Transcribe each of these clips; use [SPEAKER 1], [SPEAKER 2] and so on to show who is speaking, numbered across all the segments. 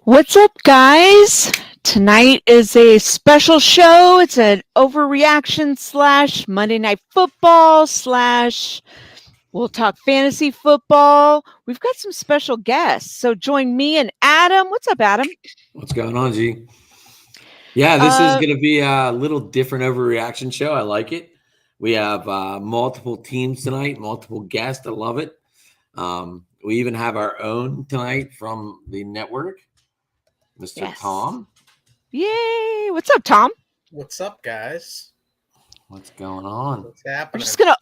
[SPEAKER 1] What's up, guys? Tonight is a special show. It's an overreaction / Monday Night Football / we'll talk fantasy football. We've got some special guests. So join me and Adam. What's up, Adam?
[SPEAKER 2] What's going on, G? Yeah, this is going to be a little different overreaction show. I like it. We have multiple teams tonight, multiple guests. I love it. We even have our own tonight from the network. Mr. Tom.
[SPEAKER 1] Yay. What's up, Tom?
[SPEAKER 3] What's up, guys?
[SPEAKER 2] What's going on?
[SPEAKER 3] What's happening?
[SPEAKER 1] I'm just going to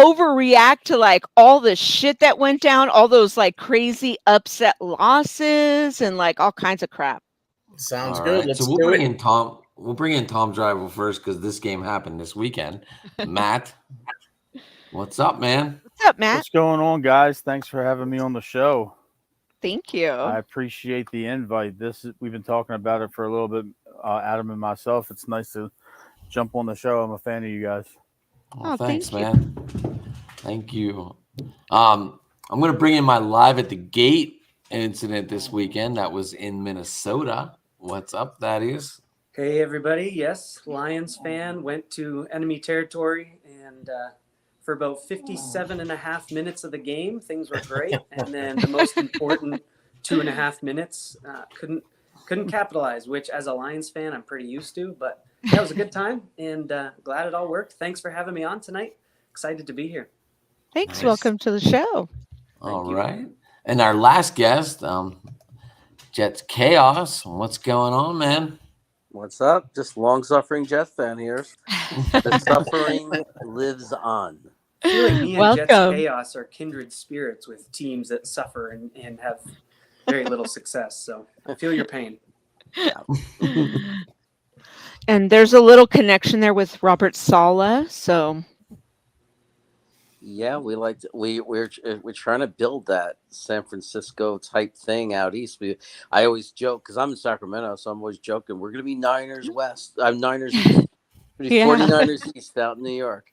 [SPEAKER 1] overreact to like all the shit that went down, all those like crazy upset losses and like all kinds of crap.
[SPEAKER 3] Sounds good.
[SPEAKER 2] Right. So we'll bring in Tom. We'll bring in Tom Driver first because this game happened this weekend. Matt, what's up, man?
[SPEAKER 1] What's up, Matt?
[SPEAKER 4] What's going on, guys? Thanks for having me on the show.
[SPEAKER 1] Thank you.
[SPEAKER 4] I appreciate the invite. We've been talking about it for a little bit, Adam and myself. It's nice to jump on the show. I'm a fan of you guys.
[SPEAKER 2] Oh, thanks, man. Thank you. I'm going to bring in my live at the gate incident this weekend. That was in Minnesota. What's up, Thaddeus?
[SPEAKER 5] Hey, everybody. Yes, Lions fan, went to enemy territory, and for about 57 and a half minutes of the game, things were great. And then the most important 2.5 minutes, couldn't capitalize, which as a Lions fan, I'm pretty used to. But that was a good time, and glad it all worked. Thanks for having me on tonight. Excited to be here.
[SPEAKER 1] Thanks. Nice. Welcome to the show.
[SPEAKER 2] All right. And our last guest, Jets Chaos. What's going on, man?
[SPEAKER 6] What's up? Just long-suffering Jets fan here. The suffering lives on.
[SPEAKER 5] I feel like me and Jets Chaos are kindred spirits with teams that suffer and have very little success. So I feel your pain.
[SPEAKER 1] And there's a little connection there with Robert Saleh. So
[SPEAKER 6] yeah, we're trying to build that San Francisco type thing out east. I always joke because I'm in Sacramento, so I'm always joking. We're gonna be Niners West. I'm Niners East. 49ers East out in New York.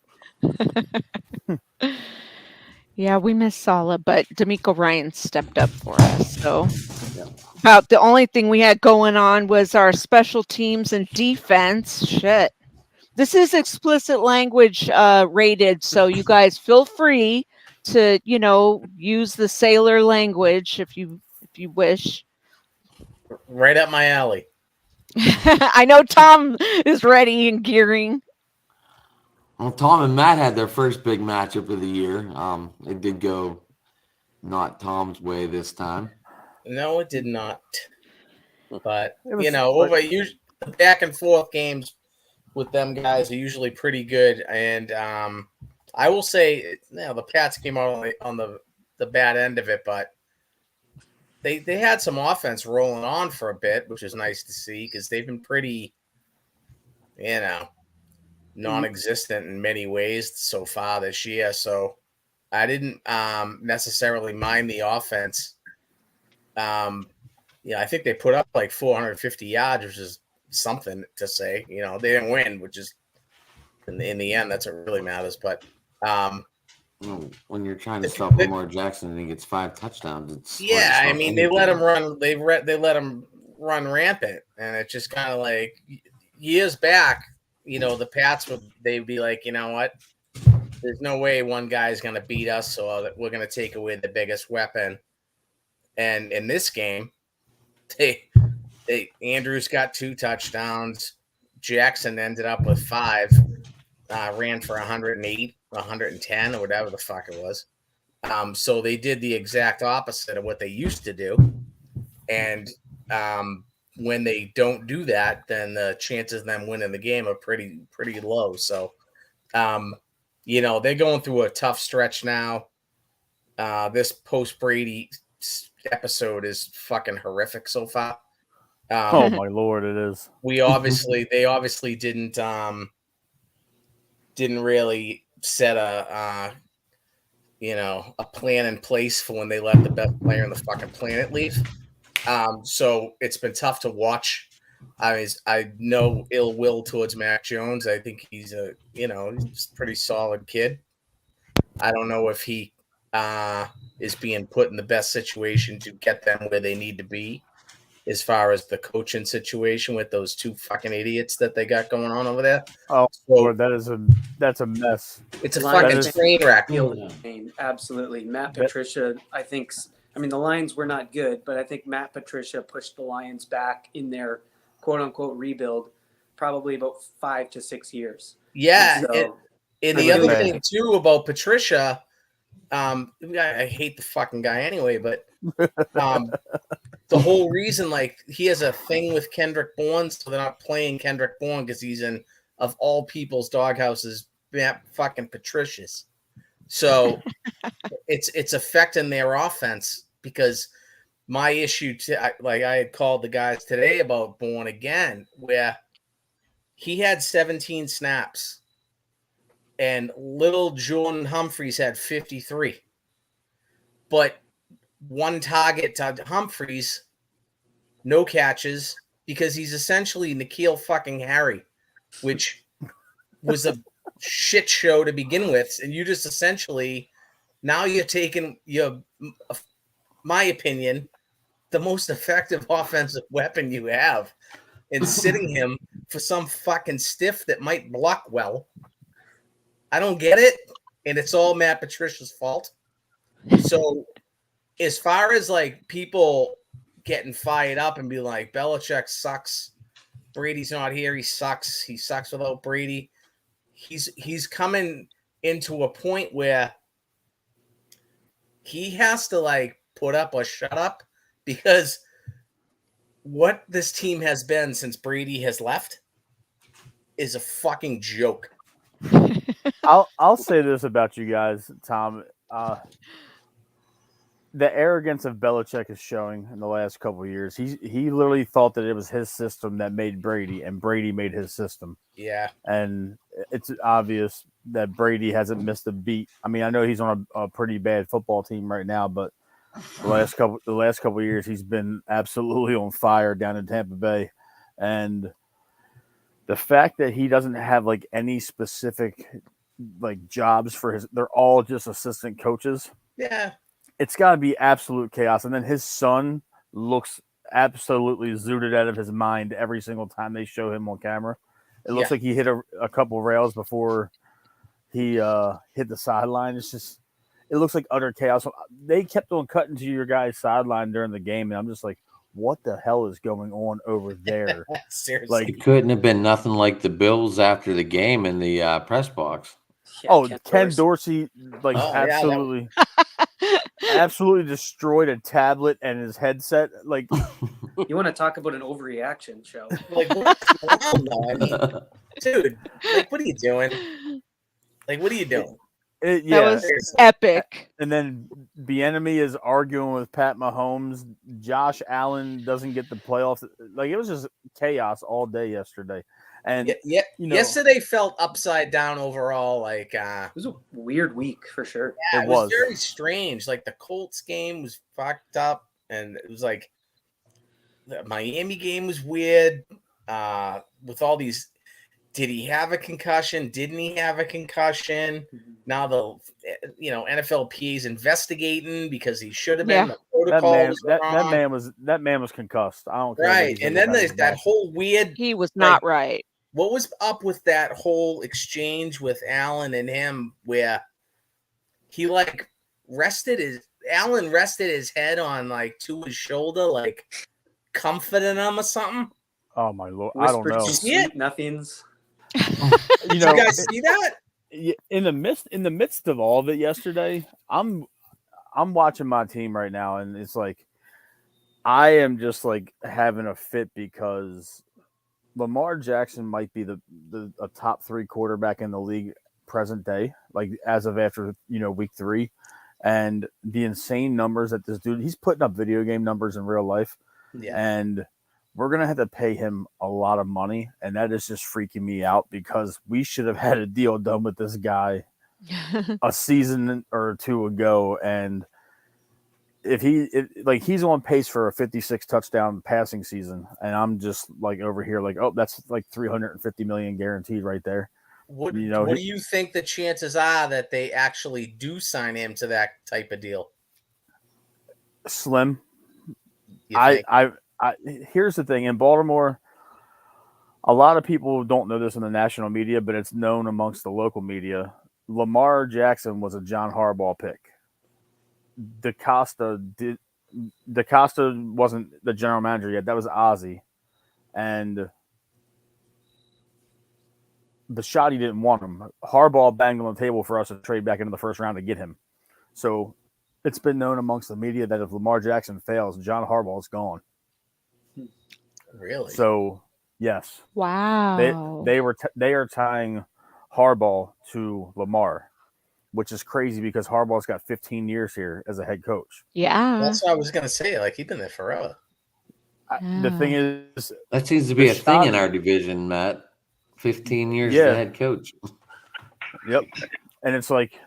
[SPEAKER 1] Yeah, we miss Saleh, but D'Amico Ryan stepped up for us. So about the only thing we had going on was our special teams and defense. Shit. This is explicit language rated, so you guys feel free to, use the sailor language if you wish.
[SPEAKER 3] Right up my alley.
[SPEAKER 1] I know Tom is ready and gearing.
[SPEAKER 2] Well, Tom and Matt had their first big matchup of the year. It did go not Tom's way this time.
[SPEAKER 3] No, it did not. But, the back and forth games with them guys are usually pretty good. And I will say, the Pats came out on the bad end of it, but they had some offense rolling on for a bit, which is nice to see because they've been pretty, non-existent in many ways so far this year. So I didn't necessarily mind the offense. I think they put up like 450 yards, which is something to say. They didn't win, which is in the end that's what really matters. But
[SPEAKER 2] when you're trying to stop Lamar Jackson and he gets 5 touchdowns,
[SPEAKER 3] they let him run. They let him run rampant, and it's just kind of like years back. The Pats they'd be like, you know what? There's no way one guy's going to beat us, so we're going to take away the biggest weapon. And in this game, Andrews got 2 touchdowns. Jackson ended up with 5. Ran for 108, 110, or whatever the fuck it was. So they did the exact opposite of what they used to do. And when they don't do that, then the chances of them winning the game are pretty low. So, they're going through a tough stretch now. This post Brady episode is fucking horrific so far.
[SPEAKER 4] Oh my Lord, it is.
[SPEAKER 3] They obviously didn't really set a plan in place for when they let the best player on the fucking planet leave. So it's been tough to watch. I know ill will towards Mac Jones. I think he's he's a pretty solid kid. I don't know if he is being put in the best situation to get them where they need to be, as far as the coaching situation with those two fucking idiots that they got going on over there.
[SPEAKER 4] Oh, Lord, that's a mess.
[SPEAKER 3] It's a fucking train wreck.
[SPEAKER 5] Absolutely. Matt Patricia, I think, the Lions were not good, but I think Matt Patricia pushed the Lions back in their quote unquote rebuild probably about 5 to 6 years.
[SPEAKER 3] Yeah. And the other thing too about Patricia, I hate the fucking guy anyway, but the whole reason, he has a thing with Kendrick Bourne, so they're not playing Kendrick Bourne because he's in, of all people's doghouses, fucking Patricia's. So it's affecting their offense, because my issue, I had called the guys today about Bourne again, where he had 17 snaps and little Jordan Humphreys had 53. But one target to Humphreys, no catches, because he's essentially N'Keal fucking Harry, which was a shit show to begin with. And you just essentially, now you're taking my opinion, the most effective offensive weapon you have, and sitting him for some fucking stiff that might block well. I don't get it. And it's all Matt Patricia's fault. So as far as people getting fired up and be like, Belichick sucks, Brady's not here, he sucks without Brady, he's coming into a point where he has to put up or shut up, because what this team has been since Brady has left is a fucking joke.
[SPEAKER 4] I'll say this about you guys, Tom. The arrogance of Belichick is showing in the last couple of years. He literally thought that it was his system that made Brady, and Brady made his system.
[SPEAKER 3] Yeah.
[SPEAKER 4] And it's obvious that Brady hasn't missed a beat. I know he's on a pretty bad football team right now, but the last couple of years he's been absolutely on fire down in Tampa Bay. And the fact that he doesn't have any specific jobs for they're all just assistant coaches.
[SPEAKER 3] Yeah.
[SPEAKER 4] It's got to be absolute chaos. And then his son looks absolutely zooted out of his mind every single time they show him on camera. It looks like he hit a couple rails before he hit the sideline. It looks like utter chaos. They kept on cutting to your guy's sideline during the game, and I'm just like, what the hell is going on over there?
[SPEAKER 3] Seriously.
[SPEAKER 2] It couldn't have been nothing like the Bills after the game in the press box.
[SPEAKER 4] Yeah, Ken Dorsey absolutely absolutely destroyed a tablet and his headset.
[SPEAKER 5] You want to talk about an overreaction show?
[SPEAKER 3] What's wrong, though? Dude, what are you doing? What are you doing?
[SPEAKER 1] That was epic.
[SPEAKER 4] And then Bieniemy is arguing with Pat Mahomes. Josh Allen doesn't get the playoffs. It was just chaos all day yesterday. And
[SPEAKER 3] yesterday felt upside down overall. It
[SPEAKER 5] was a weird week for sure.
[SPEAKER 3] Yeah, it was very strange. The Colts game was fucked up, and it was the Miami game was weird. With all these, did he have a concussion? Didn't he have a concussion? Now the NFLPA is investigating because he should have been.
[SPEAKER 4] Yeah.
[SPEAKER 3] The
[SPEAKER 4] that man was concussed. I don't care.
[SPEAKER 3] Right, and then there's that whole weird.
[SPEAKER 1] He was not right.
[SPEAKER 3] What was up with that whole exchange with Allen and him, where he rested his head on to his shoulder, comforting him or something?
[SPEAKER 4] Oh my Lord, I don't know.
[SPEAKER 5] Sweet nothings.
[SPEAKER 3] Did you guys see that?
[SPEAKER 4] In the midst of all of it yesterday, I'm watching my team right now, and it's I am just like having a fit because Lamar Jackson might be a top 3 quarterback in the league present day, like as of after week 3, and the insane numbers that this dude he's putting up video game numbers in real life, and we're gonna have to pay him a lot of money, and that is just freaking me out because we should have had a deal done with this guy a season or 2 ago, and if he's on pace for a 56 touchdown passing season, and I'm just like over here like, oh, that's like 350 million guaranteed right there.
[SPEAKER 3] What do you think the chances are that they actually do sign him to that type of deal?
[SPEAKER 4] Slim. I here's the thing in Baltimore. A lot of people don't know this in the national media, but it's known amongst the local media. Lamar Jackson was a John Harbaugh pick. DaCosta wasn't the general manager yet. That was Ozzie, and Bisciotti didn't want him. Harbaugh banged on the table for us to trade back into the first round to get him. So it's been known amongst the media that if Lamar Jackson fails, John Harbaugh's gone.
[SPEAKER 3] Really?
[SPEAKER 4] So yes.
[SPEAKER 1] Wow.
[SPEAKER 4] They are tying Harbaugh to Lamar, which is crazy because Harbaugh's got 15 years here as a head coach.
[SPEAKER 1] Yeah.
[SPEAKER 3] That's what I was gonna say. Like he's been there forever.
[SPEAKER 4] The thing is,
[SPEAKER 2] that seems to be a thing in our division, Matt. 15 years as a head coach.
[SPEAKER 4] Yep. And it's like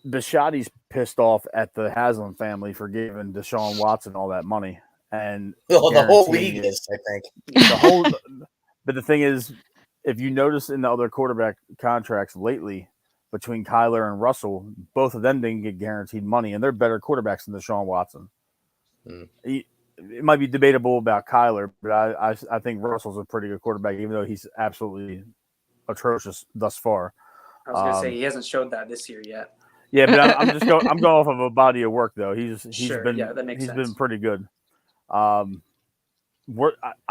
[SPEAKER 4] Bisciotti's pissed off at the Haslam family for giving Deshaun Watson all that money. And
[SPEAKER 3] the whole league is, I think.
[SPEAKER 4] But the thing is, if you notice in the other quarterback contracts lately between Kyler and Russell, both of them didn't get guaranteed money, and they're better quarterbacks than Deshaun Watson. It might be debatable about Kyler, but I think Russell's a pretty good quarterback, even though he's absolutely atrocious thus far.
[SPEAKER 5] I was going to say he hasn't showed that this year yet.
[SPEAKER 4] Yeah, but I'm going off of a body of work though. He's been pretty good. I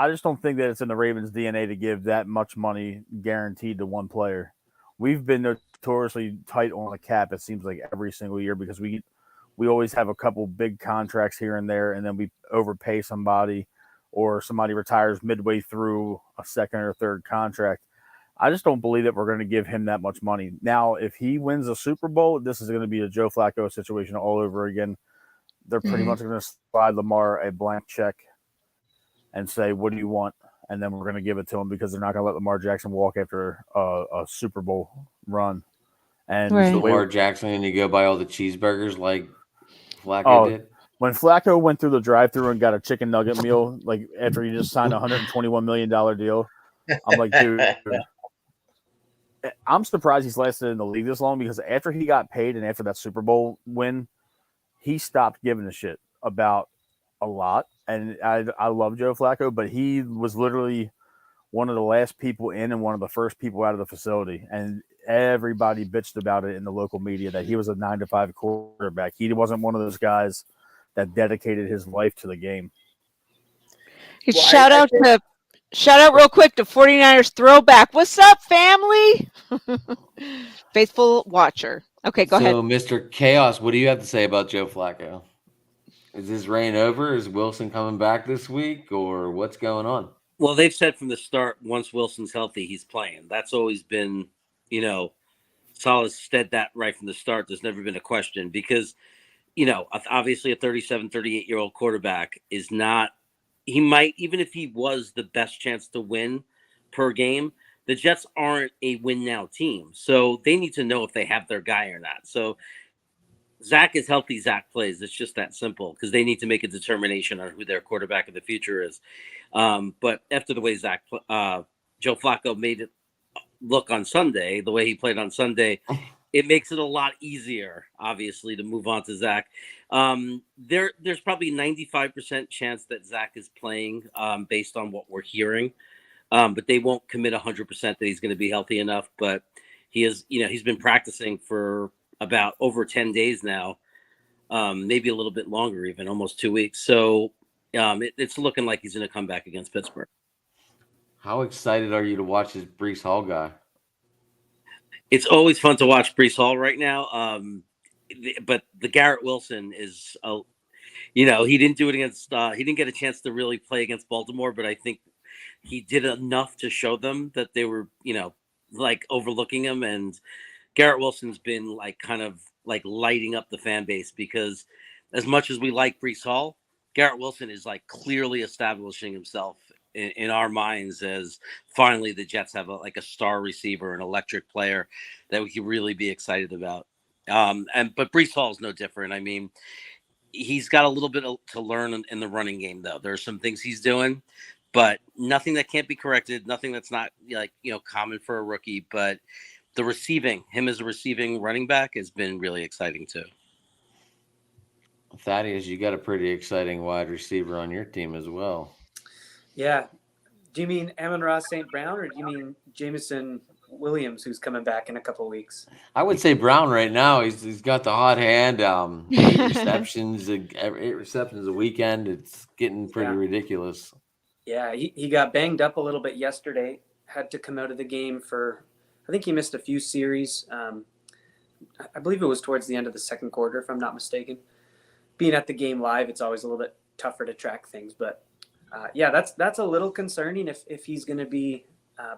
[SPEAKER 4] just don't think that it's in the Ravens' DNA to give that much money guaranteed to one player. We've been notoriously tight on the cap. It seems like every single year because we always have a couple big contracts here and there, and then we overpay somebody, or somebody retires midway through a second or third contract. I just don't believe that we're going to give him that much money. Now, if he wins a Super Bowl, this is going to be a Joe Flacco situation all over again. They're pretty much going to slide Lamar a blank check and say, what do you want? And then we're going to give it to him because they're not going to let Lamar Jackson walk after a Super Bowl run. And
[SPEAKER 2] Lamar Jackson, and you go buy all the cheeseburgers like Flacco did?
[SPEAKER 4] When Flacco went through the drive-thru and got a chicken nugget meal, like after he just signed a $121 million deal, I'm like, dude, I'm surprised he's lasted in the league this long because after he got paid and after that Super Bowl win, he stopped giving a shit about a lot. And I love Joe Flacco, but he was literally one of the last people in and one of the first people out of the facility. And everybody bitched about it in the local media that he was a 9-to-5 quarterback. He wasn't one of those guys that dedicated his life to the game.
[SPEAKER 1] Shout out real quick to 49ers Throwback. What's up, family? Faithful watcher. Okay, go ahead.
[SPEAKER 2] So, Mr. Chaos, what do you have to say about Joe Flacco? Is his reign over? Is Wilson coming back this week, or what's going on?
[SPEAKER 6] Well, they've said from the start, once Wilson's healthy, he's playing. That's always been, Saleh said that right from the start. There's never been a question because, obviously a 37, 38-year-old quarterback is not – he might – even if he was the best chance to win per game, the Jets aren't a win-now team. So they need to know if they have their guy or not. So Zach is healthy, Zach plays. It's just that simple because they need to make a determination on who their quarterback of the future is. But after the way Joe Flacco made it look on Sunday, the way he played on Sunday, it makes it a lot easier, obviously, to move on to Zach. There's probably 95% chance that Zach is playing based on what we're hearing. But they won't commit 100% that he's going to be healthy enough. But he is, he's been practicing for about over 10 days now, maybe a little bit longer, even almost 2 weeks. So it's looking like he's going to come back against Pittsburgh.
[SPEAKER 2] How excited are you to watch this Breece Hall guy?
[SPEAKER 6] It's always fun to watch Breece Hall right now. but the Garrett Wilson is he didn't do it against he didn't get a chance to really play against Baltimore, but I think he did enough to show them that they were like overlooking him. And Garrett Wilson's been like kind of like lighting up the fan base, because as much as we like Breece Hall, Garrett Wilson is like clearly establishing himself in our minds as finally the Jets have a star receiver, an electric player that we can really be excited about. But Breece Hall is no different. I mean, he's got a little bit to learn in the running game, though. There are some things he's doing, but nothing that can't be corrected. Nothing that's not common for a rookie. But the receiving, him as a receiving running back, has been really exciting too.
[SPEAKER 2] Thaddeus, you got a pretty exciting wide receiver on your team as well.
[SPEAKER 5] Yeah. Do you mean Amon-Ra St. Brown, or do you mean Jameson Williams, who's coming back in a couple of weeks?
[SPEAKER 2] I would say Brown right now. He's got the hot hand. 8 receptions, 8 receptions a weekend. It's getting pretty ridiculous.
[SPEAKER 5] Yeah, he got banged up a little bit yesterday. Had to come out of the game for, I think he missed a few series. I believe it was towards the end of the second quarter, if I'm not mistaken. Being at the game live, it's always a little bit tougher to track things. But that's a little concerning if he's going to be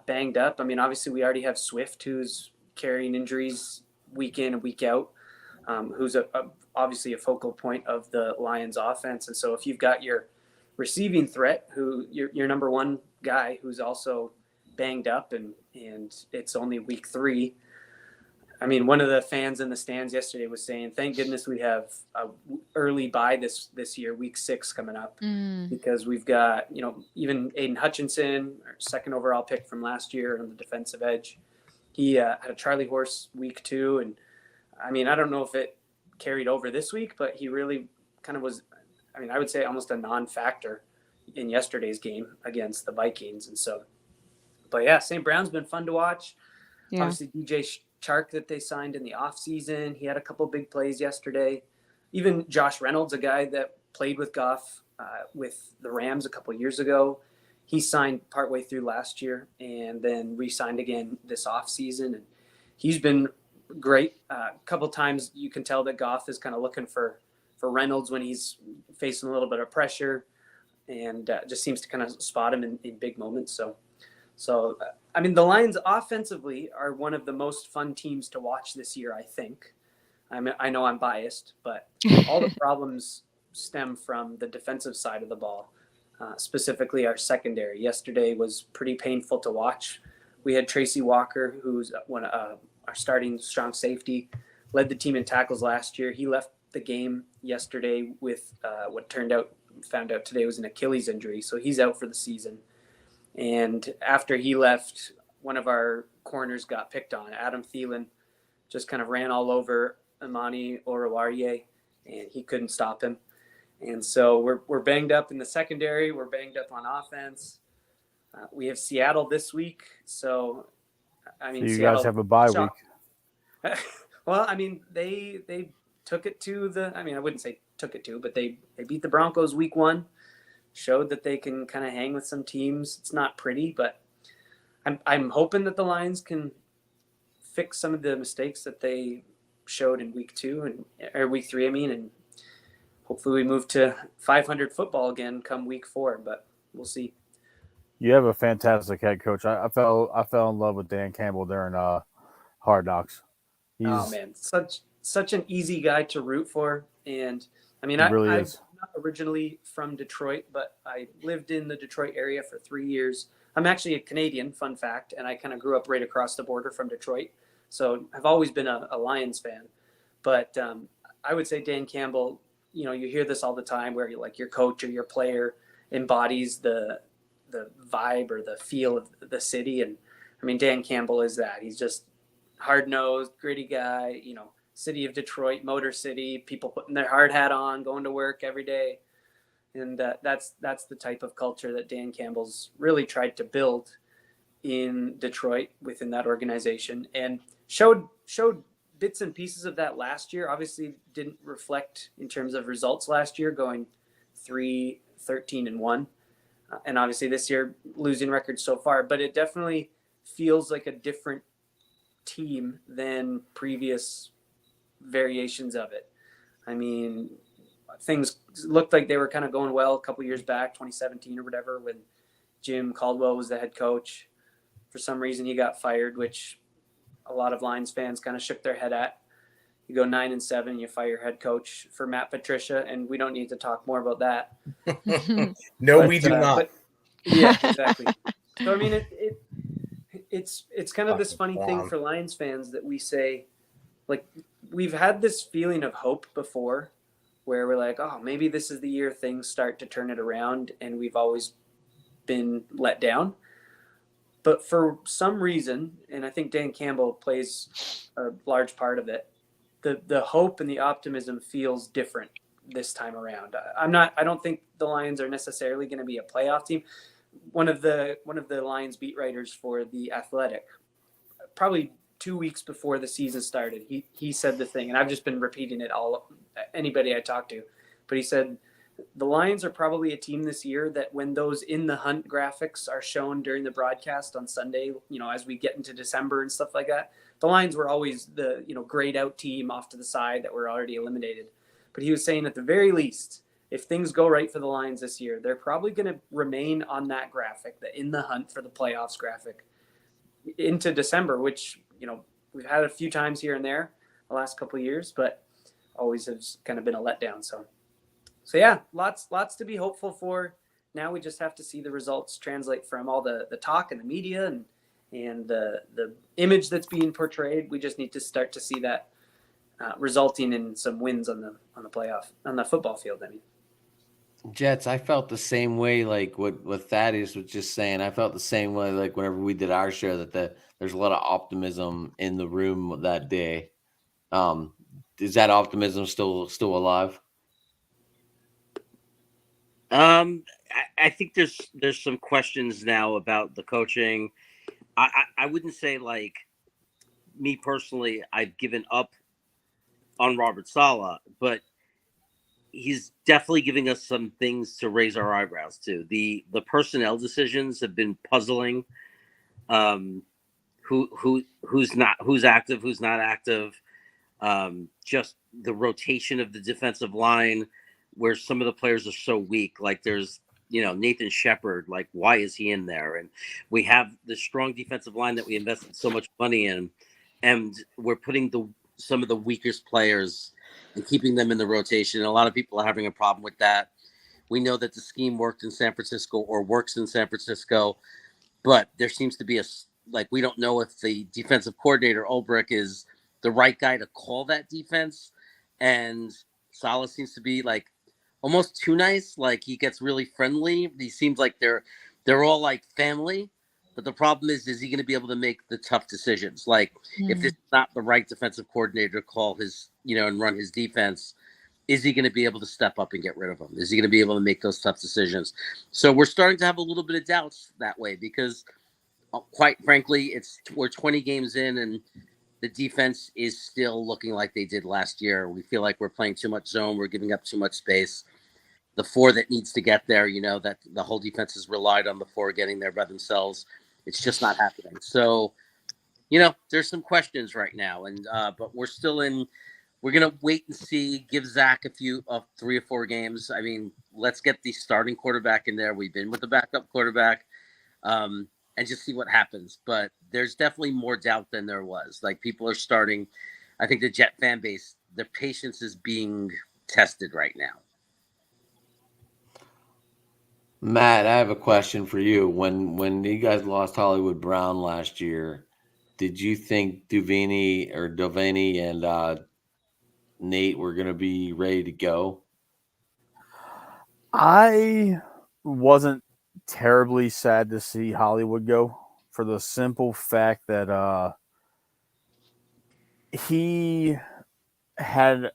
[SPEAKER 5] banged up. I mean, obviously we already have Swift, who's carrying injuries week in and week out, who's obviously a focal point of the Lions offense. And so if you've got your receiving threat, who your number one guy, who's also banged up, and it's only week 3. I mean, one of the fans in the stands yesterday was saying, thank goodness we have a early bye this year, week 6 coming up, because we've got, even Aiden Hutchinson, our second overall pick from last year on the defensive edge. He had a Charlie horse week 2. And I mean, I don't know if it carried over this week, but he really kind of was, I mean, I would say almost a non-factor in yesterday's game against the Vikings. And so, but yeah, St. Brown's been fun to watch. Yeah. Obviously, DJ Chark that they signed in the offseason, he had a couple big plays yesterday. Even Josh Reynolds, a guy that played with Goff with the Rams a couple years ago, he signed partway through last year and then re-signed again this offseason. And he's been great. A couple times you can tell that Goff is kind of looking for Reynolds when he's facing a little bit of pressure, and just seems to kind of spot him in big moments. So, I mean, the Lions offensively are one of the most fun teams to watch this year, I think. I know I'm biased, but all the problems stem from the defensive side of the ball, specifically our secondary. Yesterday was pretty painful to watch. We had Tracy Walker, who's our starting strong safety, led the team in tackles last year. He left the game yesterday with what found out today was an Achilles injury, so he's out for the season. And after he left, one of our corners got picked on. Adam Thielen just kind of ran all over Imani Oruwariye, and he couldn't stop him. And so we're banged up in the secondary. We're banged up on offense. We have Seattle this week. So, I mean,
[SPEAKER 4] so you
[SPEAKER 5] Seattle,
[SPEAKER 4] guys have a bye week.
[SPEAKER 5] Well, I mean, they took it to I wouldn't say took it to, but they beat the Broncos week 1. Showed that they can kind of hang with some teams. It's not pretty, but I'm hoping that the Lions can fix some of the mistakes that they showed in week 2 or week 3, and hopefully we move to 500 football again come week 4, but we'll see.
[SPEAKER 4] You have a fantastic head coach. I fell in love with Dan Campbell during Hard Knocks.
[SPEAKER 5] Oh man, such an easy guy to root for, and I mean,
[SPEAKER 4] I'm
[SPEAKER 5] not originally from Detroit, but I lived in the Detroit area for 3 years. I'm actually a Canadian, fun fact, and I kind of grew up right across the border from Detroit. So I've always been a Lions fan. But I would say Dan Campbell, you hear this all the time where your coach or your player embodies the vibe or the feel of the city. And I mean, Dan Campbell is that. He's just hard-nosed, gritty guy, city of Detroit, Motor City, people putting their hard hat on, going to work every day. And that's the type of culture that Dan Campbell's really tried to build in Detroit within that organization, and showed bits and pieces of that last year. Obviously didn't reflect in terms of results last year, going 3-13-1. And obviously this year losing records so far, but it definitely feels like a different team than previous variations of it. I mean, things looked like they were kind of going well a couple years back, 2017 or whatever, when Jim Caldwell was the head coach. For some reason, he got fired, which a lot of Lions fans kind of shook their head at. You go 9-7, you fire your head coach for Matt Patricia, and we don't need to talk more about that.
[SPEAKER 3] No, we do not.
[SPEAKER 5] But, yeah, exactly. So I mean, it's kind of this funny thing for Lions fans that we say, like, we've had this feeling of hope before, where we're like, oh, maybe this is the year things start to turn it around, and we've always been let down. But for some reason, and I think Dan Campbell plays a large part of it, the hope and the optimism feels different this time around. I don't think the Lions are necessarily going to be a playoff team. One of the Lions beat writers for The Athletic, probably 2 weeks before the season started, he said the thing, and I've just been repeating it anybody I talk to, but he said, the Lions are probably a team this year that when those in the hunt graphics are shown during the broadcast on Sunday, as we get into December and stuff like that, the Lions were always the, grayed out team off to the side that were already eliminated. But he was saying at the very least, if things go right for the Lions this year, they're probably going to remain on that graphic, the in the hunt for the playoffs graphic, into December, which, we've had a few times here and there the last couple of years, but always has kind of been a letdown. So yeah, lots to be hopeful for. Now we just have to see the results translate from all the talk and the media and the image that's being portrayed. We just need to start to see that resulting in some wins on the football field. I mean,
[SPEAKER 2] Jets, I felt the same way, like what Thaddeus was just saying. I felt the same way, like whenever we did our show, that there's a lot of optimism in the room that day. Is that optimism still alive?
[SPEAKER 6] I think there's some questions now about the coaching. I wouldn't say, like, me personally, I've given up on Robert Saleh, but he's definitely giving us some things to raise our eyebrows to. The personnel decisions have been puzzling. Who's active, who's not active. Just the rotation of the defensive line, where some of the players are so weak. Like there's, Nathan Shepard, like, why is he in there? And we have the strong defensive line that we invested so much money in, and we're putting some of the weakest players and keeping them in the rotation. And a lot of people are having a problem with that. We know that the scheme worked in San Francisco or works in San Francisco, but there seems to be we don't know if the defensive coordinator, Ulbrich, is the right guy to call that defense. And Saleh seems to be, like, almost too nice. Like, he gets really friendly. He seems like they're all like family. But the problem is he going to be able to make the tough decisions? Like, if this is not the right defensive coordinator to call his, and run his defense, is he going to be able to step up and get rid of him? Is he going to be able to make those tough decisions? So we're starting to have a little bit of doubts that way, because quite frankly, we're 20 games in and the defense is still looking like they did last year. We feel like we're playing too much zone. We're giving up too much space. The 4 that needs to get there, that the whole defense has relied on the 4 getting there by themselves. It's just not happening. So, there's some questions right now, and but we're still in. We're gonna wait and see. Give Zach a few 3 or 4 games. I mean, let's get the starting quarterback in there. We've been with the backup quarterback, and just see what happens. But there's definitely more doubt than there was. Like, people are starting. I think the Jet fan base, their patience is being tested right now.
[SPEAKER 2] Matt, I have a question for you. When you guys lost Hollywood Brown last year, did you think Devaney and Nate were going to be ready to go?
[SPEAKER 4] I wasn't terribly sad to see Hollywood go, for the simple fact that he had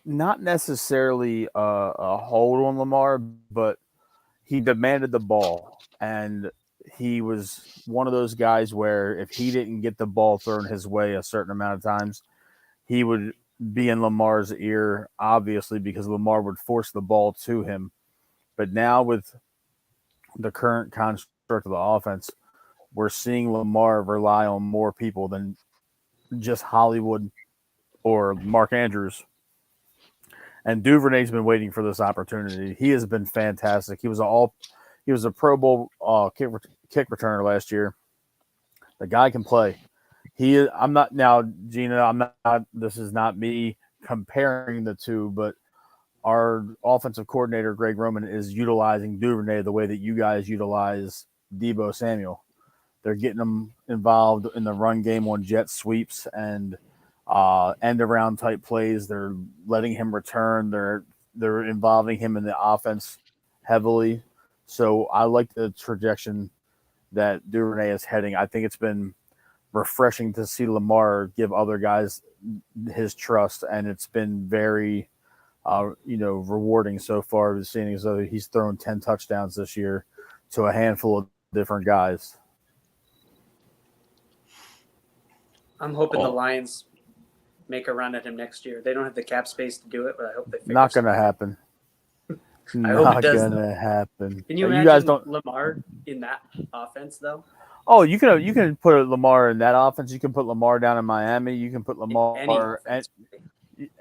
[SPEAKER 4] not necessarily a hold on Lamar, but he demanded the ball, and he was one of those guys where if he didn't get the ball thrown his way a certain amount of times, he would be in Lamar's ear, obviously, because Lamar would force the ball to him. But now with the current construct of the offense, we're seeing Lamar rely on more people than just Hollywood or Mark Andrews. And Duvernay's been waiting for this opportunity. He has been fantastic. He was a Pro Bowl kick returner last year. The guy can play. I'm not now, Gina. I'm not. This is not me comparing the two, but our offensive coordinator Greg Roman is utilizing Duvernay the way that you guys utilize Deebo Samuel. They're getting him involved in the run game on jet sweeps and end around type plays. They're letting him return. They're involving him in the offense heavily. So I like the trajectory that Duvernay is heading. I think it's been refreshing to see Lamar give other guys his trust, and it's been very, rewarding so far. Seeing as though he's thrown 10 touchdowns this year to a handful of different guys.
[SPEAKER 5] I'm hoping the Lions make a run at him next year. They don't have the cap space to do it, but I hope they figure
[SPEAKER 4] Not going to happen.
[SPEAKER 5] I hope it does.
[SPEAKER 4] Not going to happen.
[SPEAKER 5] Can you imagine Lamar in that offense, though?
[SPEAKER 4] Oh, you can put Lamar in that offense. You can put Lamar down in Miami. You can put Lamar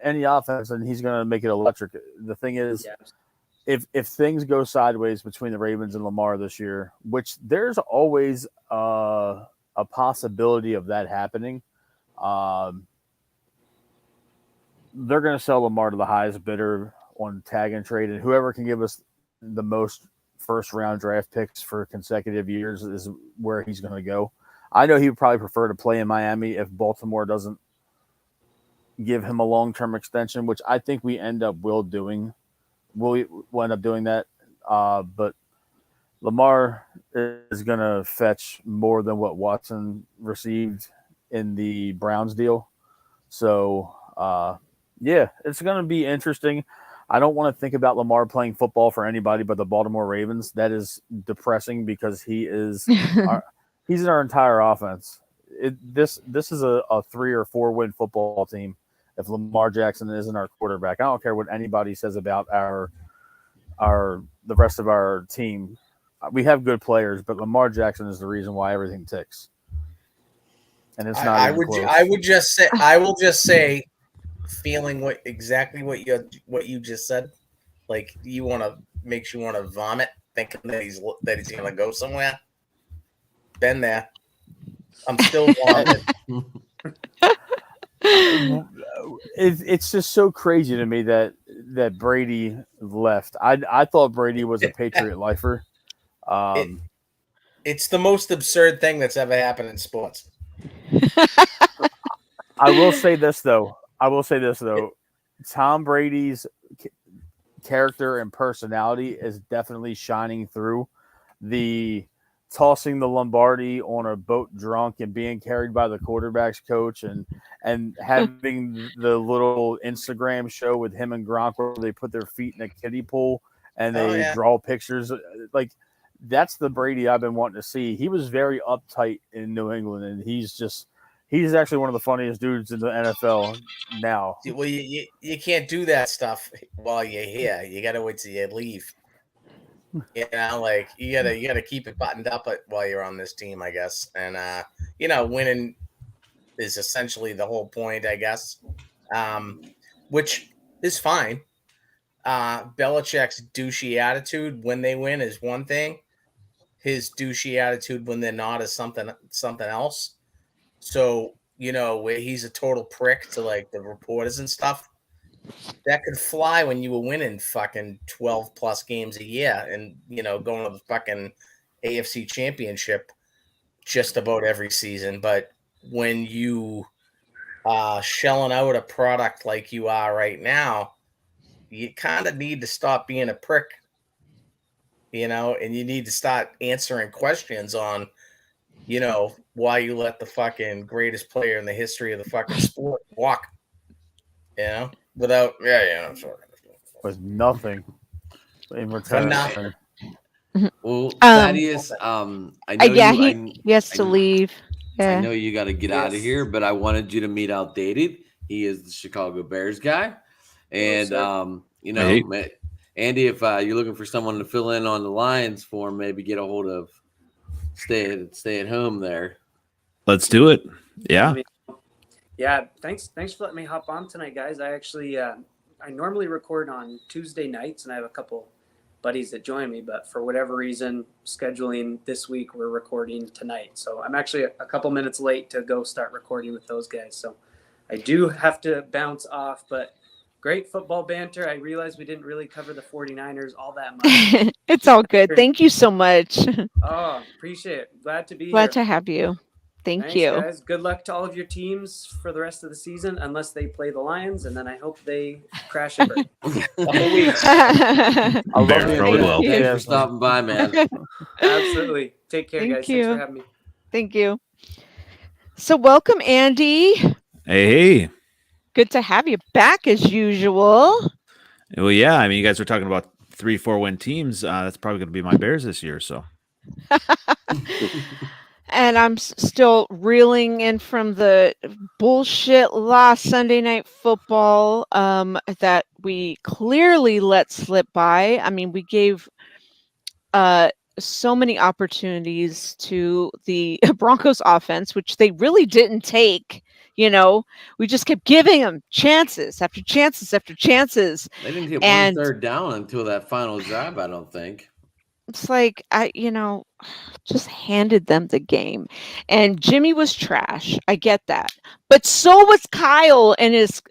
[SPEAKER 4] any offense, and he's going to make it electric. The thing is, if things go sideways between the Ravens and Lamar this year, which there's always a possibility of that happening, they're going to sell Lamar to the highest bidder on tag and trade, and whoever can give us the most first-round draft picks for consecutive years is where he's going to go. I know he would probably prefer to play in Miami if Baltimore doesn't give him a long-term extension, which I think we end up doing. We'll end up doing that. But Lamar is going to fetch more than what Watson received in the Browns deal. So, it's going to be interesting. I don't want to think about Lamar playing football for anybody but the Baltimore Ravens. That is depressing because he's in our entire offense. This is a 3 or 4 win football team if Lamar Jackson isn't our quarterback. I don't care what anybody says about the rest of our team. We have good players, but Lamar Jackson is the reason why everything ticks. And it's not.
[SPEAKER 3] I will just say, feeling exactly what you just said, like makes you want to vomit, thinking that he's gonna go somewhere. Been there. I'm still vomiting.
[SPEAKER 4] It's just so crazy to me that Brady left. I thought Brady was a Patriot lifer.
[SPEAKER 3] It's the most absurd thing that's ever happened in sports.
[SPEAKER 4] I will say this though. Tom Brady's character and personality is definitely shining through. The tossing the Lombardi on a boat drunk and being carried by the quarterback's coach and having the little Instagram show with him and Gronk where they put their feet in a kiddie pool and they draw pictures. Like, that's the Brady I've been wanting to see. He was very uptight in New England, and he's actually one of the funniest dudes in the NFL now.
[SPEAKER 3] Well, you can't do that stuff while you're here. You got to wait till you leave. Like you gotta keep it buttoned up while you're on this team, I guess. And winning is essentially the whole point, I guess. Which is fine. Belichick's douchey attitude when they win is one thing. His douchey attitude when they're not is something else. So, where he's a total prick to like the reporters and stuff, that could fly when you were winning fucking 12 plus games a year and, going to the fucking AFC championship just about every season. But when you shelling out a product like you are right now, you kind of need to stop being a prick, and you need to start answering questions on, why you let the fucking greatest player in the history of the fucking sport walk, without,
[SPEAKER 4] with nothing in return.
[SPEAKER 2] Well, Thaddeus, I know
[SPEAKER 1] he has to leave. Yeah.
[SPEAKER 2] I know you got to get out of here, but I wanted you to meet Outdated. He is the Chicago Bears guy. And, Andy, if you're looking for someone to fill in on the Lions for him, maybe get a hold of stay at home there.
[SPEAKER 7] Let's do it. Yeah.
[SPEAKER 5] Yeah, thanks for letting me hop on tonight, guys. I actually I normally record on Tuesday nights, and I have a couple buddies that join me, but for whatever reason, scheduling this week, we're recording tonight. So I'm actually a couple minutes late to go start recording with those guys. So I do have to bounce off, but great football banter. I realized we didn't really cover the 49ers all that much.
[SPEAKER 1] It's all good. Thank you so much.
[SPEAKER 5] Oh, appreciate it. Glad to be
[SPEAKER 1] Glad
[SPEAKER 5] here.
[SPEAKER 1] to have you. Thanks,
[SPEAKER 5] Thanks, guys. Good luck to all of your teams for the rest of the season, unless they play the Lions, and then I hope they crash and burn.
[SPEAKER 4] I love
[SPEAKER 7] Very
[SPEAKER 4] the
[SPEAKER 7] probably will.
[SPEAKER 2] Thanks for
[SPEAKER 4] enthusiasm.
[SPEAKER 2] stopping by, man.
[SPEAKER 5] Absolutely. Take care,
[SPEAKER 1] Thank
[SPEAKER 5] guys.
[SPEAKER 1] you.
[SPEAKER 5] Thanks for having me.
[SPEAKER 1] Thank you. So welcome, Andy.
[SPEAKER 7] Hey.
[SPEAKER 1] Good to have you back as usual.
[SPEAKER 7] Well, yeah. I mean, you guys were talking about 3-4 win teams. That's probably going to be my Bears this year. So.
[SPEAKER 1] And I'm still reeling in from the bullshit last Sunday Night Football that we clearly let slip by. I mean, we gave so many opportunities to the Broncos offense, which they really didn't take. You know, we just kept giving them chances after chances after chances.
[SPEAKER 2] They didn't get
[SPEAKER 1] And-
[SPEAKER 2] 1 third down until that final drive, I don't think.
[SPEAKER 1] It's like, just handed them the game. And Jimmy was trash. I get that. But so was Kyle and his,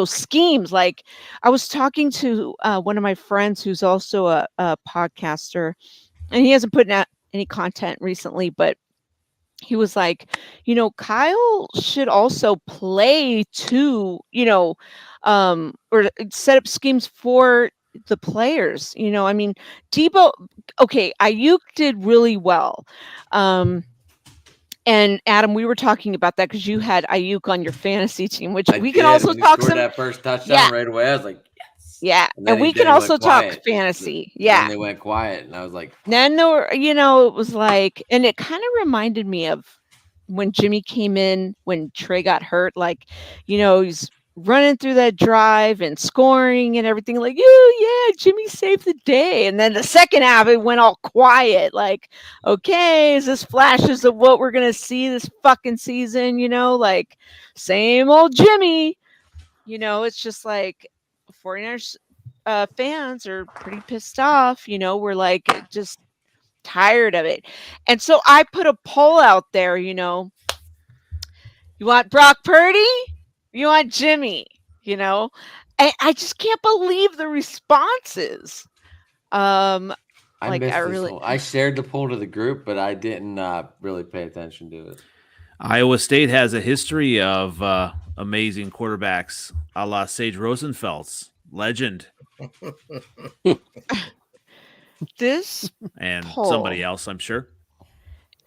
[SPEAKER 1] schemes. Like, I was talking to one of my friends who's also a podcaster, and he hasn't put out any content recently, but he was like, Kyle should also play too, or set up schemes for the players. I mean, Debo, okay, Ayuk did really well. And Adam, we were talking about that because you had Ayuk on your fantasy team, which we can also talk some.
[SPEAKER 2] That first touchdown right away, I was like, yes.
[SPEAKER 1] Yeah,
[SPEAKER 2] And then
[SPEAKER 1] we can also talk fantasy. Yeah,
[SPEAKER 2] And they went quiet, and I was like,
[SPEAKER 1] then it was like, and it kind of reminded me of when Jimmy came in when Trey got hurt. Like, he's running through that drive and scoring and everything. Like, yeah, Jimmy saved the day. And then the second half, it went all quiet. Like, okay, is this flashes of what we're gonna see this fucking season? Like same old Jimmy. It's just like 49ers fans are pretty pissed off. We're like just tired of it. And so I put a poll out there, you want Brock Purdy? You want Jimmy? I just can't believe the responses.
[SPEAKER 2] I shared the poll to the group, but I didn't really pay attention to it.
[SPEAKER 7] Iowa State has a history of amazing quarterbacks, a la Sage Rosenfeld's legend.
[SPEAKER 1] This
[SPEAKER 7] and
[SPEAKER 1] poll,
[SPEAKER 7] somebody else, I'm sure.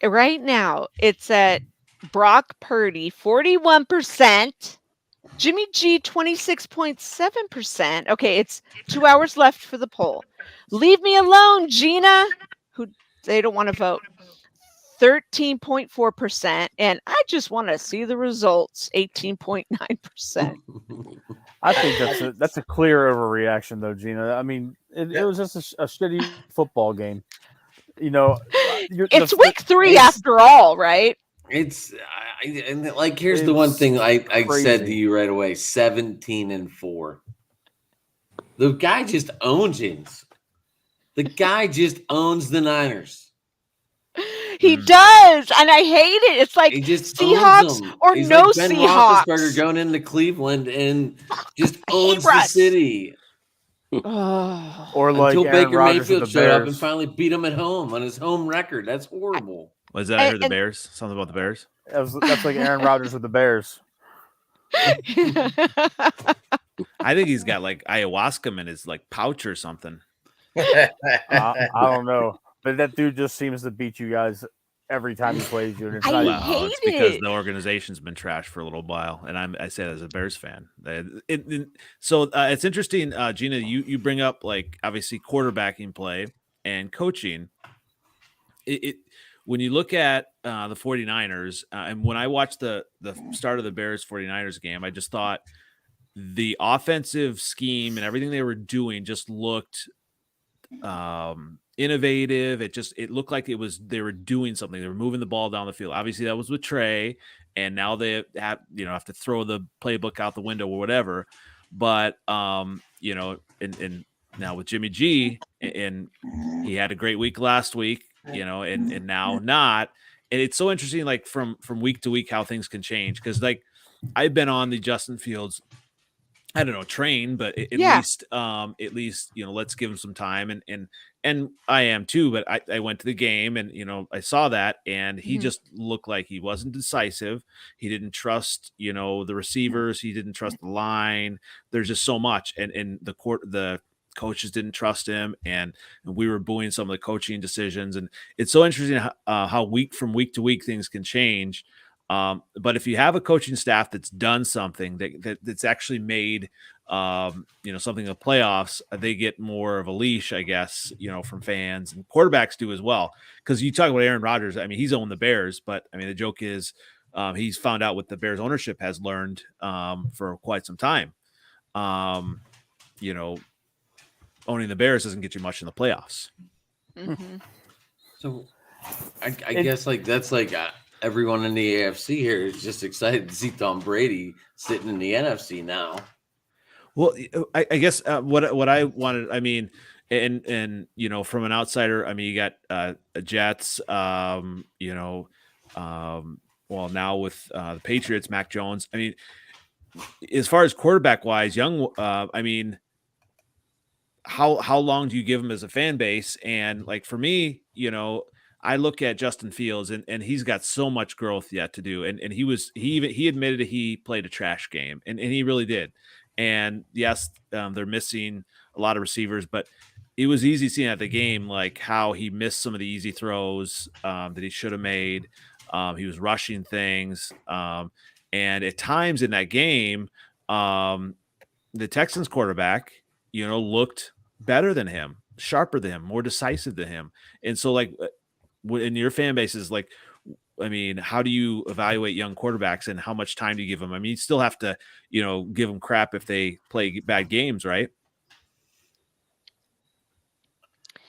[SPEAKER 1] Right now, it's at Brock Purdy, 41%. Jimmy G, 26.7%. Okay, it's 2 hours left for the poll. Leave me alone, Gina. They don't want to vote. 13.4%. And I just want to see the results. 18.9%.
[SPEAKER 4] I think that's a clear overreaction, though, Gina. I mean, it was just a shitty football game.
[SPEAKER 1] It's week 3 after all, right?
[SPEAKER 2] It's here's the one thing I said to you right away: 17-4. The guy just owns it. The guy just owns the Niners.
[SPEAKER 1] He does, and I hate it. It's like
[SPEAKER 2] he just
[SPEAKER 1] Seahawks or
[SPEAKER 2] He's
[SPEAKER 1] no
[SPEAKER 2] like Ben
[SPEAKER 1] Seahawks.
[SPEAKER 2] Roethlisberger going into Cleveland and just owns the city.
[SPEAKER 4] Or like
[SPEAKER 2] until
[SPEAKER 4] Aaron
[SPEAKER 2] Baker
[SPEAKER 4] Rodgers
[SPEAKER 2] Mayfield
[SPEAKER 4] with the
[SPEAKER 2] showed up
[SPEAKER 4] Bears.
[SPEAKER 2] and finally beat him at home on his home record. That's horrible.
[SPEAKER 7] Was that I heard the Bears? Something about the Bears?
[SPEAKER 4] That's like Aaron Rodgers with the Bears.
[SPEAKER 7] I think he's got like ayahuasca in his like pouch or something.
[SPEAKER 4] I don't know, but that dude just seems to beat you guys every time he plays you. And it's not
[SPEAKER 1] hate
[SPEAKER 7] it's because the organization's been trashed for a little while, and I say that as a Bears fan. So it's interesting, Gina. You bring up like obviously quarterbacking play and coaching. When you look at the 49ers, and when I watched the start of the Bears 49ers game, I just thought the offensive scheme and everything they were doing just looked innovative. It looked like they were doing something. They were moving the ball down the field. Obviously, that was with Trey, and now they have to throw the playbook out the window or whatever. But and now with Jimmy G, and he had a great week last week, and now not. And it's so interesting, like from week to week, how things can change. Because like I've been on the Justin Fields, I don't know, train, but at least, let's give him some time, and I am too. But I went to the game, and I saw that, and he just looked like he wasn't decisive. He didn't trust, the receivers. He didn't trust the line. There's just so much, and the coaches didn't trust him, and we were booing some of the coaching decisions. And it's so interesting how from week to week things can change. But if you have a coaching staff that's done something that's actually made, something in the playoffs, they get more of a leash, I guess, from fans, and quarterbacks do as well. Because you talk about Aaron Rodgers, I mean, he's owned the Bears, but I mean, the joke is he's found out what the Bears ownership has learned for quite some time. Owning the Bears doesn't get you much in the playoffs.
[SPEAKER 1] Mm-hmm.
[SPEAKER 2] So I guess like that's like everyone in the AFC here is just excited to see Tom Brady sitting in the NFC now.
[SPEAKER 7] Well, I guess what I wanted, I mean, and from an outsider, I mean, you got Jets, well, now with the Patriots, Mac Jones. I mean, as far as quarterback wise, I mean, how long do you give him as a fan base? And like for me, I look at Justin Fields, and he's got so much growth yet to do. And he admitted that he played a trash game, and he really did. And yes, they're missing a lot of receivers, but it was easy seeing at the game like how he missed some of the easy throws that he should have made. He was rushing things, and at times in that game, the Texans quarterback, looked better than him, sharper than him, more decisive than him. And so, like, in your fan base is like, I mean, how do you evaluate young quarterbacks, and how much time do you give them? I mean, you still have to, give them crap if they play bad games, right?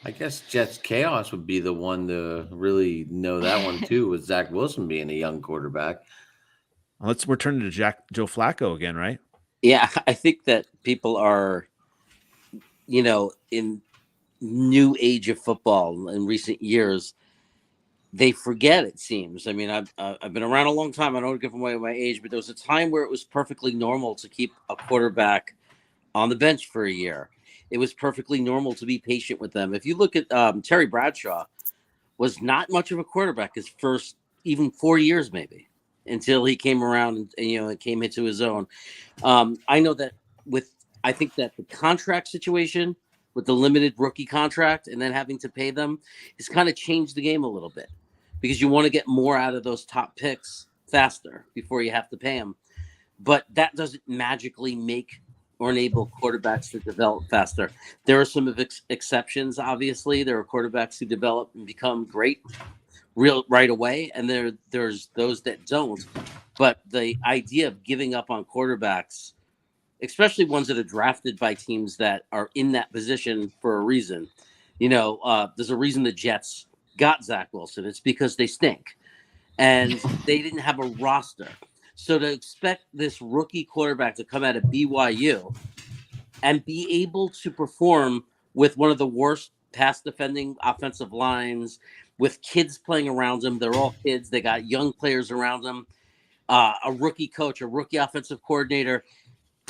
[SPEAKER 2] I guess Jets chaos would be the one to really know that one too, with Zach Wilson being a young quarterback.
[SPEAKER 7] Let's return to Joe Flacco again, right?
[SPEAKER 6] Yeah, I think that people are, in new age of football in recent years, they forget, it seems. I mean, I've been around a long time. I don't give away my age, but there was a time where it was perfectly normal to keep a quarterback on the bench for a year. It was perfectly normal to be patient with them. If you look at Terry Bradshaw, was not much of a quarterback his first even 4 years, maybe, until he came around and came into his own. I know that I think that the contract situation with the limited rookie contract and then having to pay them has kind of changed the game a little bit, because you want to get more out of those top picks faster before you have to pay them. But that doesn't magically make or enable quarterbacks to develop faster. There are some exceptions, obviously. There are quarterbacks who develop and become great right away, and there's those that don't. But the idea of giving up on quarterbacks, especially ones that are drafted by teams that are in that position for a reason. There's a reason the Jets got Zach Wilson. It's because they stink, and they didn't have a roster. So to expect this rookie quarterback to come out of BYU and be able to perform with one of the worst pass defending offensive lines, with kids playing around them, they're all kids. They got young players around them, a rookie coach, a rookie offensive coordinator.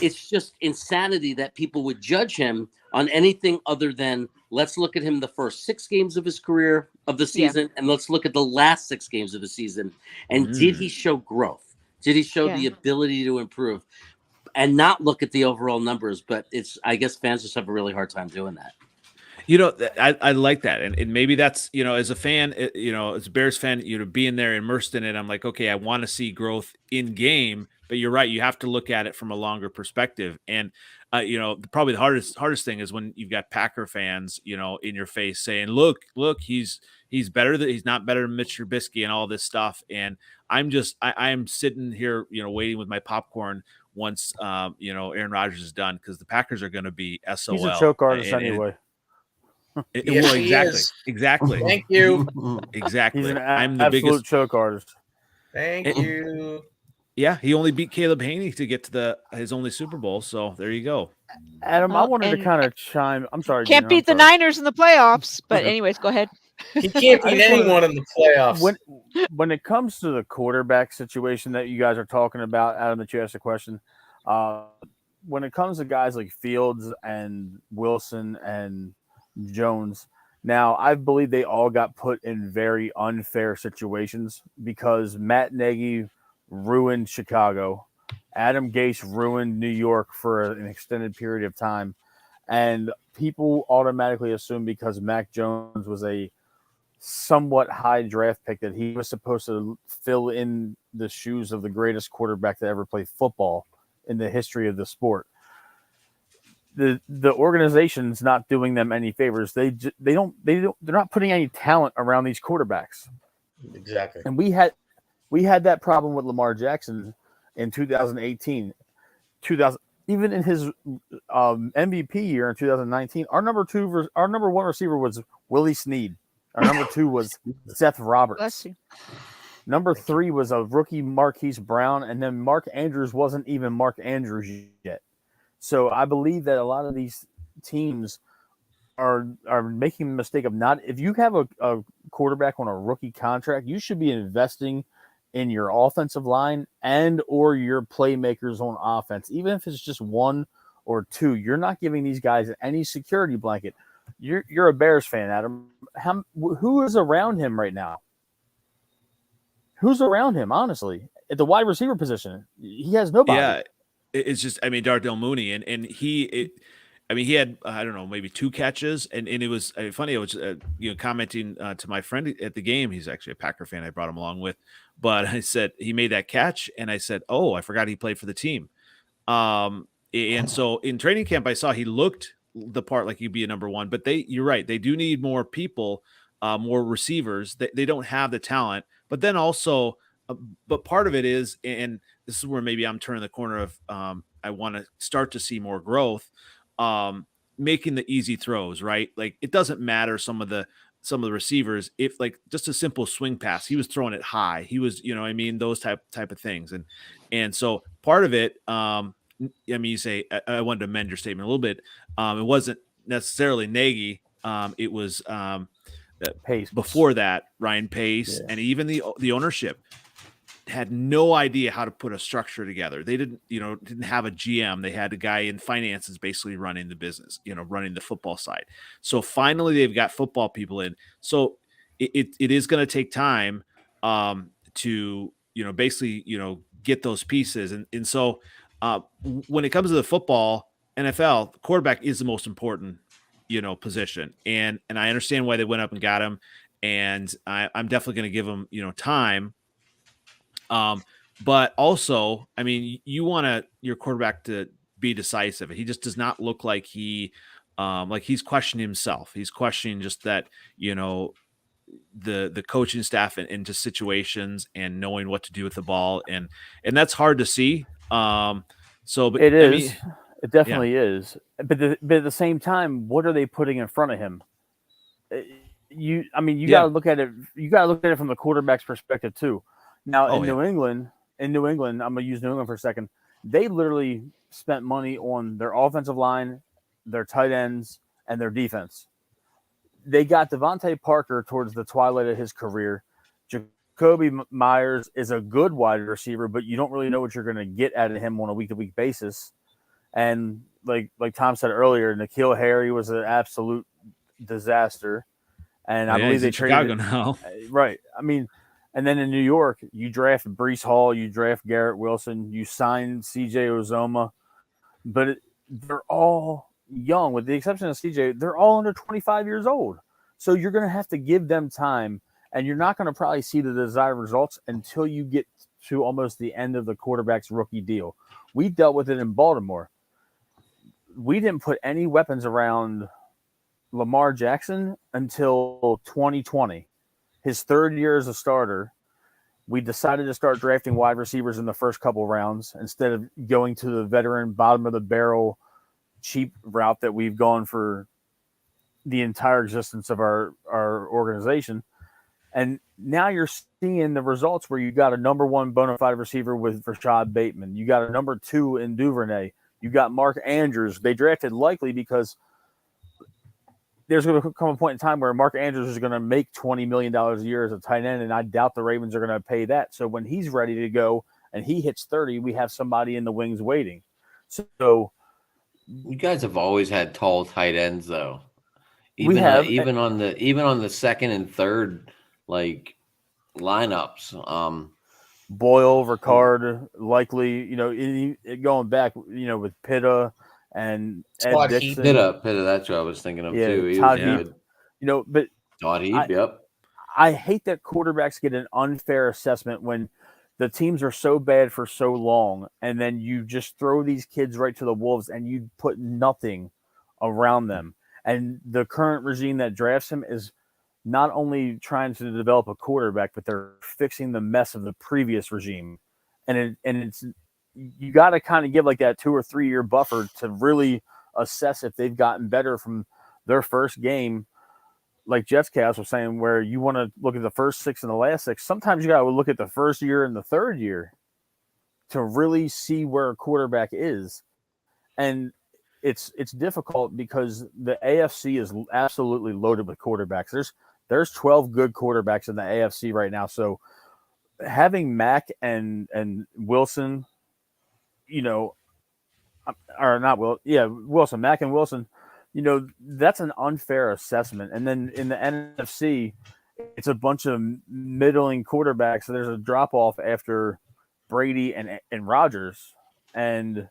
[SPEAKER 6] It's just insanity that people would judge him on anything other than, let's look at him the first 6 games of his career of the season, and let's look at the last 6 games of the season. And did he show growth? Did he show the ability to improve? And not look at the overall numbers, but I guess fans just have a really hard time doing that.
[SPEAKER 7] I like that. And maybe that's, as a fan, as a Bears fan, being there immersed in it, I'm like, okay, I want to see growth in game, but you're right. You have to look at it from a longer perspective. And, probably the hardest thing is when you've got Packer fans, in your face saying, look, he's better he's not better than Mitch Trubisky and all this stuff. And I'm sitting here, waiting with my popcorn once, Aaron Rodgers is done, because the Packers are going to be SOL.
[SPEAKER 4] He's a choke artist anyway.
[SPEAKER 3] Yes,
[SPEAKER 7] well,
[SPEAKER 3] he
[SPEAKER 7] exactly.
[SPEAKER 3] is.
[SPEAKER 7] Exactly.
[SPEAKER 3] Thank you.
[SPEAKER 7] Exactly.
[SPEAKER 4] He's an
[SPEAKER 7] I'm the
[SPEAKER 4] absolute
[SPEAKER 7] biggest.
[SPEAKER 4] choke artist.
[SPEAKER 3] Thank you.
[SPEAKER 7] Yeah, he only beat Caleb Haney to get to his only Super Bowl. So there you go.
[SPEAKER 4] Adam, I wanted to
[SPEAKER 1] And
[SPEAKER 4] kind of chime. I'm sorry,
[SPEAKER 1] can't
[SPEAKER 4] Gina,
[SPEAKER 1] beat the
[SPEAKER 4] I'm sorry.
[SPEAKER 1] Niners in the playoffs. But
[SPEAKER 4] Okay.
[SPEAKER 1] anyways, go ahead.
[SPEAKER 3] He can't
[SPEAKER 4] I
[SPEAKER 3] beat
[SPEAKER 4] just wanna-
[SPEAKER 3] anyone in the playoffs.
[SPEAKER 4] When it comes to the quarterback situation that you guys are talking about, Adam, that you asked the question, when it comes to guys like Fields and Wilson and Jones, now I believe they all got put in very unfair situations because Matt Nagy ruined Chicago, Adam Gase ruined New York for an extended period of time, and people automatically assume because Mac Jones was a somewhat high draft pick that he was supposed to fill in the shoes of the greatest quarterback to ever play football in the history of the sport. The organization's not doing them any favors. They're not putting any talent around these quarterbacks.
[SPEAKER 3] Exactly.
[SPEAKER 4] And we had that problem with Lamar Jackson in 2018, 2000. Even in his MVP year in 2019, our number one receiver was Willie Snead. Our number two was Seth Roberts.
[SPEAKER 1] Bless you.
[SPEAKER 4] Number three was a rookie Marquise Brown, and then Mark Andrews wasn't even Mark Andrews yet. So I believe that a lot of these teams are making the mistake of not. If you have a quarterback on a rookie contract, you should be investing in your offensive line and or your playmakers on offense, even if it's just one or two. You're not giving these guys any security blanket. You're a Bears fan, Adam. Who is around him right now? Who's around him, honestly, at the wide receiver position? He has nobody.
[SPEAKER 7] Yeah, it's just, I mean, Darnell Mooney, and he had, I don't know, maybe 2 catches, and it was funny. I was commenting to my friend at the game. He's actually a Packer fan. I brought him along with, but I said he made that catch, and I said, oh, I forgot he played for the team. And so in training camp, I saw he looked the part like he'd be a number one, but you're right, they do need more people, more receivers. They don't have the talent, but then also, but part of it is, and this is where maybe I'm turning the corner of, I want to start to see more growth, making the easy throws, right? Like it doesn't matter some of the receivers, if like just a simple swing pass, he was throwing it high. He was, those type of things. And so part of it, you say, I wanted to amend your statement a little bit. It wasn't necessarily Nagy. It was
[SPEAKER 4] Pace.
[SPEAKER 7] Before that, Ryan Pace, and even the ownership had no idea how to put a structure together. They didn't have a GM. They had a guy in finances basically running the business, running the football side. So finally they've got football people in. So it is going to take time to, basically, get those pieces. And so when it comes to the football, NFL, the quarterback is the most important, position. And I understand why they went up and got him. And I'm definitely going to give him, time. But also, I mean, you want your quarterback to be decisive. He just does not look like he's questioning himself. He's questioning just that, the coaching staff into situations and knowing what to do with the ball. And that's hard to see. But
[SPEAKER 4] it is.
[SPEAKER 7] I mean,
[SPEAKER 4] it definitely is. But at the same time, what are they putting in front of him? You got to look at it. You got to look at it from the quarterback's perspective too. Now New England, I'm going to use New England for a second. They literally spent money on their offensive line, their tight ends, and their defense. They got Devontae Parker towards the twilight of his career. Jacoby Myers is a good wide receiver, but you don't really know what you're going to get out of him on a week-to-week basis. And like Tom said earlier, N'Keal Harry was an absolute disaster. And I believe they traded
[SPEAKER 7] Chicago now.
[SPEAKER 4] Right. I mean, and then in New York, you draft Breece Hall, you draft Garrett Wilson, you sign CJ Uzomah, but they're all young, with the exception of CJ. They're all under 25 years old. So you're going to have to give them time, and you're not going to probably see the desired results until you get to almost the end of the quarterback's rookie deal. We dealt with it in Baltimore. We didn't put any weapons around Lamar Jackson until 2020. His third year as a starter, we decided to start drafting wide receivers in the first couple rounds instead of going to the veteran bottom of the barrel cheap route that we've gone for the entire existence of our organization. And now you're seeing the results where you got a number one bona fide receiver with Rashad Bateman. You got a number two in Duvernay. You got Mark Andrews. They drafted likely because there's going to come a point in time where Mark Andrews is going to make $20 million a year as a tight end, and I doubt the Ravens are going to pay that. So when he's ready to go and he hits 30, we have somebody in the wings waiting. So
[SPEAKER 2] you guys have always had tall tight ends, though.
[SPEAKER 4] We have
[SPEAKER 2] even on the second and third like lineups.
[SPEAKER 4] Boyle, Ricard, likely, going back, with Pitta and Ed
[SPEAKER 3] Todd
[SPEAKER 4] Dixon.
[SPEAKER 2] Pitta, that's what I was thinking of too. He
[SPEAKER 4] Todd
[SPEAKER 2] was
[SPEAKER 4] Heap.
[SPEAKER 2] good.
[SPEAKER 4] But
[SPEAKER 2] Todd Heap, yep.
[SPEAKER 4] I hate that quarterbacks get an unfair assessment when the teams are so bad for so long, and then you just throw these kids right to the wolves and you put nothing around them. And the current regime that drafts him is not only trying to develop a quarterback, but they're fixing the mess of the previous regime. And it's you got to kind of give like that 2 or 3 year buffer to really assess if they've gotten better from their first game. Like Jets Chaos was saying, where you want to look at the first 6 and the last 6. Sometimes you got to look at the first year and the third year to really see where a quarterback is. And it's difficult because the AFC is absolutely loaded with quarterbacks. There's 12 good quarterbacks in the AFC right now. So having Mack and Wilson, or not Wilson, Mack and Wilson, that's an unfair assessment. And then in the NFC, it's a bunch of middling quarterbacks. So there's a drop off after Brady and Rodgers, and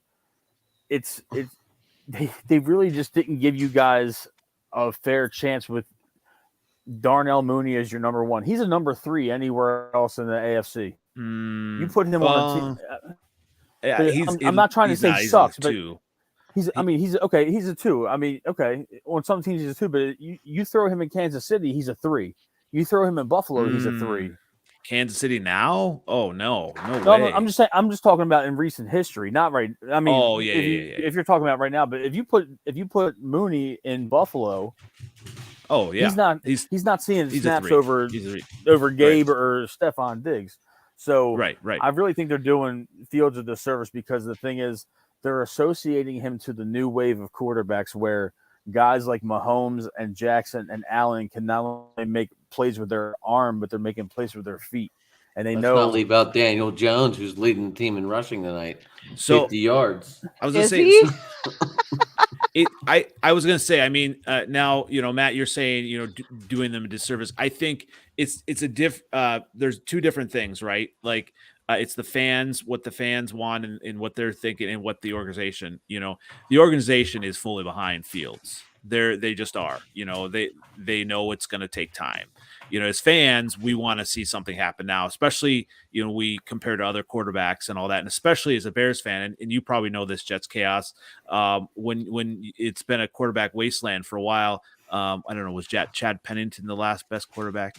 [SPEAKER 4] they really just didn't give you guys a fair chance with Darnell Mooney as your number one. He's a number 3 anywhere else in the AFC. You put him on a team.
[SPEAKER 7] Yeah,
[SPEAKER 4] I'm not trying to say he sucks, but he's okay. He's a 2. Okay. On some teams he's a 2, but you throw him in Kansas City, he's a 3. You throw him in Buffalo, he's a 3.
[SPEAKER 7] Kansas City now? Oh no way.
[SPEAKER 4] I'm just saying. I'm just talking about in recent history, not right. I mean, if you're talking about right now, but if you put Mooney in Buffalo, he's not seeing snaps over Gabe or Stephon Diggs. So
[SPEAKER 7] right.
[SPEAKER 4] I really think they're doing Fields a disservice because the thing is they're associating him to the new wave of quarterbacks where guys like Mahomes and Jackson and Allen can not only make plays with their arm, but they're making plays with their feet. And Let's
[SPEAKER 2] not leave out Daniel Jones, who's leading the team in rushing tonight.
[SPEAKER 7] So
[SPEAKER 2] 50 yards.
[SPEAKER 7] I was going to say, I was going to say, now, Matt, you're saying, doing them a disservice. I think it's a there's 2 different things, right? Like, it's the fans, what the fans want and what they're thinking and what the organization, the organization is fully behind Fields. They just are, they know it's going to take time. As fans, we want to see something happen now, especially, we compare to other quarterbacks and all that. And especially as a Bears fan, and you probably know this, Jets Chaos, when it's been a quarterback wasteland for a while. I don't know, was Chad Pennington the last best quarterback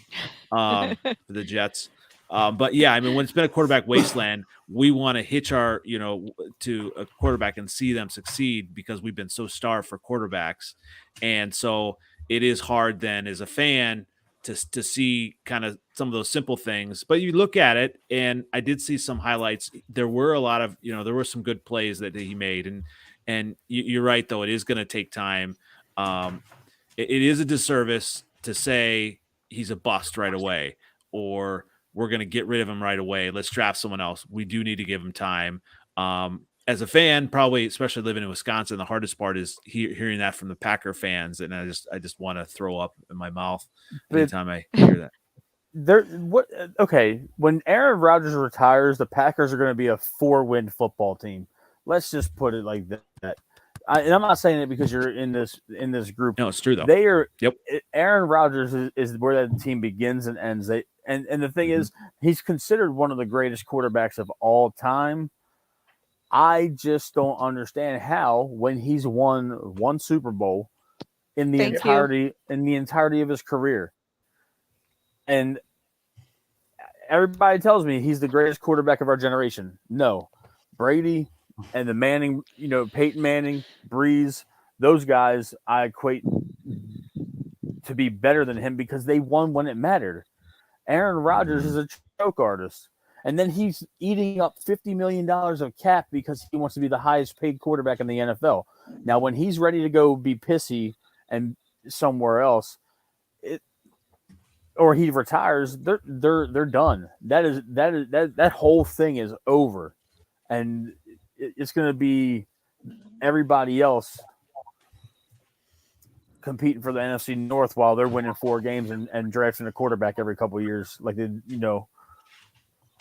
[SPEAKER 7] for the Jets? But yeah, when it's been a quarterback wasteland, we want to hitch our, to a quarterback and see them succeed because we've been so starved for quarterbacks. And so it is hard then as a fan to see kind of some of those simple things, but you look at it and I did see some highlights. There were a lot of, there were some good plays that he made and you're right, though. It is going to take time. It is a disservice to say he's a bust right away, or we're going to get rid of him right away. Let's draft someone else. We do need to give him time. As a fan, probably, especially living in Wisconsin, the hardest part is hearing that from the Packer fans. And I just want to throw up in my mouth anytime I hear
[SPEAKER 4] that. When Aaron Rodgers retires, the Packers are going to be a 4-win football team. Let's just put it like that. And I'm not saying it because you're in this group.
[SPEAKER 7] No, it's true though.
[SPEAKER 4] They are. Yep. Aaron Rodgers is where that team begins and ends. And the thing is, he's considered one of the greatest quarterbacks of all time. I just don't understand how, when he's won 1 Super Bowl in the entirety of his career, and everybody tells me he's the greatest quarterback of our generation. No, Brady and the Manning, Peyton Manning, Breeze, those guys I equate to be better than him because they won when it mattered. Aaron Rodgers is a choke artist. And then he's eating up $50 million of cap because he wants to be the highest paid quarterback in the NFL. Now, when he's ready to go be pissy and somewhere else, or he retires, they're done. That whole thing is over, and it's going to be everybody else competing for the NFC North while they're winning 4 games and drafting a quarterback every couple of years, like they,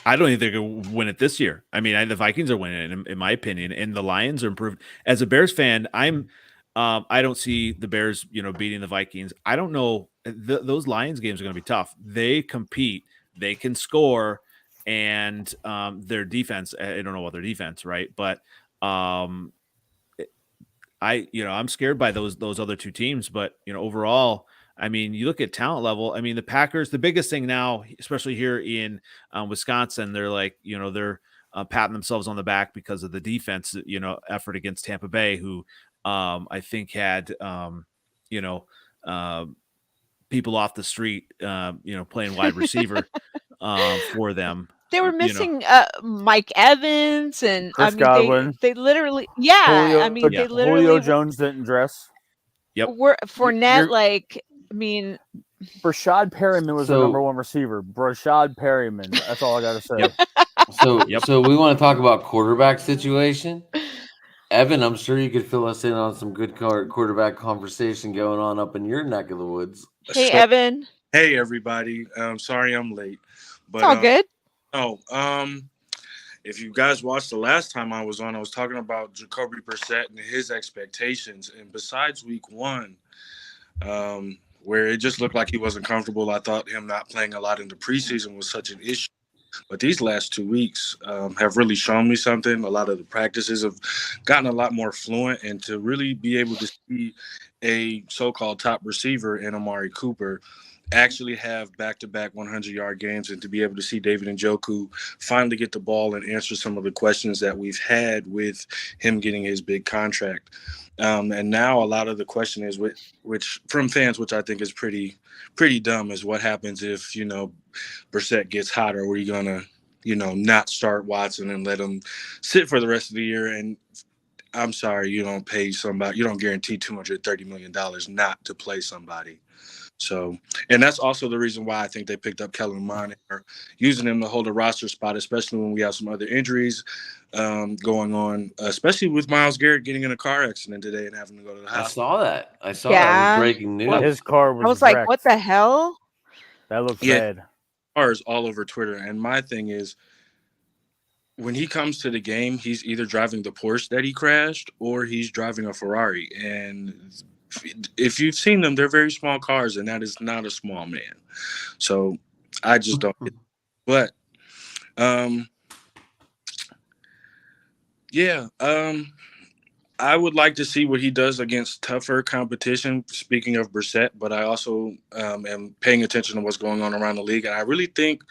[SPEAKER 7] I don't think they're going to win it this year. I mean, the Vikings are winning it, in my opinion, and the Lions are improved. As a Bears fan, I don't see the Bears, beating the Vikings. I don't know. Those Lions games are going to be tough. They compete. They can score, and their defense. I don't know about their defense, right? But I'm scared by those other 2 teams. But overall, I mean, you look at talent level. I mean, the Packers, the biggest thing now, especially here in Wisconsin, they're like, they're patting themselves on the back because of the defense, effort against Tampa Bay, who I think had, people off the street, playing wide receiver for them.
[SPEAKER 1] They were missing Mike Evans and
[SPEAKER 4] Chris Godwin.
[SPEAKER 1] They literally, yeah. They literally
[SPEAKER 4] Julio Jones didn't dress.
[SPEAKER 7] Yep.
[SPEAKER 1] Fournette,
[SPEAKER 4] Rashad Perryman was the number 1 receiver. Rashad Perryman. That's all I got to say.
[SPEAKER 2] So we want to talk about quarterback situation. Evan, I'm sure you could fill us in on some good quarterback conversation going on up in your neck of the woods.
[SPEAKER 1] Hey, Evan.
[SPEAKER 8] Hey, everybody. Sorry I'm late. But,
[SPEAKER 1] it's all good.
[SPEAKER 8] If you guys watched the last time I was on, I was talking about Jacoby Brissett and his expectations. And besides week 1, where it just looked like he wasn't comfortable, I thought him not playing a lot in the preseason was such an issue. But these last 2 weeks have really shown me something. A lot of the practices have gotten a lot more fluent, and to really be able to see a so-called top receiver in Amari Cooper actually have back-to-back 100-yard games, and to be able to see David Njoku finally get the ball and answer some of the questions that we've had with him getting his big contract. And now a lot of the question is, which from fans, which I think is pretty dumb, is what happens if, Brissett gets hot? Are we going to, not start Watson and let him sit for the rest of the year? And I'm sorry, you don't pay somebody, you don't guarantee $230 million not to play somebody. So, and that's also the reason why I think they picked up Kellen Mond, or using him to hold a roster spot, especially when we have some other injuries going on, especially with Myles Garrett getting in a car accident today and having to go to the hospital.
[SPEAKER 2] I saw that. It was breaking news.
[SPEAKER 4] His car was
[SPEAKER 1] I was
[SPEAKER 4] wrecked.
[SPEAKER 1] like, what the hell?
[SPEAKER 4] That looks bad.
[SPEAKER 8] Cars all over Twitter. And my thing is, when he comes to the game, he's either driving the Porsche that he crashed or he's driving a Ferrari. And if you've seen them, they're very small cars, and that is not a small man. So I just don't. But, I would like to see what he does against tougher competition, speaking of Brissett, but I also am paying attention to what's going on around the league. And I really think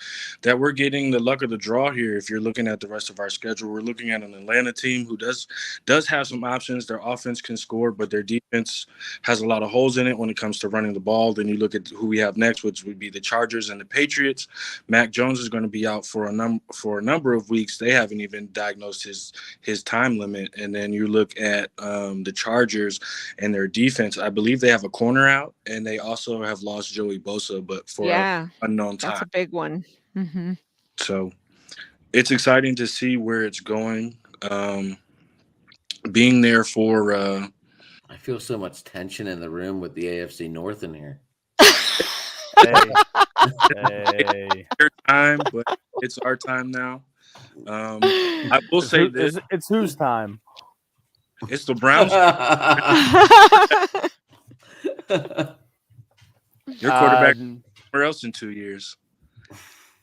[SPEAKER 8] that we're getting the luck of the draw here. If you're looking at the rest of our schedule, we're looking at an Atlanta team who does have some options. Their offense can score, but their defense has a lot of holes in it when it comes to running the ball. Then you look at who we have next, which would be the Chargers and the Patriots. Mac Jones is going to be out for a number of weeks. They haven't even diagnosed his time limit. And then you look at the Chargers and their defense. I believe they have a corner out, and they also have lost Joey Bosa, but for an unknown time.
[SPEAKER 1] That's a big one. Mm-hmm.
[SPEAKER 8] So it's exciting to see where it's going. Being there for
[SPEAKER 2] I feel so much tension in the room with the AFC North in here.
[SPEAKER 4] Hey.
[SPEAKER 8] Their time, but it's our time now. I will say this:
[SPEAKER 4] it's whose time?
[SPEAKER 8] It's the Browns. Your quarterback somewhere else in 2 years.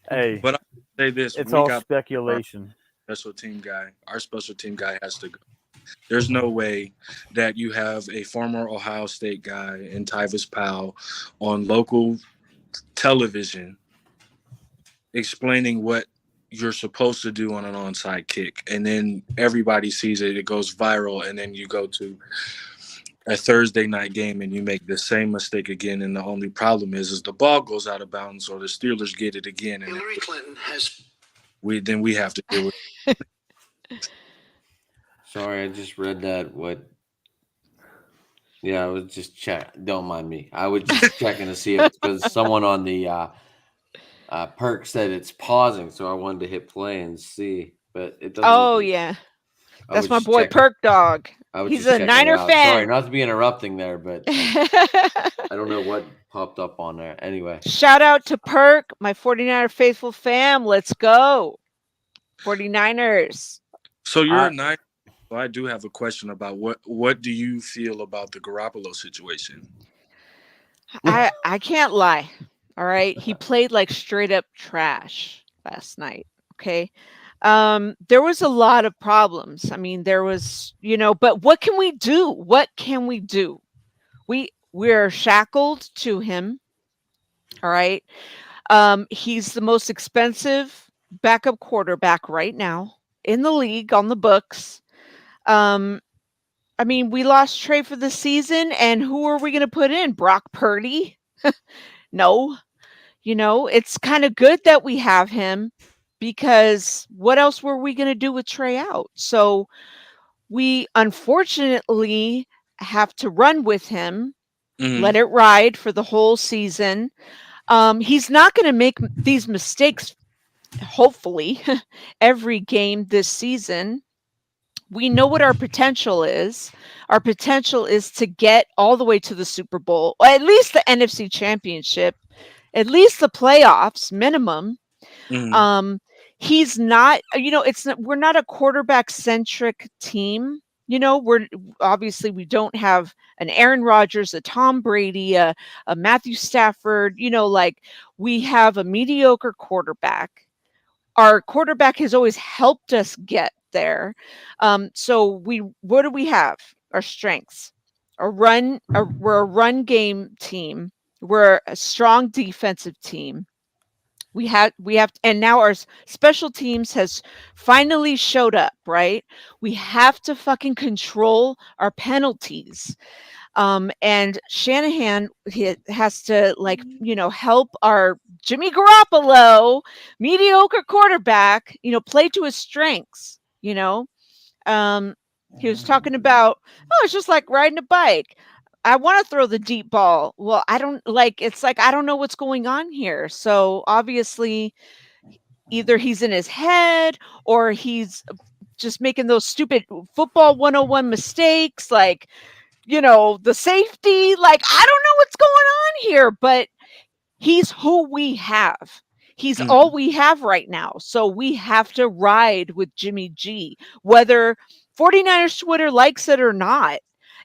[SPEAKER 4] Hey,
[SPEAKER 8] but I'll say this:
[SPEAKER 4] it's all speculation.
[SPEAKER 8] Our special team guy has to go. There's no way that you have a former Ohio State guy in Tyvis Powell on local television explaining what you're supposed to do on an onside kick, and then everybody sees it, it goes viral, and then you go to a Thursday night game and you make the same mistake again, and the only problem is the ball goes out of bounds or the Steelers get it again, and
[SPEAKER 9] Hillary Clinton has.
[SPEAKER 8] we have to deal with it.
[SPEAKER 2] Sorry, I just read that. Yeah, I was just don't mind me. I was just checking to see if because someone on the perk said it's pausing, so I wanted to hit play and see, but it doesn't.
[SPEAKER 1] Oh yeah, that's my boy Perk Dog. He's a Niner fan.
[SPEAKER 2] Sorry, not to be interrupting there, but I don't know what popped up on there. Anyway,
[SPEAKER 1] shout out to Perk, my 49er faithful fam. Let's go, 49ers.
[SPEAKER 8] So you're a Niner. So I do have a question about what do you feel about the Garoppolo situation?
[SPEAKER 1] I can't lie. All right, he played like straight up trash last night. Okay. There was a lot of problems. I mean, there was, but what can we do? What can we do? We're shackled to him. All right. He's the most expensive backup quarterback right now in the league on the books. I mean, we lost Trey for the season, and who are we going to put in? Brock Purdy? No. It's kind of good that we have him because what else were we going to do with Trey out? So we unfortunately have to run with him, let it ride for the whole season. He's not going to make these mistakes, hopefully, every game this season. We know what our potential is. Our potential is to get all the way to the Super Bowl, or at least the NFC Championship, at least the playoffs minimum. He's not, we're not a quarterback centric team. We're obviously we don't have an Aaron Rodgers, a Tom Brady, a Matthew Stafford, we have a mediocre quarterback. Our quarterback has always helped us get there. So what do we have? Our strengths. We're a run game team. We're a strong defensive team. We have, and now our special teams has finally showed up, right? We have to fucking control our penalties. And Shanahan has to help our Jimmy Garoppolo, mediocre quarterback, play to his strengths. He was talking about, it's just like riding a bike. I want to throw the deep ball. Well, I don't I don't know what's going on here. So obviously either he's in his head or he's just making those stupid football 101 mistakes. The safety, I don't know what's going on here, but he's who we have. He's all we have right now. So we have to ride with Jimmy G, whether 49ers Twitter likes it or not.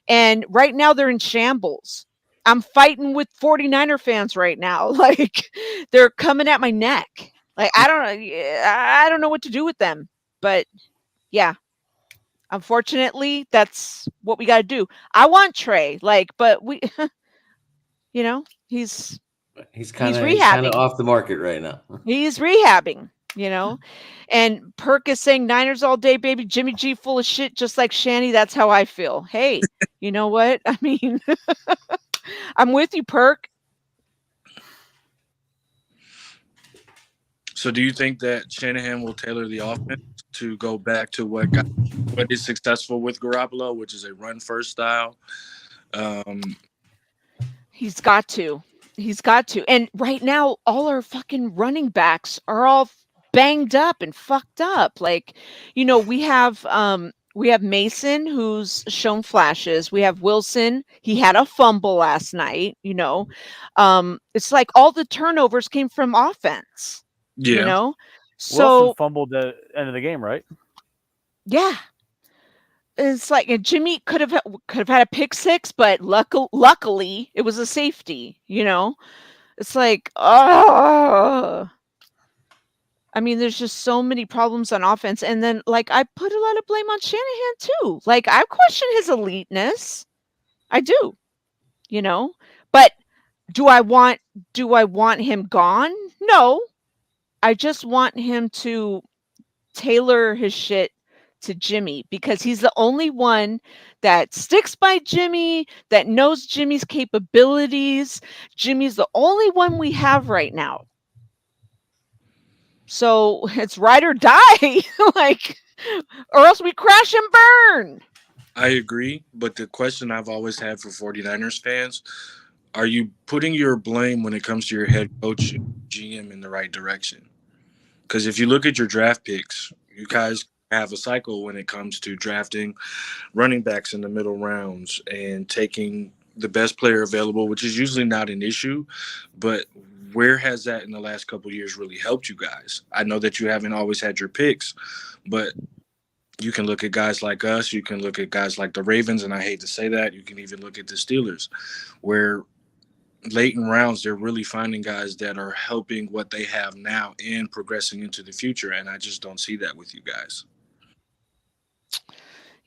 [SPEAKER 1] And right now they're in shambles. I'm fighting with 49er fans right now. They're coming at my neck. I don't know what to do with them, but yeah. Unfortunately, that's what we got to do. I want Trey, but we, he's
[SPEAKER 2] kind of off the market right now.
[SPEAKER 1] He's rehabbing, and Perk is saying Niners all day, baby. Jimmy G full of shit, just like Shanny. That's how I feel. Hey, you know what? I mean, I'm with you, Perk.
[SPEAKER 8] So do you think that Shanahan will tailor the offense to go back to what is successful with Garoppolo, which is a run-first style?
[SPEAKER 1] He's got to. And right now, all our fucking running backs are all banged up and fucked up. We have Mason, who's shown flashes. We have Wilson. He had a fumble last night. It's like all the turnovers came from offense.
[SPEAKER 4] Yeah.
[SPEAKER 1] So
[SPEAKER 4] Wilson fumbled the end of the game, right?
[SPEAKER 1] Yeah. It's like Jimmy could have had a pick six, but luckily it was a safety. It's like, I mean, there's just so many problems on offense, and then I put a lot of blame on Shanahan too. I question his eliteness. I do, but do I want him gone? No, I just want him to tailor his shit to Jimmy because he's the only one that sticks by Jimmy, that knows Jimmy's capabilities. Jimmy's the only one we have right now. So it's ride or die, like, or else we crash and burn.
[SPEAKER 8] I agree, but the question I've always had for 49ers fans, are you putting your blame when it comes to your head coach, GM, in the right direction? Because if you look at your draft picks, you guys have a cycle when it comes to drafting running backs in the middle rounds and taking the best player available, which is usually not an issue. But where has that in the last couple of years really helped you guys? I know that you haven't always had your picks, but you can look at guys like us. You can look at guys like the Ravens, and I hate to say that. You can even look at the Steelers, where late in rounds, they're really finding guys that are helping what they have now and progressing into the future. And I just don't see that with you guys.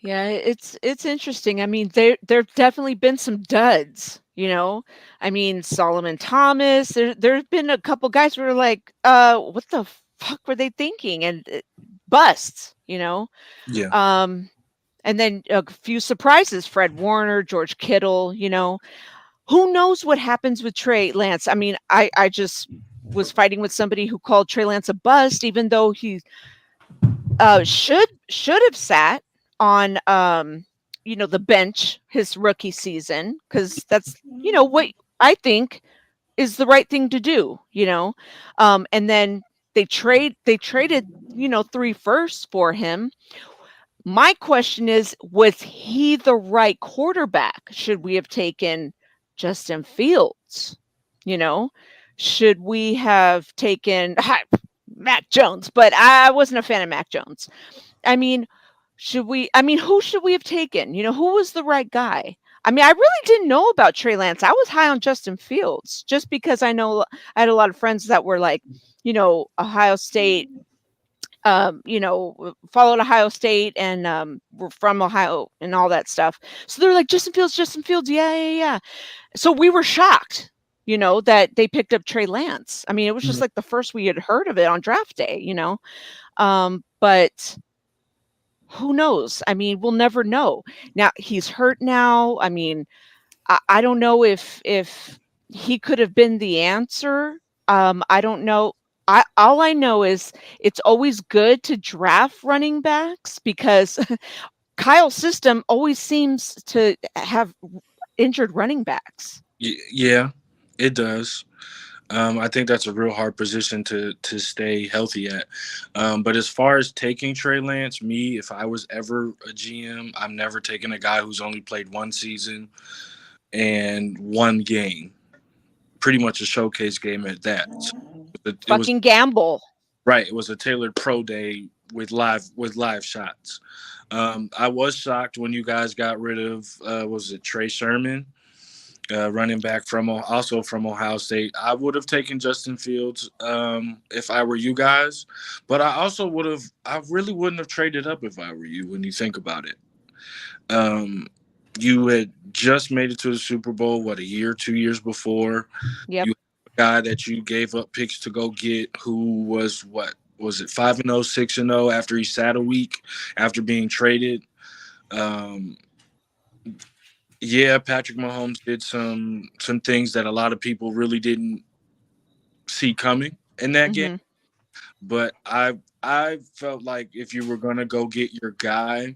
[SPEAKER 1] Yeah, it's interesting. I mean, there've definitely been some duds, you know. I mean, Solomon Thomas. There's been a couple guys who are like, what the fuck were they thinking? And busts, you know.
[SPEAKER 8] Yeah.
[SPEAKER 1] And then a few surprises: Fred Warner, George Kittle. You know, who knows what happens with Trey Lance? I mean, I just was fighting with somebody who called Trey Lance a bust, even though he should have sat on you know, the bench his rookie season, because that's, you know, what I think is the right thing to do, you know. And then they traded, you know, 3 firsts for him. My question is, was he the right quarterback? Should we have taken Justin Fields? You know, should we have taken Mac Jones? But I wasn't a fan of Mac Jones. I mean, who should we have taken? You know, who was the right guy? I mean, I really didn't know about Trey Lance. I was high on Justin Fields just because I know I had a lot of friends that were like, you know, Ohio State, you know, followed Ohio State and were from Ohio and all that stuff. So they're like, Justin Fields, yeah. So we were shocked, you know, that they picked up Trey Lance. I mean, it was just like the first we had heard of it on draft day, you know. But who knows? I mean, we'll never know. Now he's hurt now. I mean, I don't know if he could have been the answer. I don't know. All I know is it's always good to draft running backs because Kyle's system always seems to have injured running backs.
[SPEAKER 8] Yeah, it does. I think that's a real hard position to stay healthy at. But as far as taking Trey Lance, me, if I was ever a GM, I'm never taking a guy who's only played 1 season and 1 game. Pretty much a showcase game at that. So it was
[SPEAKER 1] gamble.
[SPEAKER 8] Right. It was a tailored pro day with live shots. I was shocked when you guys got rid of was it Trey Sermon? Running back from Ohio State. I would have taken Justin Fields if I were you guys, but I really wouldn't have traded up if I were you when you think about it. You had just made it to the Super Bowl, 2 years before?
[SPEAKER 1] Yep.
[SPEAKER 8] You had a guy that you gave up picks to go get who was 5-0, 6-0 after he sat a week after being traded. Yeah, Patrick Mahomes did some things that a lot of people really didn't see coming in that game. But I felt like if you were going to go get your guy,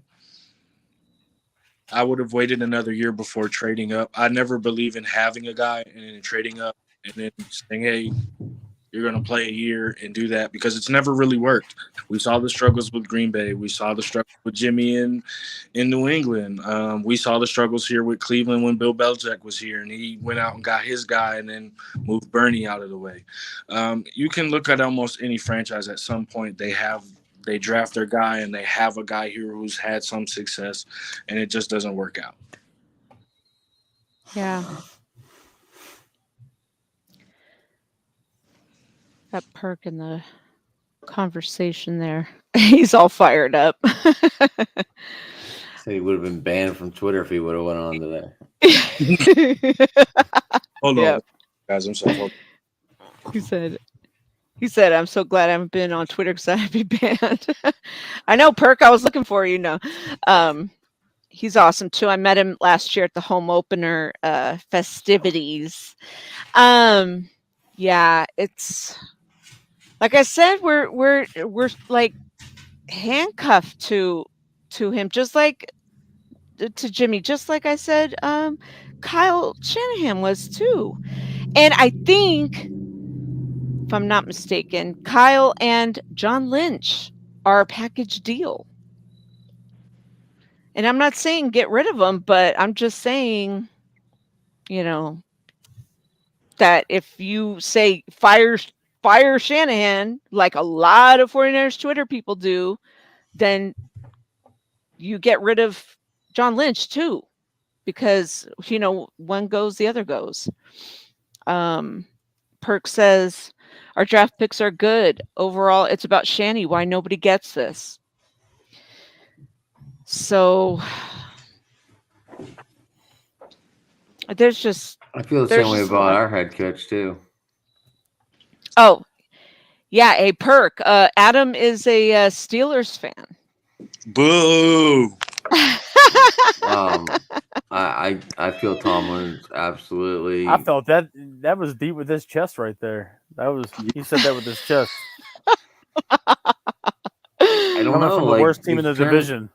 [SPEAKER 8] I would have waited another year before trading up. I never believe in having a guy and then trading up and then saying, hey, you're going to play a year and do that, because it's never really worked. We saw the struggles with Green Bay. We saw the struggles with Jimmy in New England. We saw the struggles here with Cleveland when Bill Belichick was here and he went out and got his guy and then moved Bernie out of the way. You can look at almost any franchise at some point. They draft their guy and they have a guy here who's had some success and it just doesn't work out.
[SPEAKER 1] Yeah. That perk in the conversation there. He's all fired up.
[SPEAKER 2] So he would have been banned from Twitter if he would have went on to there.
[SPEAKER 8] Hold on, guys. I'm sorry.
[SPEAKER 1] He said, He said, "I'm so glad I haven't been on Twitter because I'd be banned." I know, Perk. I was looking for you. No, he's awesome too. I met him last year at the home opener festivities. Yeah, it's like I said, we're like handcuffed to him, just like to Jimmy, just like I said, Kyle Shanahan was too. And I think, if I'm not mistaken, Kyle and John Lynch are a package deal. And I'm not saying get rid of them, but I'm just saying, that if you say fire Shanahan, like a lot of 49ers Twitter people do, then you get rid of John Lynch too, because one goes, the other goes. Perk says our draft picks are good. Overall, it's about Shanny. Why nobody gets this? So there's just
[SPEAKER 2] I feel the same way about our head coach too.
[SPEAKER 1] Oh, yeah, a Perk. Adam is a Steelers fan.
[SPEAKER 8] Boo.
[SPEAKER 2] I feel Tomlin's absolutely.
[SPEAKER 4] I felt that was deep with his chest right there. He said that with his chest.
[SPEAKER 2] I don't know.
[SPEAKER 4] From the worst team in the division.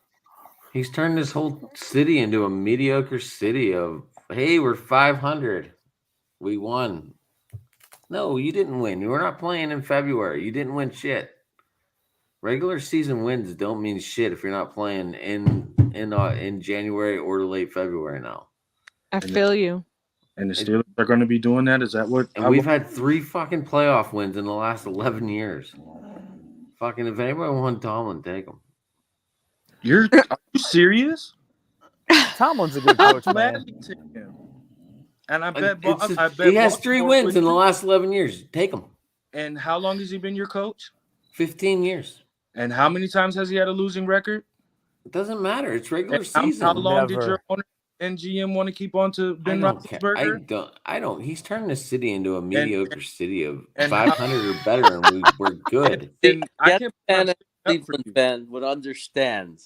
[SPEAKER 2] He's turned this whole city into a mediocre city of, hey, we're 500. We won. No, you didn't win. You were not playing in February. You didn't win shit. Regular season wins don't mean shit if you're not playing in January or late February now.
[SPEAKER 1] I feel you.
[SPEAKER 8] And the Steelers are going to be doing that? Is that what?
[SPEAKER 2] And we've had 3 fucking playoff wins in the last 11 years. Fucking, if anybody wants Tomlin, take him.
[SPEAKER 8] Are you serious?
[SPEAKER 4] Tomlin's a good coach, man.
[SPEAKER 8] And I bet
[SPEAKER 2] he has 3 wins in the last 11 years. Take him.
[SPEAKER 8] And how long has he been your coach?
[SPEAKER 2] 15 years.
[SPEAKER 8] And how many times has he had a losing record?
[SPEAKER 2] It doesn't matter. It's regular season.
[SPEAKER 8] How long did your owner and GM want to keep on to Ben Roethlisberger?
[SPEAKER 2] I don't. He's turned the city into a mediocre city of 500 or better, and we're good.
[SPEAKER 6] Cleveland fan would understand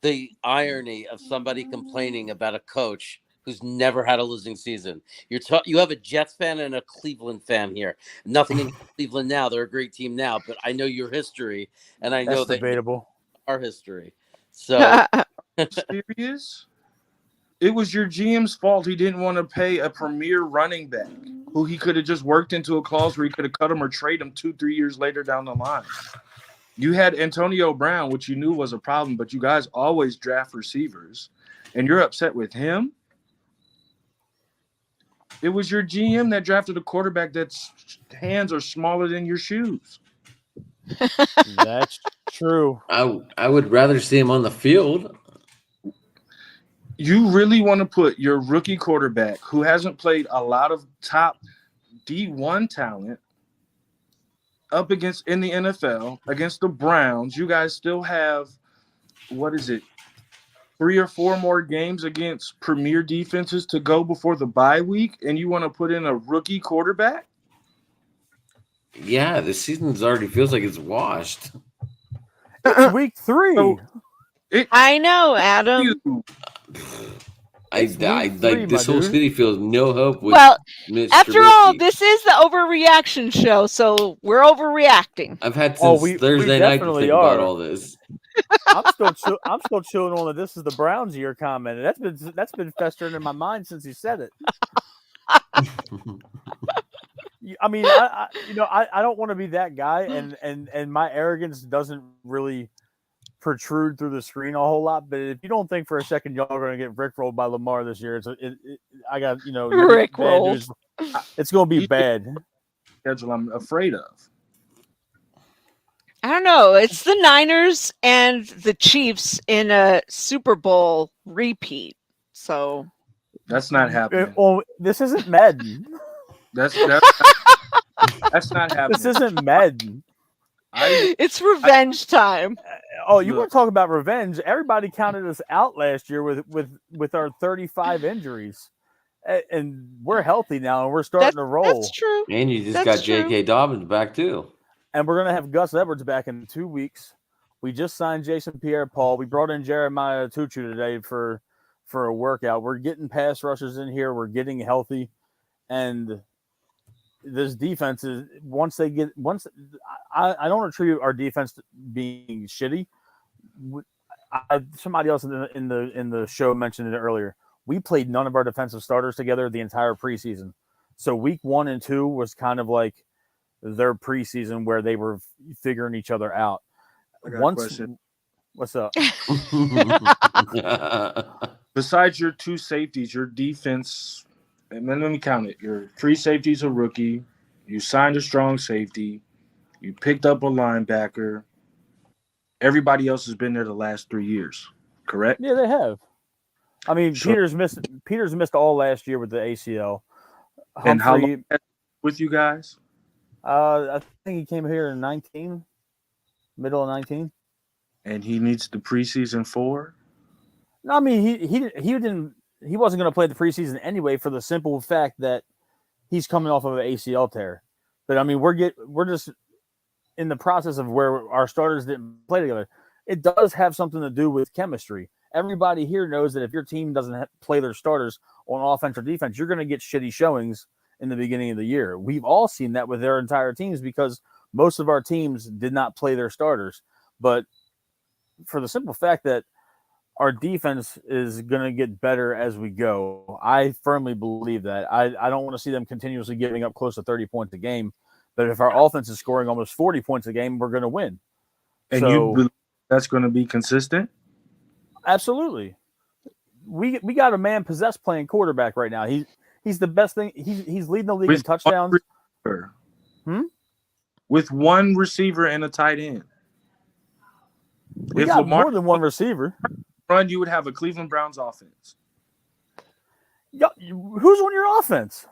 [SPEAKER 6] the irony of somebody complaining about a coach who's never had a losing season. You have a Jets fan and a Cleveland fan here. Nothing in Cleveland now. They're a great team now, but I know your history, and I know
[SPEAKER 4] that's debatable.
[SPEAKER 6] Our history. So
[SPEAKER 8] serious? It was your GM's fault he didn't want to pay a premier running back who he could have just worked into a clause where he could have cut him or trade him 2-3 years later down the line. You had Antonio Brown, which you knew was a problem, but you guys always draft receivers, and you're upset with him? It was your GM that drafted a quarterback that's hands are smaller than your shoes.
[SPEAKER 4] That's true.
[SPEAKER 2] I would rather see him on the field.
[SPEAKER 8] You really want to put your rookie quarterback who hasn't played a lot of top D1 talent up against in the NFL against the Browns. You guys still have, 3 or 4 more games against premier defenses to go before the bye week, and you want to put in a rookie quarterback?
[SPEAKER 2] Yeah, the season's already feels like it's washed.
[SPEAKER 4] It's week 3.
[SPEAKER 8] So
[SPEAKER 1] I know, Adam.
[SPEAKER 2] This whole city feels no hope. With
[SPEAKER 1] Well,
[SPEAKER 2] Mr.
[SPEAKER 1] after all,
[SPEAKER 2] Ricky.
[SPEAKER 1] this is the overreaction show, so we're overreacting.
[SPEAKER 2] I've had since Thursday night to think about all this.
[SPEAKER 4] I'm still chilling on that. This is the Browns year comment. That's been festering in my mind since you said it. I mean, I don't want to be that guy, and my arrogance doesn't really protrude through the screen a whole lot. But if you don't think for a second y'all are going to get rickrolled by Lamar this year, I got rickrolled. It's going to be bad.
[SPEAKER 8] Schedule I'm afraid of.
[SPEAKER 1] I don't know. It's the Niners and the Chiefs in a Super Bowl repeat. So
[SPEAKER 8] that's not happening.
[SPEAKER 4] Well, this isn't Madden.
[SPEAKER 8] That's not happening.
[SPEAKER 4] This isn't Madden.
[SPEAKER 1] It's revenge time.
[SPEAKER 4] Oh, you want to talk about revenge? Everybody counted us out last year with our 35 injuries, and we're healthy now, and we're starting to roll.
[SPEAKER 1] That's true.
[SPEAKER 2] And you just got J.K. Dobbins back too.
[SPEAKER 4] And we're going to have Gus Edwards back in 2 weeks. We just signed Jason Pierre-Paul. We brought in Jeremiah Tucci today for a workout. We're getting pass rushers in here. We're getting healthy. And this defense is I don't attribute our defense being shitty. Somebody else in the show mentioned it earlier. We played none of our defensive starters together the entire preseason. So week 1 and 2 was kind of like their preseason where they were figuring each other out.
[SPEAKER 8] I got a question.
[SPEAKER 4] What's up?
[SPEAKER 8] Besides your 2 safeties, your defense, and then let me count it. Your 3 safeties a rookie. You signed a strong safety. You picked up a linebacker. Everybody else has been there the last 3 years, correct?
[SPEAKER 4] Yeah, they have. I mean,
[SPEAKER 8] Sure.
[SPEAKER 4] Peters missed all last year with the ACL.
[SPEAKER 8] And how long with you guys?
[SPEAKER 4] I think he came here in 19, middle of 19.
[SPEAKER 8] And he needs the preseason 4?
[SPEAKER 4] No, I mean he wasn't going to play the preseason anyway for the simple fact that he's coming off of an ACL tear. But I mean, we're just in the process of where our starters didn't play together. It does have something to do with chemistry. Everybody here knows that if your team doesn't play their starters on offense or defense, you're going to get shitty showings in the beginning of the year. We've all seen that with their entire teams because most of our teams did not play their starters. But for the simple fact that our defense is going to get better as we go, I firmly believe that. I don't want to see them continuously giving up close to 30 points a game. But if our offense is scoring almost 40 points a game, we're going to win.
[SPEAKER 8] And you believe that's going to be consistent?
[SPEAKER 4] Absolutely. We got a man possessed playing quarterback right now. He's the best thing. He's leading the league in touchdowns.
[SPEAKER 8] With 1 receiver and a tight end.
[SPEAKER 4] We got more than 1 receiver.
[SPEAKER 8] Run, you would have a Cleveland Browns offense.
[SPEAKER 4] Yeah, who's on your offense?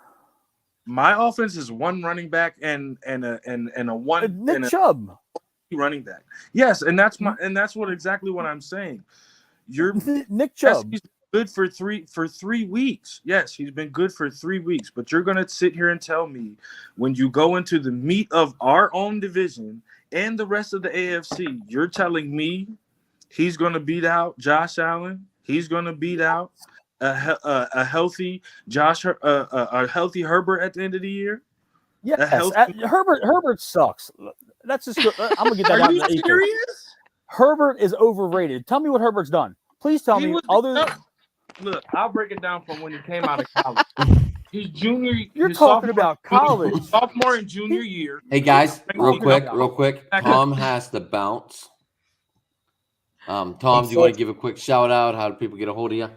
[SPEAKER 8] My offense is 1 running back and a one
[SPEAKER 4] Nick Chubb
[SPEAKER 8] running back. Yes, and that's exactly what I'm saying. You're
[SPEAKER 4] Nick Chubb.
[SPEAKER 8] He's good for 3 weeks. Yes, he's been good for 3 weeks. But you're gonna sit here and tell me when you go into the meat of our own division and the rest of the AFC, you're telling me he's gonna beat out Josh Allen? He's gonna beat out a healthy a healthy Herbert at the end of the year?
[SPEAKER 4] Yes, Herbert sucks. That's just. I'm gonna get that out.
[SPEAKER 8] Are you serious?
[SPEAKER 4] Herbert is overrated. Tell me what Herbert's done. Please tell me.
[SPEAKER 8] Look, I'll break it down from when he came out of college. His junior.
[SPEAKER 4] You're talking about college.
[SPEAKER 8] Sophomore and junior year.
[SPEAKER 2] Hey guys, real quick. Tom has to bounce. Tom, do you want to give a quick shout out? How do people get a hold of you?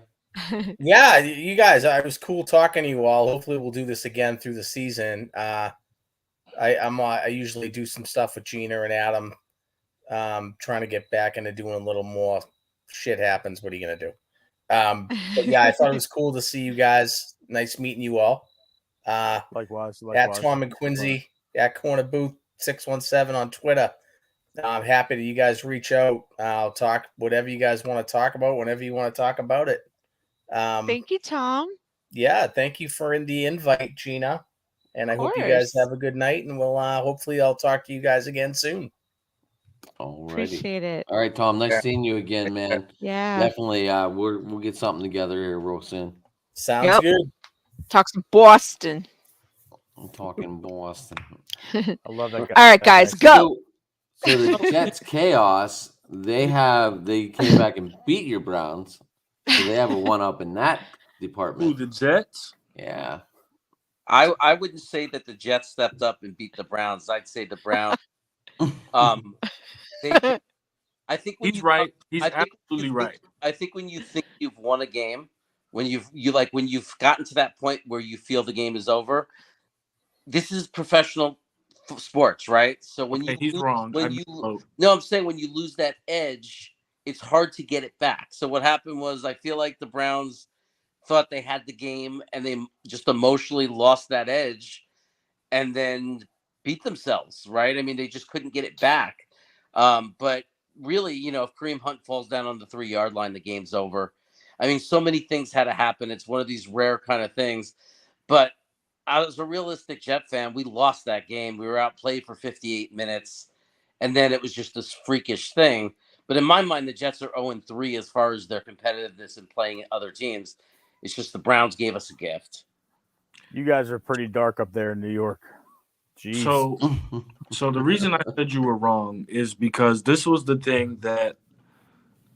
[SPEAKER 3] Yeah, you guys, it was cool talking to you all. Hopefully we'll do this again through the season. I usually do some stuff with Gina and Adam, trying to get back into doing a little more. Shit happens. What are you going to do? But yeah, I thought it was cool to see you guys. Nice meeting you all.
[SPEAKER 4] Likewise.
[SPEAKER 3] At Tom and Quincy at Corner Booth 617 on Twitter. I'm happy that you guys reach out. I'll talk whatever you guys want to talk about, whenever you want to talk about it.
[SPEAKER 1] Thank you, Tom.
[SPEAKER 3] Yeah, thank you for the invite, Gina. And I hope you guys have a good night, and we'll hopefully I'll talk to you guys again soon.
[SPEAKER 2] Alrighty.
[SPEAKER 1] Appreciate it.
[SPEAKER 2] All right, Tom. Nice seeing you again, man.
[SPEAKER 1] Yeah.
[SPEAKER 2] Definitely. We'll get something together here real soon.
[SPEAKER 3] Sounds good.
[SPEAKER 1] Talk some Boston.
[SPEAKER 2] I'm talking Boston.
[SPEAKER 4] I love that guy.
[SPEAKER 1] All right, guys, go.
[SPEAKER 2] So the Jets chaos, they came back and beat your Browns. So they have a 1-up in that department.
[SPEAKER 8] Who, the Jets?
[SPEAKER 2] Yeah.
[SPEAKER 6] I wouldn't say that the Jets stepped up and beat the Browns. I'd say the Browns. I think
[SPEAKER 8] he's right. He's absolutely right.
[SPEAKER 6] I think when you think you've won a game, when you've gotten to that point where you feel the game is over, this is professional sports, right? So when
[SPEAKER 8] he's wrong.
[SPEAKER 6] I'm saying when you lose that edge, it's hard to get it back. So what happened was, I feel like the Browns thought they had the game and they just emotionally lost that edge and then beat themselves, right? I mean, they just couldn't get it back. But really, if Kareem Hunt falls down on the 3-yard line, the game's over. I mean, so many things had to happen. It's one of these rare kind of things. But as a realistic Jet fan, we lost that game. We were outplayed for 58 minutes, and then it was just this freakish thing. But in my mind, the Jets are 0-3 as far as their competitiveness and playing other teams. It's just the Browns gave us a gift.
[SPEAKER 4] You guys are pretty dark up there in New York. Jeez.
[SPEAKER 8] So the reason I said you were wrong is because this was the thing that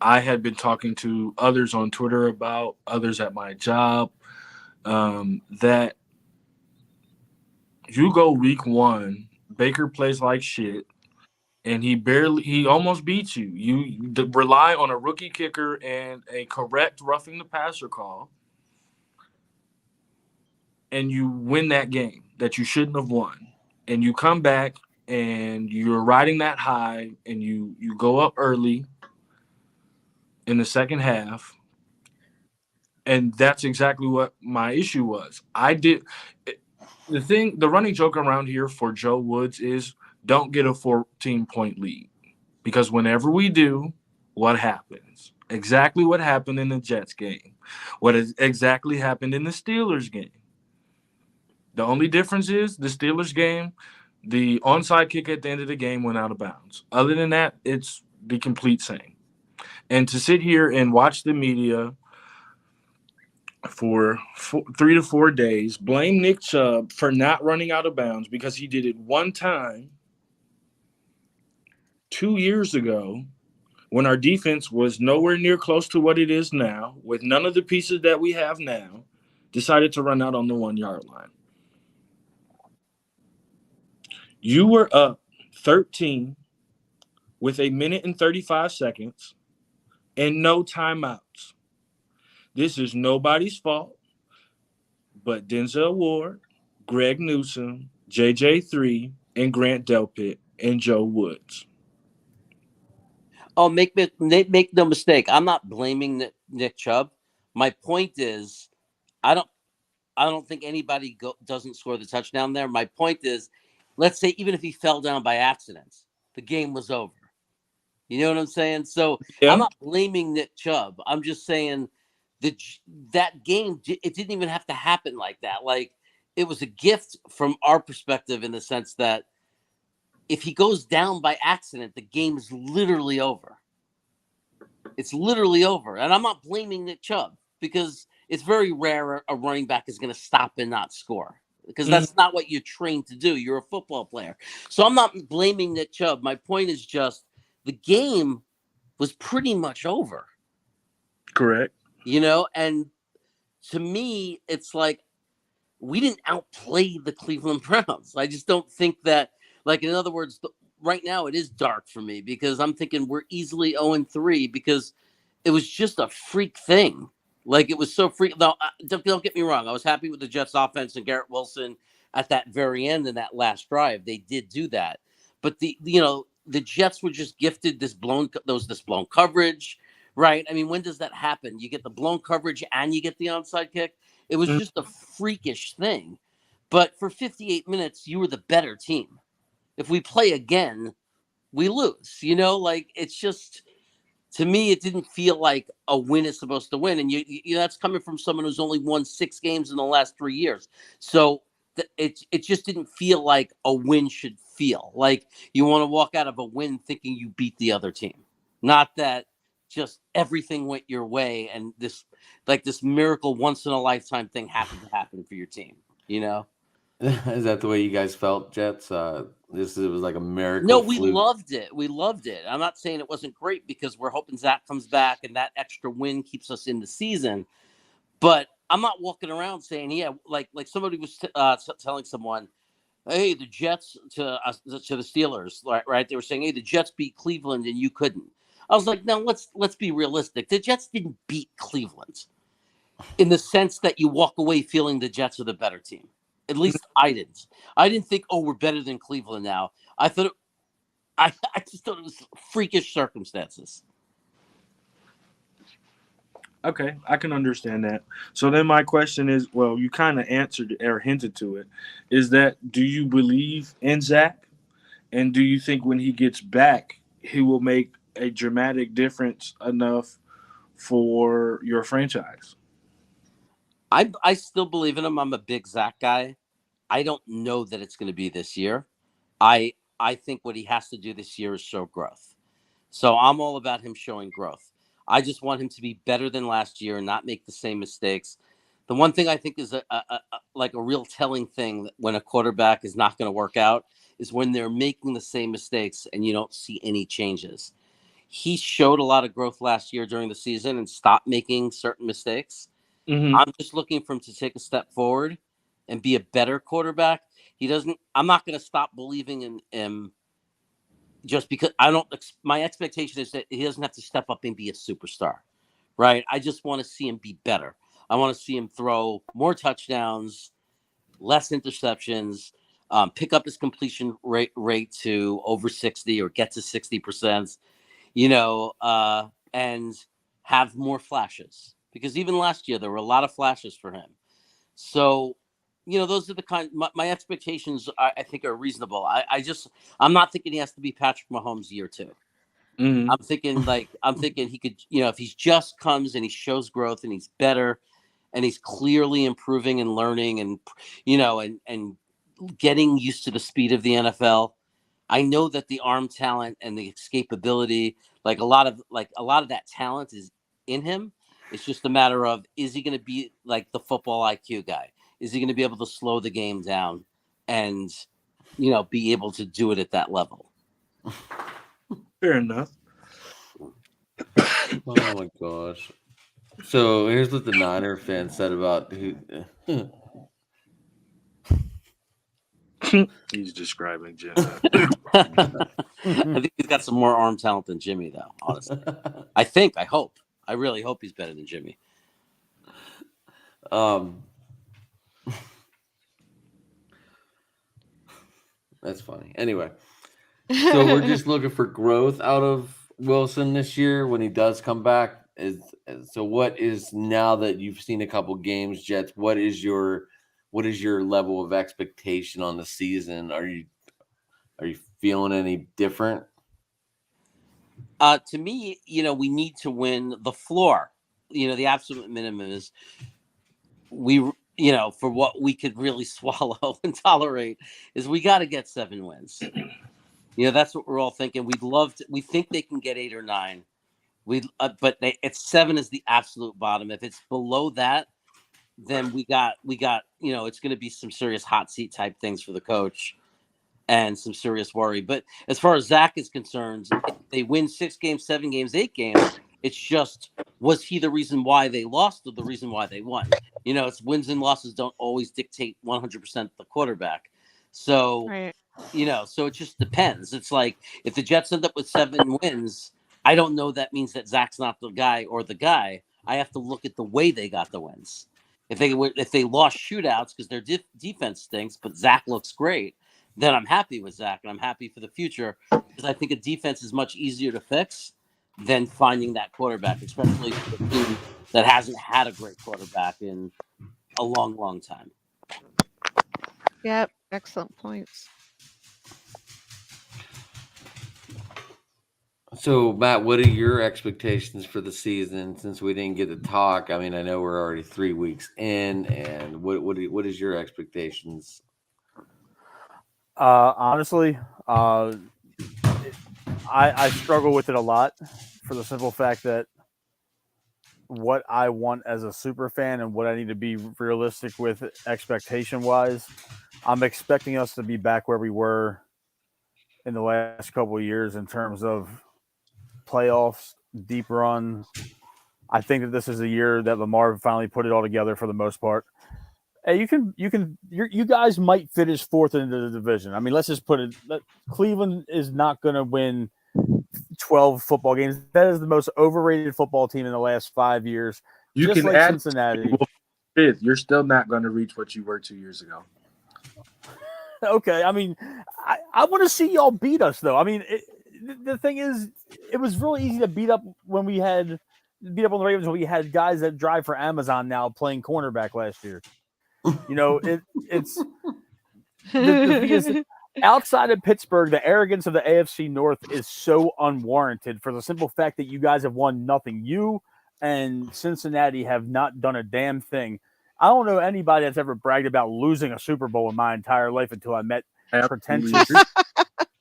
[SPEAKER 8] I had been talking to others on Twitter about, others at my job, that you go week 1, Baker plays like shit, and he almost beats you. You rely on a rookie kicker and a correct roughing the passer call, and you win that game that you shouldn't have won. And you come back and you're riding that high, and you go up early in the second half. And that's exactly what my issue was. The running joke around here for Joe Woods is don't get a 14-point lead. Because whenever we do, what happens? Exactly what happened in the Jets game. What exactly happened in the Steelers game. The only difference is the Steelers game, the onside kick at the end of the game went out of bounds. Other than that, it's the complete same. And to sit here and watch the media for 3 to 4 days, blame Nick Chubb for not running out of bounds because he did it one time 2 years ago when our defense was nowhere near close to what it is now, with none of the pieces that we have now, decided to run out on the 1-yard line. You were up 13 with 1 minute and 35 seconds and no timeouts. This is nobody's fault but Denzel Ward, Greg Newsome, JJ3, and Grant Delpit, and Joe Woods.
[SPEAKER 6] Oh, make no mistake. I'm not blaming Nick Chubb. My point is, I don't think anybody doesn't score the touchdown there. My point is, let's say even if he fell down by accident, the game was over. You know what I'm saying? So yeah. I'm not blaming Nick Chubb. I'm just saying that game, it didn't even have to happen like that. Like, it was a gift from our perspective in the sense that if he goes down by accident, the game is literally over. It's literally over. And I'm not blaming Nick Chubb because it's very rare a running back is going to stop and not score because that's not what you're trained to do. You're a football player. So I'm not blaming Nick Chubb. My point is just the game was pretty much over.
[SPEAKER 8] Correct.
[SPEAKER 6] You know, and to me, it's like we didn't outplay the Cleveland Browns. I just don't think that, like, in other words, right now it is dark for me because I'm thinking we're easily 0-3 because it was just a freak thing. Like, it was so freak. Now, don't get me wrong. I was happy with the Jets offense and Garrett Wilson at that very end in that last drive. They did do that. But the Jets were just gifted this blown coverage, right? I mean, when does that happen? You get the blown coverage and you get the onside kick. It was just a freakish thing. But for 58 minutes, you were the better team. If we play again, we lose. You know, like, it's just, to me, it didn't feel like a win is supposed to win. And you that's coming from someone who's only won 6 games in the last 3 years. So it just didn't feel like a win should feel. Like, you want to walk out of a win thinking you beat the other team. Not that just everything went your way and this miracle once in a lifetime thing happened to happen for your team, you know?
[SPEAKER 2] Is that the way you guys felt, Jets? It was like a miracle.
[SPEAKER 6] No, we loved it. We loved it. I'm not saying it wasn't great because we're hoping Zach comes back and that extra win keeps us in the season. But I'm not walking around saying, yeah, like somebody was telling someone, hey, the Jets to the Steelers, right? They were saying, hey, the Jets beat Cleveland and you couldn't. I was like, no, let's be realistic. The Jets didn't beat Cleveland in the sense that you walk away feeling the Jets are the better team. At least I didn't. I didn't think, oh, we're better than Cleveland now. I just thought it was freakish circumstances.
[SPEAKER 8] Okay, I can understand that. So then my question is, well, you kind of answered or hinted to it, is that do you believe in Zach? And do you think when he gets back, he will make a dramatic difference enough for your franchise?
[SPEAKER 6] I still believe in him. I'm a big Zach guy. I don't know that it's going to be this year. I think what he has to do this year is show growth. So I'm all about him showing growth. I just want him to be better than last year and not make the same mistakes. The one thing I think is like a real telling thing when a quarterback is not going to work out is when they're making the same mistakes and you don't see any changes. He showed a lot of growth last year during the season and stopped making certain mistakes.
[SPEAKER 3] Mm-hmm.
[SPEAKER 6] I'm just looking for him to take a step forward and be a better quarterback. I'm not going to stop believing in him just because my expectation is that he doesn't have to step up and be a superstar, right? I just want to see him be better. I want to see him throw more touchdowns, less interceptions, pick up his completion rate to over 60 or get to 60%, and have more flashes. Because even last year, there were a lot of flashes for him. So, those are the my expectations, I think, are reasonable. I'm not thinking he has to be Patrick Mahomes year 2.
[SPEAKER 3] Mm-hmm.
[SPEAKER 6] I'm thinking he could, if he just comes and he shows growth and he's better and he's clearly improving and learning and, and getting used to the speed of the NFL. I know that the arm talent and the escapability, like a lot of that talent is in him. It's just a matter of, is he going to be like the football IQ guy? Is he going to be able to slow the game down and, be able to do it at that level?
[SPEAKER 8] Fair enough.
[SPEAKER 2] Oh my gosh. So here's what the Niner fan said about who.
[SPEAKER 8] He's describing Jim.
[SPEAKER 6] I think he's got some more arm talent than Jimmy, though, honestly. I hope. I really hope he's better than Jimmy.
[SPEAKER 2] That's funny. Anyway, so we're just looking for growth out of Wilson this year when he does come back. So what is, now that you've seen a couple games, Jets, what is your level of expectation on the season? Are you feeling any different?
[SPEAKER 6] To me, we need to win the floor. The absolute minimum is for what we could really swallow and tolerate is we got to get 7 wins. That's what we're all thinking. We think they can get 8 or 9. It's 7 is the absolute bottom. If it's below that, then we got, it's going to be some serious hot seat type things for the coach and some serious worry. But as far as Zach is concerned, if they win 6 games, 7 games, 8 games, it's just, was he the reason why they lost or the reason why they won? It's wins and losses don't always dictate 100% the quarterback. So,
[SPEAKER 1] Right.
[SPEAKER 6] So it just depends. It's like if the Jets end up with 7 wins, I don't know that means that Zach's not the guy or the guy. I have to look at the way they got the wins. If they lost shootouts because their defense stinks, but Zach looks great, then I'm happy with Zach and I'm happy for the future because I think a defense is much easier to fix than finding that quarterback, especially for a team that hasn't had a great quarterback in a long, long time.
[SPEAKER 1] Yep. Excellent points.
[SPEAKER 2] So, Matt, what are your expectations for the season since we didn't get to talk? I mean, I know we're already 3 weeks in, and what is your expectations?
[SPEAKER 4] Honestly, I struggle with it a lot for the simple fact that what I want as a super fan and what I need to be realistic with expectation-wise, I'm expecting us to be back where we were in the last couple of years in terms of playoffs, deep run. I think that this is a year that Lamar finally put it all together for the most part. Hey, you guys might finish 4th in the division. I mean, let's just put it. Cleveland is not going to win 12 football games. That is the most overrated football team in the last 5 years.
[SPEAKER 8] You
[SPEAKER 4] just
[SPEAKER 8] can
[SPEAKER 4] like
[SPEAKER 8] add
[SPEAKER 4] Cincinnati.
[SPEAKER 8] 5th. You're still not going to reach what you were 2 years ago.
[SPEAKER 4] Okay, I mean, I want to see y'all beat us, though. I mean, the thing is, it was really easy to beat up on the Ravens when we had guys that drive for Amazon now playing cornerback last year. It's the thing is, outside of Pittsburgh, the arrogance of the AFC North is so unwarranted for the simple fact that you guys have won nothing. You and Cincinnati have not done a damn thing. I don't know anybody that's ever bragged about losing a Super Bowl in my entire life until I met pretentious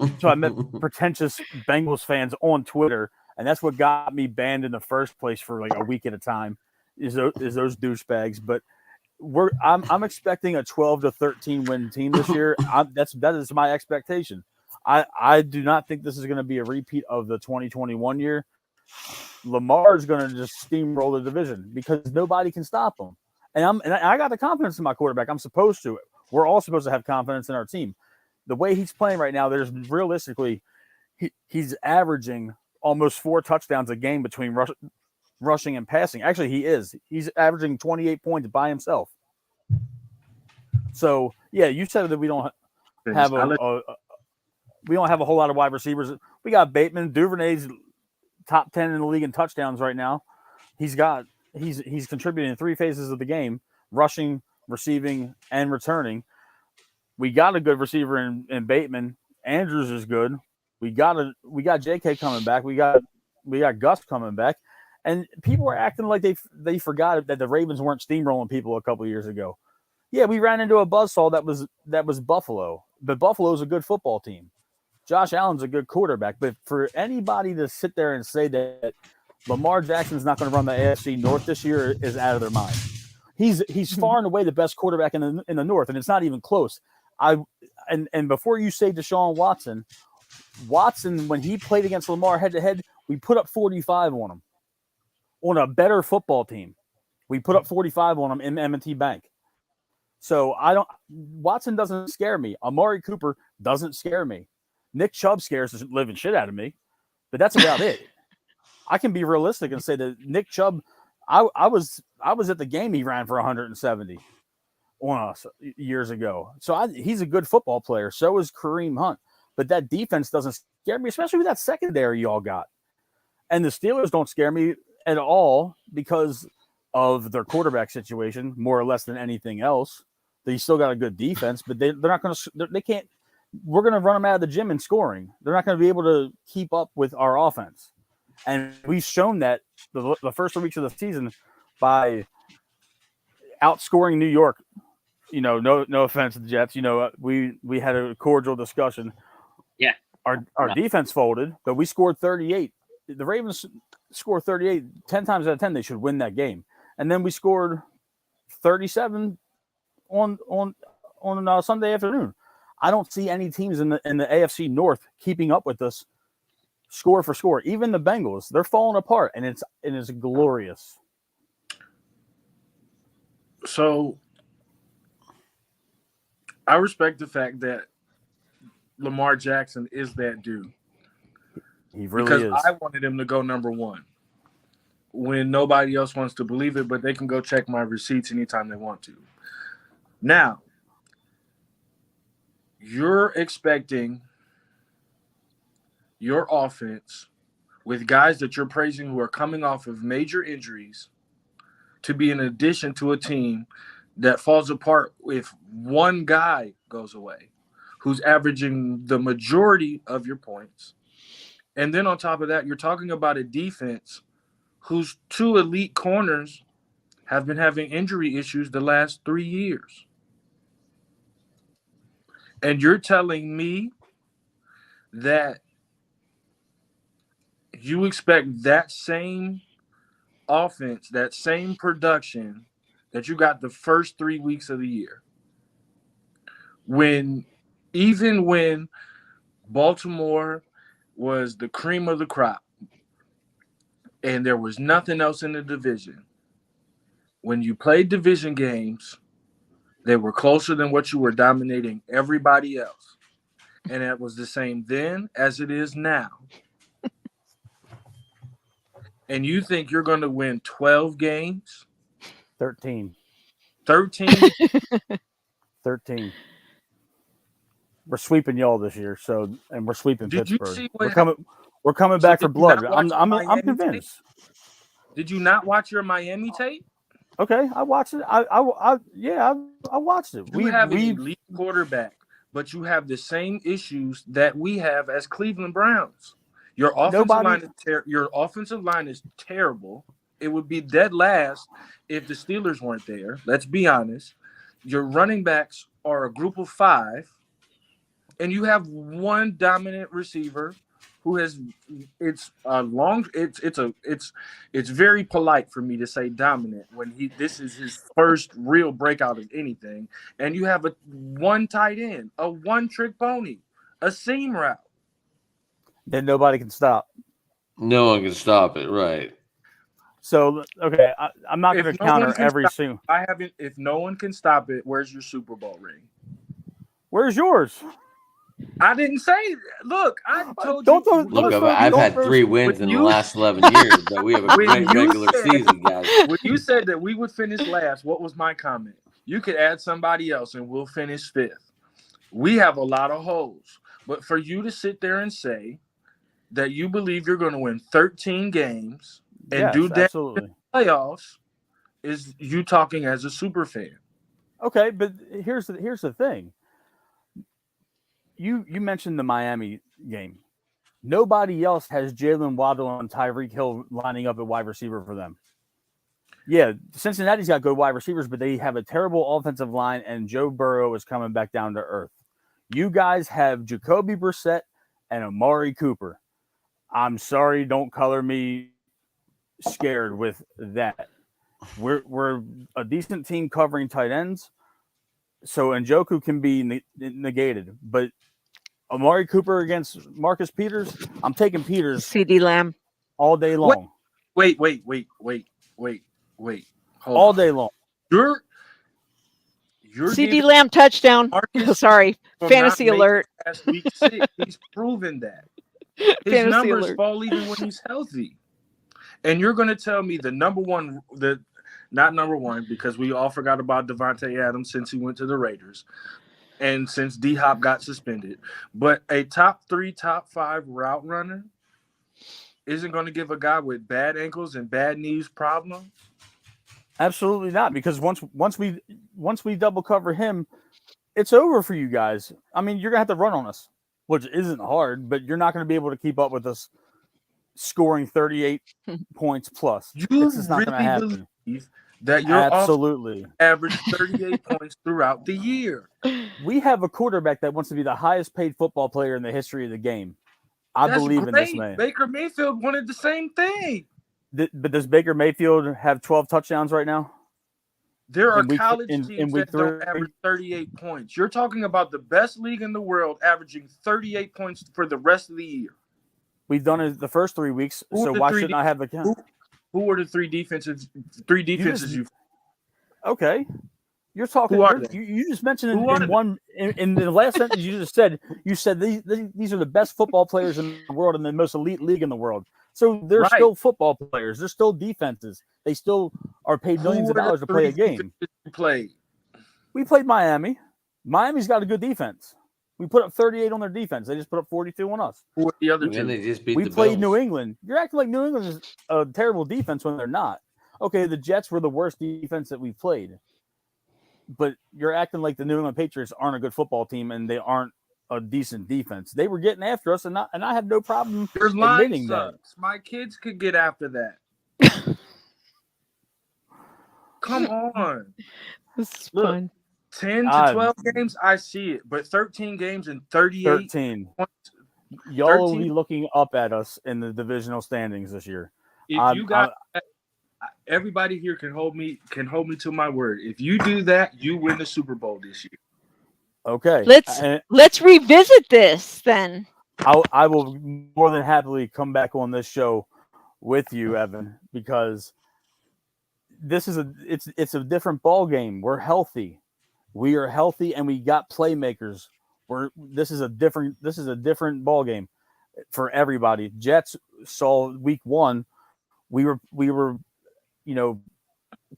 [SPEAKER 4] Bengals fans on Twitter, and that's what got me banned in the first place for like a week at a time. Is those douchebags? But I'm expecting a 12-13 win team this year. That is my expectation. I do not think this is going to be a repeat of the 2021 year. Lamar is going to just steamroll the division because nobody can stop him. And I got the confidence in my quarterback. I'm supposed to. We're all supposed to have confidence in our team. The way he's playing right now, there's realistically, he's averaging almost 4 touchdowns a game between rushing and passing. Actually, he is. He's averaging 28 points by himself. So yeah, you said that we don't have we don't have a whole lot of wide receivers. We got Bateman, Duvernay's top 10 in the league in touchdowns right now. He's contributing in 3 phases of the game: rushing, receiving, and returning. We got a good receiver in Bateman. Andrews is good. We got JK coming back. We got Gus coming back. And people are acting like they forgot that the Ravens weren't steamrolling people a couple of years ago. Yeah, we ran into a buzzsaw that was Buffalo. But Buffalo's a good football team. Josh Allen's a good quarterback. But for anybody to sit there and say that Lamar Jackson's not going to run the AFC North this year is out of their mind. He's far and away the best quarterback in the North, and it's not even close. And before you say Deshaun Watson, when he played against Lamar head to head, we put up 45 on him. On a better football team, we put up 45 on him in M&T Bank. So Watson doesn't scare me. Amari Cooper doesn't scare me. Nick Chubb scares the living shit out of me, but that's about it. I can be realistic and say that Nick Chubb, I was at the game he ran for 170 on us years ago. So he's a good football player. So is Kareem Hunt. But that defense doesn't scare me, especially with that secondary y'all got. And the Steelers don't scare me at all because of their quarterback situation, more or less than anything else. They still got a good defense, but they're not going to. They can't. We're going to run them out of the gym in scoring. They're not going to be able to keep up with our offense, and we've shown that the first 2 weeks of the season by outscoring New York. You know, no offense to the Jets. You know, we had a cordial discussion.
[SPEAKER 9] Yeah,
[SPEAKER 4] our defense folded, but we scored 38. The Ravens scored 38. 10 times out of 10, they should win that game. And then we scored 37 on Sunday afternoon. I don't see any teams in the AFC North keeping up with us score for score. Even the Bengals, they're falling apart, and it's glorious.
[SPEAKER 10] So I respect the fact that Lamar Jackson is that dude.
[SPEAKER 4] He really is.
[SPEAKER 10] I wanted him to go number 1 when nobody else wants to believe it, but they can go check my receipts anytime they want to. Now, you're expecting your offense with guys that you're praising who are coming off of major injuries to be an addition to a team that falls apart if one guy goes away, who's averaging the majority of your points. And then on top of that, you're talking about a defense whose 2 elite corners have been having injury issues the last 3 years. And you're telling me that you expect that same offense, that same production that you got the first 3 weeks of the year, even when Baltimore was the cream of the crop and there was nothing else in the division. When you played division games, they were closer than what you were dominating everybody else. And it was the same then as it is now. And you think you're going to win 12 games?
[SPEAKER 4] 13.
[SPEAKER 10] 13?
[SPEAKER 4] 13. We're sweeping y'all this year, and we're sweeping
[SPEAKER 10] Did
[SPEAKER 4] Pittsburgh.
[SPEAKER 10] You see
[SPEAKER 4] we're coming back for blood. I'm convinced.
[SPEAKER 10] Tape? Did you not watch your Miami tape?
[SPEAKER 4] Okay, I watched it. I watched it.
[SPEAKER 10] You have an elite quarterback, but you have the same issues that we have as Cleveland Browns. Your offensive line is terrible. It would be dead last if the Steelers weren't there. Let's be honest. Your running backs are a group of 5, and you have one dominant receiver who has it's very polite for me to say dominant when this is his first real breakout of anything, and you have one tight end, a one-trick pony, a seam route.
[SPEAKER 4] Then nobody can stop.
[SPEAKER 2] No one can stop it, right?
[SPEAKER 4] So okay, I'm not going to counter every single.
[SPEAKER 10] If no one can stop it, where's your Super Bowl ring?
[SPEAKER 4] Where's yours?
[SPEAKER 10] I didn't say. Look, I told
[SPEAKER 4] Don't
[SPEAKER 10] you.
[SPEAKER 2] Look, I've had 3 wins in the last 11 years, but we have a great regular season, guys.
[SPEAKER 10] When you said that we would finish last, what was my comment? You could add somebody else, and we'll finish 5th. We have a lot of holes, but for you to sit there and say that you believe you're going to win 13 games and do that in the playoffs is you talking as a super fan.
[SPEAKER 4] Okay, but here's the thing. You mentioned the Miami game. Nobody else has Jalen Waddle and Tyreek Hill lining up at wide receiver for them. Yeah, Cincinnati's got good wide receivers, but they have a terrible offensive line, and Joe Burrow is coming back down to earth. You guys have Jacoby Brissett and Amari Cooper. I'm sorry, don't color me scared with that. We're a decent team covering tight ends, so Njoku can be negated, but Amari Cooper against Marcus Peters, I'm taking Peters.
[SPEAKER 1] CeeDee Lamb
[SPEAKER 4] all day long.
[SPEAKER 10] Wait.
[SPEAKER 4] All day long.
[SPEAKER 10] You're
[SPEAKER 1] CeeDee Lamb touchdown. Sorry, fantasy alert.
[SPEAKER 10] Last week 6, he's proven that his
[SPEAKER 1] Fantasy
[SPEAKER 10] numbers
[SPEAKER 1] alert.
[SPEAKER 10] fall even when he's healthy. And you're going to tell me not number one, because we all forgot about Devontae Adams since he went to the Raiders. And since D-Hop got suspended, but a top 3, top 5 route runner isn't going to give a guy with bad ankles and bad knees problem?
[SPEAKER 4] Absolutely not, because once we double cover him, it's over for you guys. I mean, you're gonna have to run on us, which isn't hard, but you're not going to be able to keep up with us scoring 38 points plus. It's just not going to happen.
[SPEAKER 10] That you're
[SPEAKER 4] absolutely
[SPEAKER 10] average 38 points throughout the year.
[SPEAKER 4] We have a quarterback that wants to be the highest paid football player in the history of the game. I believe in this man.
[SPEAKER 10] Baker Mayfield wanted the same thing.
[SPEAKER 4] But does Baker Mayfield have 12 touchdowns right now?
[SPEAKER 10] There are college teams that don't average 38 points. You're talking about the best league in the world averaging 38 points for the rest of the year.
[SPEAKER 4] We've done it the first 3 weeks, so why shouldn't I have the count?
[SPEAKER 10] Who were the 3 defenses?
[SPEAKER 4] Okay. You're talking. You just mentioned in the last sentence you just said. You said these are the best football players in the world and the most elite league in the world. So they're still football players. They're still defenses. They still are paid millions of dollars to play a game. We played Miami. Miami's got a good defense. We put up 38 on their defense. They just put up 42 on us.
[SPEAKER 10] Who are the other two?
[SPEAKER 2] They just beat
[SPEAKER 4] we
[SPEAKER 2] the
[SPEAKER 4] played
[SPEAKER 2] Bills.
[SPEAKER 4] New England. You're acting like New England is a terrible defense when they're not. Okay, the Jets were the worst defense that we played. But you're acting like the New England Patriots aren't a good football team and they aren't a decent defense. They were getting after us, and I have no problem admitting that.
[SPEAKER 10] My kids could get after that. Come on.
[SPEAKER 1] This is fun.
[SPEAKER 10] 10 to 12 games, I see it. But 13 games and 38 points.
[SPEAKER 4] Y'all will be looking up at us in the divisional standings this year.
[SPEAKER 10] If you got everybody here can hold me to my word. If you do that, you win the Super Bowl this year.
[SPEAKER 4] Okay.
[SPEAKER 1] Let's revisit this then.
[SPEAKER 4] I will more than happily come back on this show with you, Evan, because this is it's a different ball game. We're healthy. We are healthy and we got playmakers. This is a different ball game for everybody. Jets saw week 1. We were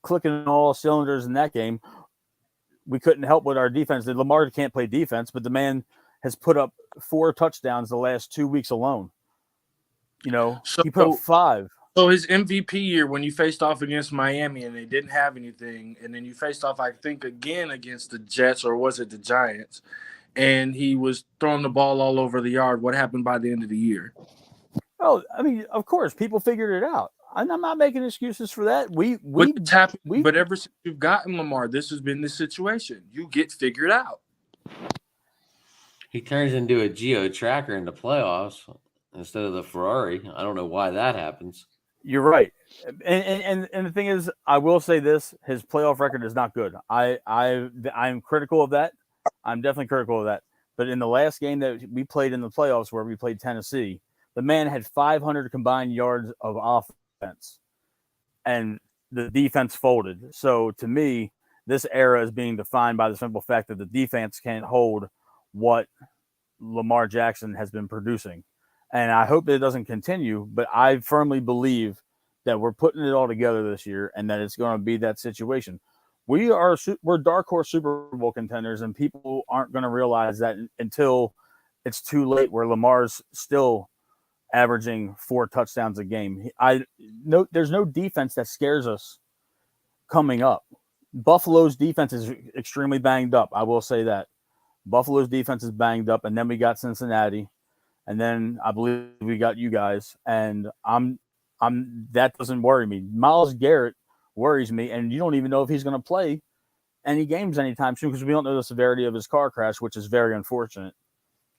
[SPEAKER 4] clicking on all cylinders in that game. We couldn't help with our defense. Lamar can't play defense, but the man has put up 4 touchdowns the last 2 weeks alone. He put up 5.
[SPEAKER 10] So his MVP year, when you faced off against Miami and they didn't have anything, and then you faced off, I think, again against the Jets, or was it the Giants, and he was throwing the ball all over the yard. What happened by the end of the year?
[SPEAKER 4] Oh, I mean, of course, people figured it out. I'm not making excuses for that.
[SPEAKER 10] But ever since you've gotten Lamar, this has been the situation. You get figured out.
[SPEAKER 2] He turns into a geo tracker in the playoffs instead of the Ferrari. I don't know why that happens.
[SPEAKER 4] You're right, and the thing is, I will say this: his playoff record is not good. I'm critical of that. I'm definitely critical of that. But in the last game that we played in the playoffs, where we played Tennessee, the man had 500 combined yards of offense, and the defense folded. So to me, this era is being defined by the simple fact that the defense can't hold what Lamar Jackson has been producing. And I hope that it doesn't continue, but I firmly believe that we're putting it all together this year and that it's going to be that situation. We're dark horse Super Bowl contenders, and people aren't going to realize that until it's too late, where Lamar's still averaging 4 touchdowns a game. There's no defense that scares us coming up. Buffalo's defense is extremely banged up. I will say that. Buffalo's defense is banged up, and then we got Cincinnati, and then I believe we got you guys, and that doesn't worry me. Myles Garrett worries me, and you don't even know if he's going to play any games anytime soon because we don't know the severity of his car crash, which is very unfortunate.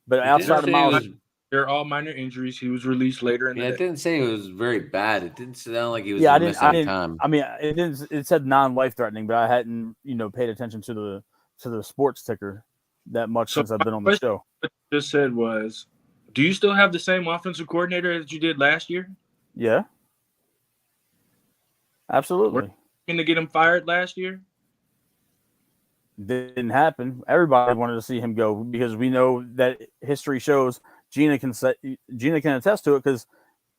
[SPEAKER 4] But outside of Myles,
[SPEAKER 10] they're all minor injuries. He was released later in the day.
[SPEAKER 2] It didn't say it was very bad. It didn't sound like he was missing time.
[SPEAKER 4] I mean, it didn't. It said non-life threatening, but I hadn't, paid attention to the sports ticker that much since I've been on the show.
[SPEAKER 10] What you just said was, do you still have the same offensive coordinator that you did last year?
[SPEAKER 4] Yeah, absolutely.
[SPEAKER 10] Were you going to get him fired last year?
[SPEAKER 4] Didn't happen. Everybody wanted to see him go because we know that history shows. Gina can attest to it because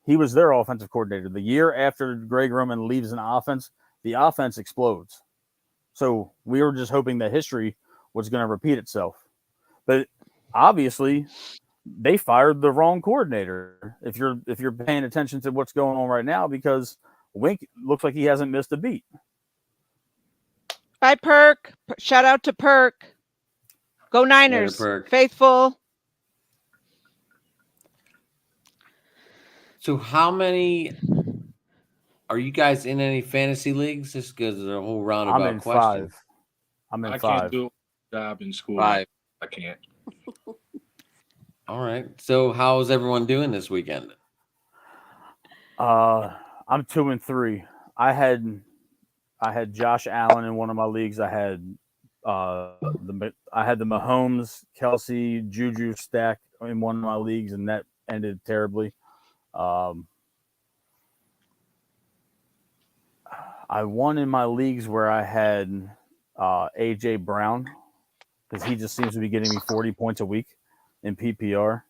[SPEAKER 4] he was their offensive coordinator. The year after Greg Roman leaves an offense, the offense explodes. So we were just hoping that history was going to repeat itself. But obviously, they fired the wrong coordinator. If you're paying attention to what's going on right now, because Wink looks like he hasn't missed a beat.
[SPEAKER 1] Bye, Perk. Shout out to Perk. Go Niners.
[SPEAKER 2] Perk.
[SPEAKER 1] Faithful.
[SPEAKER 2] So how many are you guys in any fantasy leagues? Just because there's a whole roundabout
[SPEAKER 4] I'm in
[SPEAKER 2] question.
[SPEAKER 4] 5. I'm in 5.
[SPEAKER 10] I can't do a job in school.
[SPEAKER 6] 5.
[SPEAKER 10] I can't.
[SPEAKER 2] All right. So how's everyone doing this weekend?
[SPEAKER 4] I'm 2 and 3. I had Josh Allen in one of my leagues. I had the Mahomes, Kelsey, Juju stack in one of my leagues, and that ended terribly. I won in my leagues where I had AJ Brown because he just seems to be getting me 40 points a week in PPR.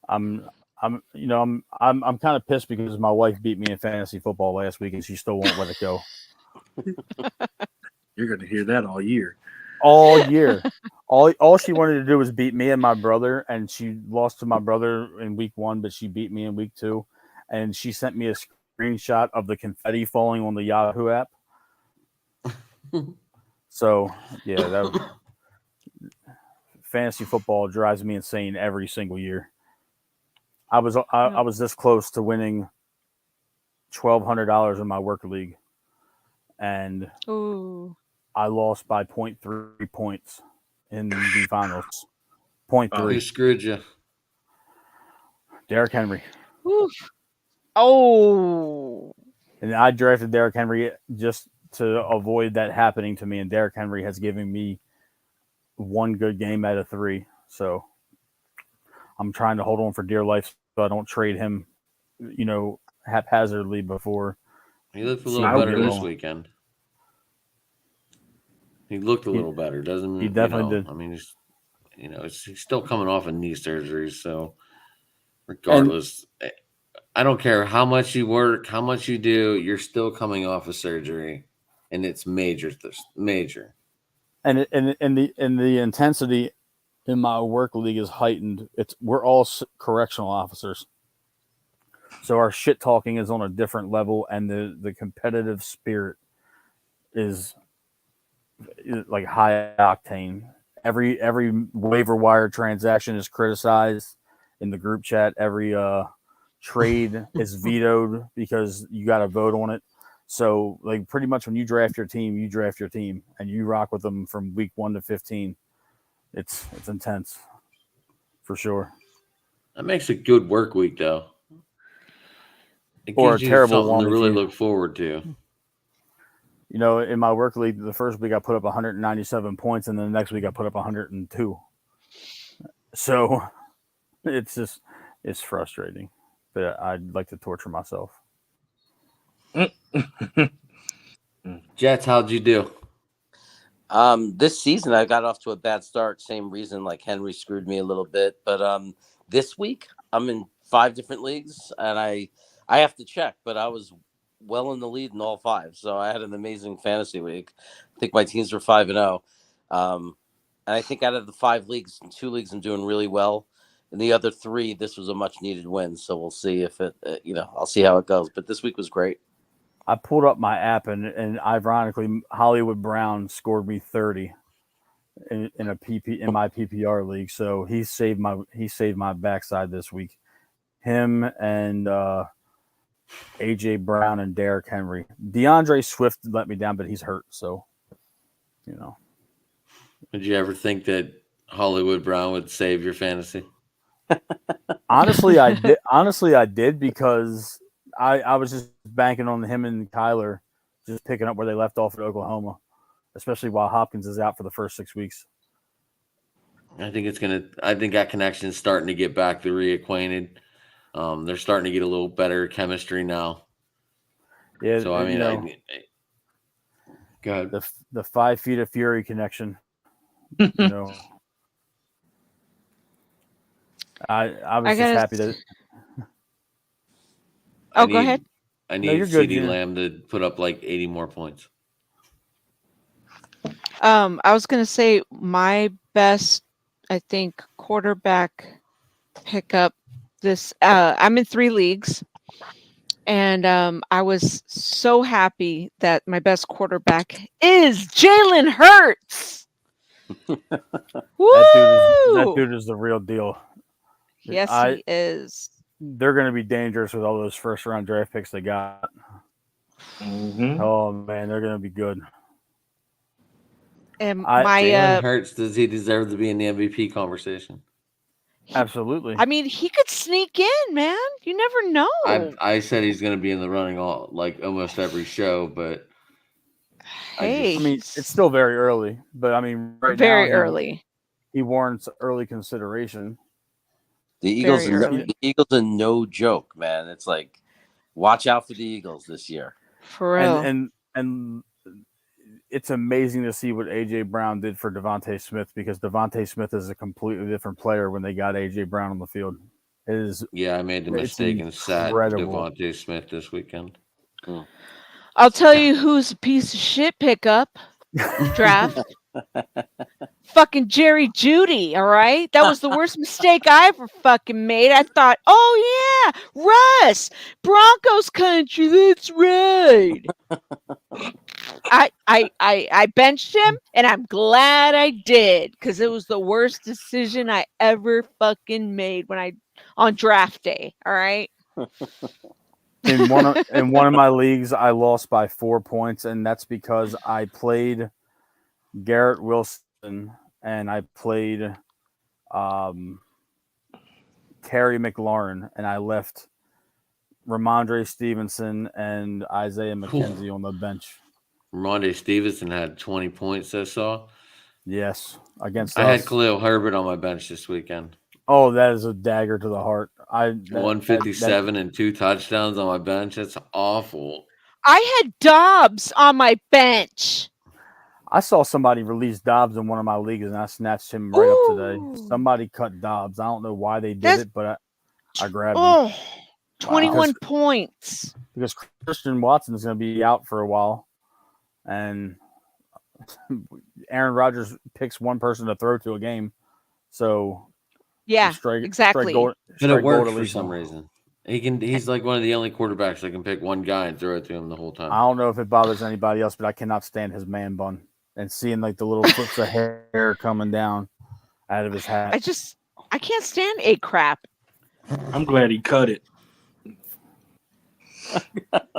[SPEAKER 4] I'm kind of pissed because my wife beat me in fantasy football last week and she still won't let it go.
[SPEAKER 10] You're going to hear that all year.
[SPEAKER 4] All year. All she wanted to do was beat me and my brother, and she lost to my brother in week 1, but she beat me in week 2. And she sent me a screenshot of the confetti falling on the Yahoo app. So, yeah, fantasy football drives me insane every single year. I was this close to winning $1,200 in my work league, and I lost by 0.3 points in the finals. 0.3.
[SPEAKER 2] Who screwed you?
[SPEAKER 4] Derrick Henry.
[SPEAKER 1] Oof. Oh.
[SPEAKER 4] And I drafted Derrick Henry just to avoid that happening to me, and Derrick Henry has given me 1 good game out of 3. So I'm trying to hold on for dear life so I don't trade him, haphazardly before.
[SPEAKER 2] He looked a little better this weekend. He looked a little better, doesn't he?
[SPEAKER 4] He definitely did.
[SPEAKER 2] I mean, he's still coming off a knee surgery, so regardless, I don't care how much you work, how much you do, you're still coming off a surgery, and it's major.
[SPEAKER 4] And the intensity in my work league is heightened. We're all correctional officers, so our shit talking is on a different level, and the competitive spirit is like high octane. Every waiver wire transaction is criticized in the group chat. Every trade is vetoed because you got to vote on it. So, like, pretty much when you draft your team, and you rock with them from week 1 to 15. It's intense, for sure.
[SPEAKER 2] That makes a good work week, though. It
[SPEAKER 4] Or
[SPEAKER 2] gives
[SPEAKER 4] a
[SPEAKER 2] you
[SPEAKER 4] terrible
[SPEAKER 2] something
[SPEAKER 4] one
[SPEAKER 2] to
[SPEAKER 4] if
[SPEAKER 2] really
[SPEAKER 4] you-
[SPEAKER 2] look forward to.
[SPEAKER 4] You know, in my work league, the first week I put up 197 points, and then the next week I put up 102. So it's frustrating. But I'd like to torture myself.
[SPEAKER 2] Jets, how'd you do?
[SPEAKER 6] This season I got off to a bad start. Same reason, like Henry screwed me a little bit. But this week I'm in 5 different leagues, and I have to check, but I was well in the lead in all 5. So I had an amazing fantasy week. I think my teams were 5-0. And I think out of the 5 leagues, 2 leagues I'm doing really well. In the other 3, this was a much needed win. So we'll see if it, I'll see how it goes. But this week was great.
[SPEAKER 4] I pulled up my app, and ironically, Hollywood Brown scored me 30 in my PPR league. So he saved my backside this week. Him and AJ Brown and Derrick Henry. DeAndre Swift let me down, but he's hurt. So,
[SPEAKER 2] Did you ever think that Hollywood Brown would save your fantasy?
[SPEAKER 4] Honestly, I did. Honestly, I did because I was just banking on him and Kyler just picking up where they left off at Oklahoma, especially while Hopkins is out for the first 6 weeks.
[SPEAKER 2] I think that connection is starting to get back to reacquainted. They're starting to get a little better chemistry now.
[SPEAKER 4] Yeah.
[SPEAKER 2] So I mean, go ahead.
[SPEAKER 4] The 5 feet of fury connection. I was just happy that.
[SPEAKER 1] Go ahead.
[SPEAKER 2] I need CeeDee Lamb to put up like 80 more points.
[SPEAKER 1] I was going to say my best, I think, quarterback pickup this. I'm in 3 leagues, and I was so happy that my best quarterback is Jalen Hurts.
[SPEAKER 4] That dude is the real deal.
[SPEAKER 1] Yes, he is.
[SPEAKER 4] They're going to be dangerous with all those first-round draft picks they got.
[SPEAKER 10] Mm-hmm.
[SPEAKER 4] Oh man, they're going to be good.
[SPEAKER 1] And
[SPEAKER 2] Jalen Hurts, does he deserve to be in the MVP conversation?
[SPEAKER 4] Absolutely.
[SPEAKER 1] I mean, he could sneak in, man. You never know.
[SPEAKER 2] I said he's going to be in the running almost every show, but
[SPEAKER 1] hey,
[SPEAKER 4] I mean, it's still very early, but I mean,
[SPEAKER 1] very early.
[SPEAKER 4] He warrants early consideration.
[SPEAKER 6] The Eagles are no joke, man. It's like, watch out for the Eagles this year.
[SPEAKER 1] For real.
[SPEAKER 4] And it's amazing to see what AJ Brown did for Devontae Smith, because Devontae Smith is a completely different player when they got AJ Brown on the field.
[SPEAKER 2] I made the mistake and sat Devontae Smith this weekend.
[SPEAKER 1] I'll tell you who's a piece of shit pickup draft. Fucking Jerry Jeudy, all right? That was the worst mistake I ever fucking made. I thought, oh yeah, Russ, Broncos country, that's right. I benched him, and I'm glad I did, because it was the worst decision I ever fucking made on draft day. All right.
[SPEAKER 4] In one of my leagues, I lost by 4 points, and that's because I played Garrett Wilson and I played Terry McLaurin, and I left Ramondre Stevenson and Isaiah McKenzie on the bench.
[SPEAKER 2] Ramondre Stevenson had 20 points, I saw.
[SPEAKER 4] Yes, against
[SPEAKER 2] I
[SPEAKER 4] us.
[SPEAKER 2] had Khalil Herbert on my bench this weekend.
[SPEAKER 4] Oh, that is a dagger to the heart.
[SPEAKER 2] 157 and 2 touchdowns on my bench. That's awful.
[SPEAKER 1] I had Dobbs on my bench.
[SPEAKER 4] I saw somebody release Dobbs in one of my leagues, and I snatched him right up today. Somebody cut Dobbs. I don't know why they did it, but I grabbed him.
[SPEAKER 1] 21 points.
[SPEAKER 4] Because Christian Watson is going to be out for a while, and Aaron Rodgers picks one person to throw to a game. So
[SPEAKER 1] yeah, exactly.
[SPEAKER 2] But it works for some reason. He's like one of the only quarterbacks that can pick one guy and throw it to him the whole time.
[SPEAKER 4] I don't know if it bothers anybody else, but I cannot stand his man bun and seeing like the little flips of hair coming down out of his hat.
[SPEAKER 1] I can't stand A crap.
[SPEAKER 10] I'm glad he cut it.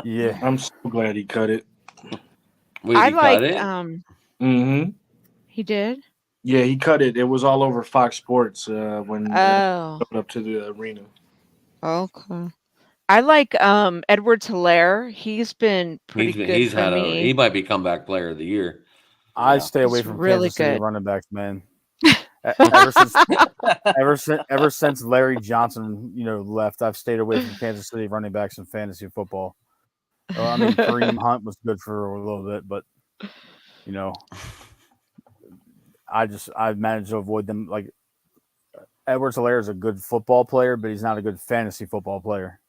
[SPEAKER 4] Yeah.
[SPEAKER 10] I'm so glad he cut it.
[SPEAKER 2] Wait,
[SPEAKER 1] I
[SPEAKER 2] he
[SPEAKER 1] like
[SPEAKER 2] cut it?
[SPEAKER 10] Mm-hmm.
[SPEAKER 1] he did.
[SPEAKER 10] Yeah, he cut it. It was all over Fox Sports when
[SPEAKER 1] Oh,
[SPEAKER 10] showed up to the arena.
[SPEAKER 1] okay. I like Edwards Hilaire. He's been pretty good
[SPEAKER 2] He's
[SPEAKER 1] for
[SPEAKER 2] had he
[SPEAKER 1] me.
[SPEAKER 2] might be comeback player of the year.
[SPEAKER 4] I
[SPEAKER 6] Yeah.
[SPEAKER 4] stay away
[SPEAKER 1] He's
[SPEAKER 4] from
[SPEAKER 1] really
[SPEAKER 4] Kansas City
[SPEAKER 1] good.
[SPEAKER 4] running backs, man. Ever since Larry Johnson, left, I've stayed away from Kansas City running backs in fantasy football. I mean, Kareem Hunt was good for a little bit, but I've managed to avoid them. Like Edwards Hilaire is a good football player, but he's not a good fantasy football player.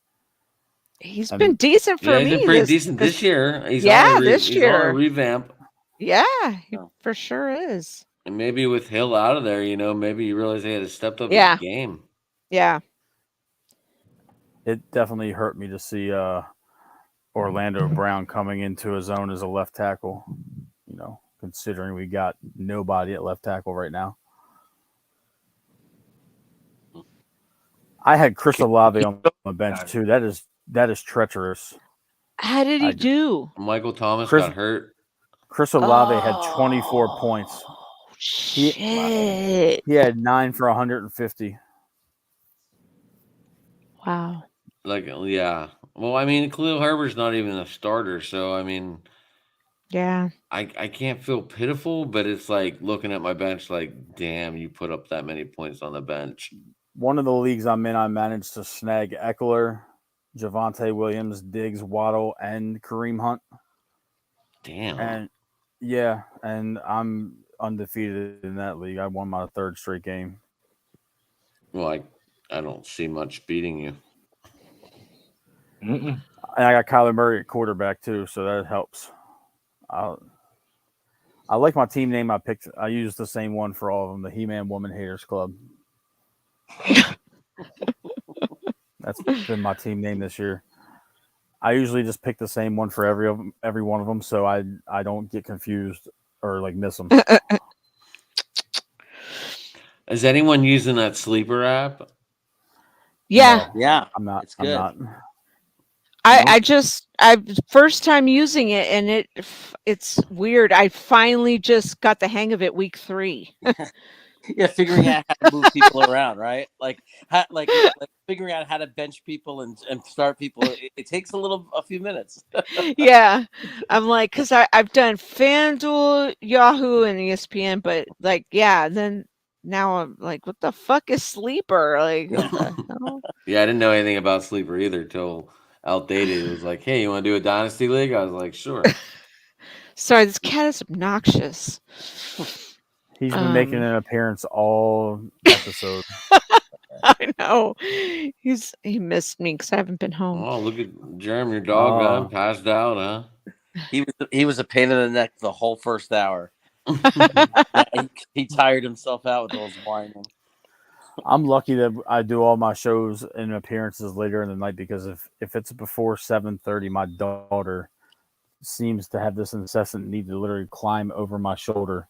[SPEAKER 1] He's
[SPEAKER 4] And
[SPEAKER 1] been decent for
[SPEAKER 2] Yeah, he's
[SPEAKER 1] me
[SPEAKER 2] been pretty decent this year. He's
[SPEAKER 1] yeah,
[SPEAKER 2] on a
[SPEAKER 1] this
[SPEAKER 2] he's on a
[SPEAKER 1] year.
[SPEAKER 2] revamp.
[SPEAKER 1] Yeah, he
[SPEAKER 6] Oh.
[SPEAKER 1] for sure is.
[SPEAKER 2] And maybe with Hill out of there, maybe you realize he had to step up
[SPEAKER 1] Yeah.
[SPEAKER 2] his game.
[SPEAKER 1] Yeah.
[SPEAKER 4] It definitely hurt me to see Orlando Brown coming into his own as a left tackle, considering we got nobody at left tackle right now. I had Chris Olave on my bench too. That is treacherous.
[SPEAKER 1] How did he do?
[SPEAKER 2] Michael Thomas
[SPEAKER 4] Chris-
[SPEAKER 2] got hurt.
[SPEAKER 4] Chris Olave had 24 points.
[SPEAKER 1] Shit.
[SPEAKER 4] He had 9 for 150.
[SPEAKER 1] Wow.
[SPEAKER 2] Like, yeah. Well, I mean, Khalil Herbert's not even a starter, so I mean,
[SPEAKER 1] Yeah.
[SPEAKER 2] I can't feel pitiful, but it's like looking at my bench, like, damn, you put up that many points on the bench.
[SPEAKER 4] One of the leagues I'm in, I managed to snag Eckler, Javonte Williams, Diggs, Waddle, and Kareem Hunt.
[SPEAKER 2] Damn.
[SPEAKER 4] And I'm undefeated in that league. I won my 3rd straight game.
[SPEAKER 2] Well, I don't see much beating you.
[SPEAKER 10] Mm-mm.
[SPEAKER 4] And I got Kyler Murray at quarterback too, so that helps. I like my team name I picked. I used the same one for all of them, the He-Man Woman Haters Club. That's been my team name this year. I usually just pick the same one for every one of them, so I don't get confused or like miss them.
[SPEAKER 2] Is anyone using that sleeper app?
[SPEAKER 1] Yeah.
[SPEAKER 4] No,
[SPEAKER 6] Yeah.
[SPEAKER 4] I'm not.
[SPEAKER 6] It's good.
[SPEAKER 4] I'm not.
[SPEAKER 1] I first time using it and it's weird. I finally just got the hang of it week 3.
[SPEAKER 6] Yeah, figuring out how to move people around, right? Like figuring out how to bench people and start people. It takes a few minutes.
[SPEAKER 1] Yeah. I'm like, because I've done FanDuel, Yahoo, and ESPN, but like, yeah, then now I'm like, what the fuck is sleeper? Like, what the hell?
[SPEAKER 2] Yeah, I didn't know anything about sleeper either till outdated. It was like, hey, you want to do a dynasty league? I was like, sure.
[SPEAKER 1] Sorry, this cat is obnoxious.
[SPEAKER 4] He's been making an appearance all episode.
[SPEAKER 1] I know. He missed me because I haven't been home.
[SPEAKER 2] Oh, look at Jerem, your dog, huh? Passed out, huh?
[SPEAKER 6] He was a pain in the neck the whole first hour. he tired himself out with all his whining.
[SPEAKER 4] I'm lucky that I do all my shows and appearances later in the night because if it's before 7:30, my daughter seems to have this incessant need to literally climb over my shoulder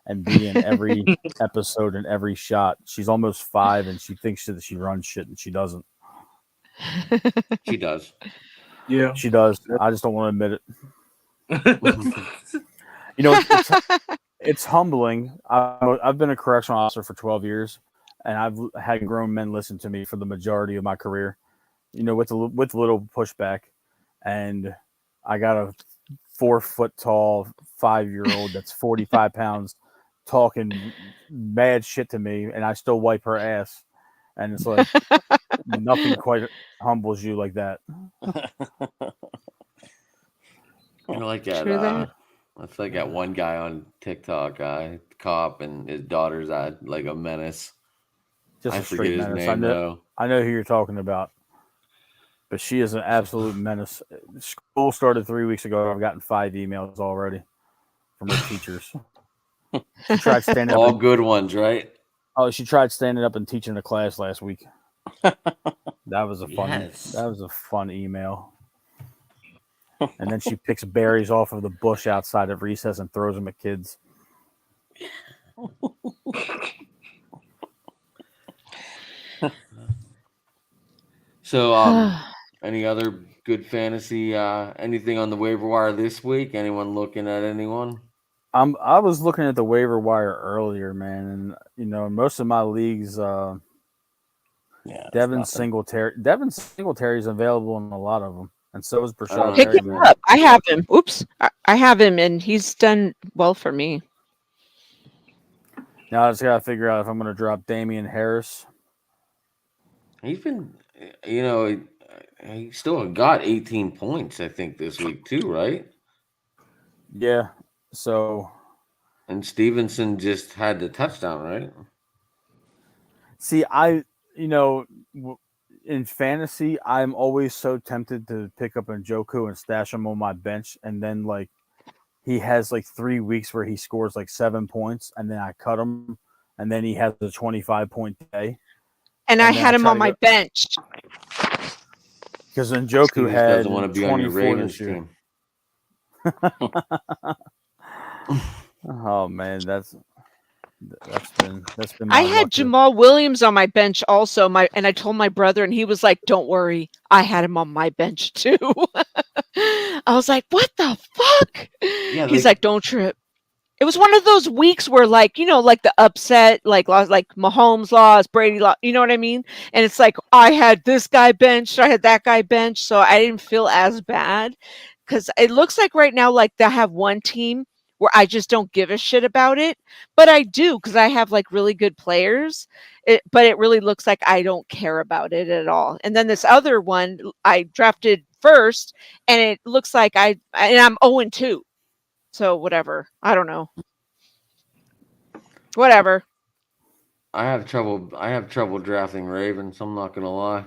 [SPEAKER 4] and be in every episode and every shot. She's almost 5 and she thinks that she runs shit and she doesn't.
[SPEAKER 2] She does.
[SPEAKER 10] Yeah.
[SPEAKER 4] She does. I just don't want to admit it. It's humbling. I've been a correctional officer for 12 years, and I've had grown men listen to me for the majority of my career, with little pushback. And I got a 4 foot tall 5-year-old that's 45 pounds talking mad shit to me, and I still wipe her ass. And it's like nothing quite humbles you like that.
[SPEAKER 2] Like that. That's like that one guy on TikTok, cop, and his daughter's like a menace.
[SPEAKER 4] Just
[SPEAKER 2] I
[SPEAKER 4] a
[SPEAKER 2] forget
[SPEAKER 4] straight
[SPEAKER 2] his
[SPEAKER 4] menace.
[SPEAKER 2] name though.
[SPEAKER 4] I know who you're talking about, but she is an absolute menace. School started 3 weeks ago. I've gotten 5 emails already from her teachers. She tried standing
[SPEAKER 2] all good ones, right?
[SPEAKER 4] Oh, she tried standing up and teaching a class last week. That was a fun email. And then she picks berries off of the bush outside of recess and throws them at kids.
[SPEAKER 2] So, any other good fantasy. Anything on the waiver wire this week? Anyone looking at anyone?
[SPEAKER 4] I was looking at the waiver wire earlier, man, and most of my leagues, Devin Singletary is available in a lot of them, and so is Brashad
[SPEAKER 1] Pick him
[SPEAKER 4] Perryman.
[SPEAKER 1] up. I have him. Oops, I have him, and he's done well for me.
[SPEAKER 4] Now I just gotta figure out if I'm gonna drop Damian Harris.
[SPEAKER 2] He's been, he still got 18 points, I think, this week too, right?
[SPEAKER 4] Yeah. So.
[SPEAKER 2] And Stevenson just had the touchdown, right?
[SPEAKER 4] See, in fantasy, I'm always so tempted to pick up Njoku and stash him on my bench, and then he has 3 weeks where he scores 7 points, and then I cut him, and then he has a 25-point day.
[SPEAKER 1] And I had him on my bench
[SPEAKER 4] because Njoku had
[SPEAKER 2] doesn't want to be on your Ravens team.
[SPEAKER 4] Oh man, that's been
[SPEAKER 1] I had Jamal Williams on my bench also. And I told my brother, and he was like, "Don't worry, I had him on my bench too." I was like, "What the fuck?" Yeah, he's like, "Don't trip." It was one of those weeks where, the upset, Mahomes lost, Brady lost. You know what I mean? And it's like I had this guy benched, I had that guy benched, so I didn't feel as bad because it looks like right now, they have one team where I just don't give a shit about it, but I do because I have really good players. But it really looks like I don't care about it at all. And then this other one I drafted first, and it looks like I'm 0-2. So whatever. I don't know. Whatever.
[SPEAKER 2] I have trouble drafting Ravens. I'm not gonna lie.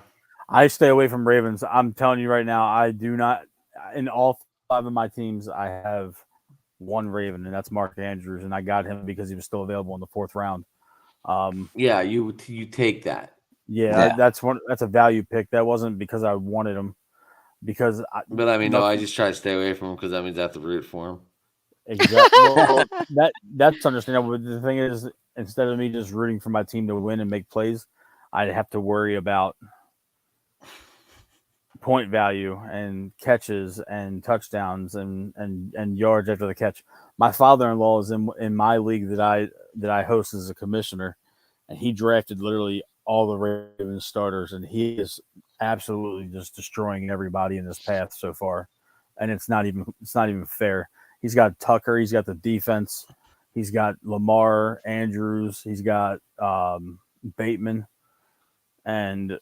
[SPEAKER 4] I stay away from Ravens. I'm telling you right now, I do not. In all 5 of my teams, I have one Raven, and that's Mark Andrews, and I got him because he was still available in the 4th round.
[SPEAKER 2] Yeah, you take that.
[SPEAKER 4] Yeah, that's a value pick. That wasn't because I wanted him.
[SPEAKER 2] But I mean, no, I just try to stay away from him because that means I have to root for him.
[SPEAKER 4] Exactly. Well, that's understandable. But the thing is, instead of me just rooting for my team to win and make plays, I'd have to worry about point value and catches and touchdowns and yards after the catch. My father-in-law is in my league that I host as a commissioner, and he drafted literally all the Ravens starters, and he is absolutely just destroying everybody in this path so far. And it's not even fair. He's got Tucker, he's got the defense, he's got Lamar, Andrews, he's got Bateman, and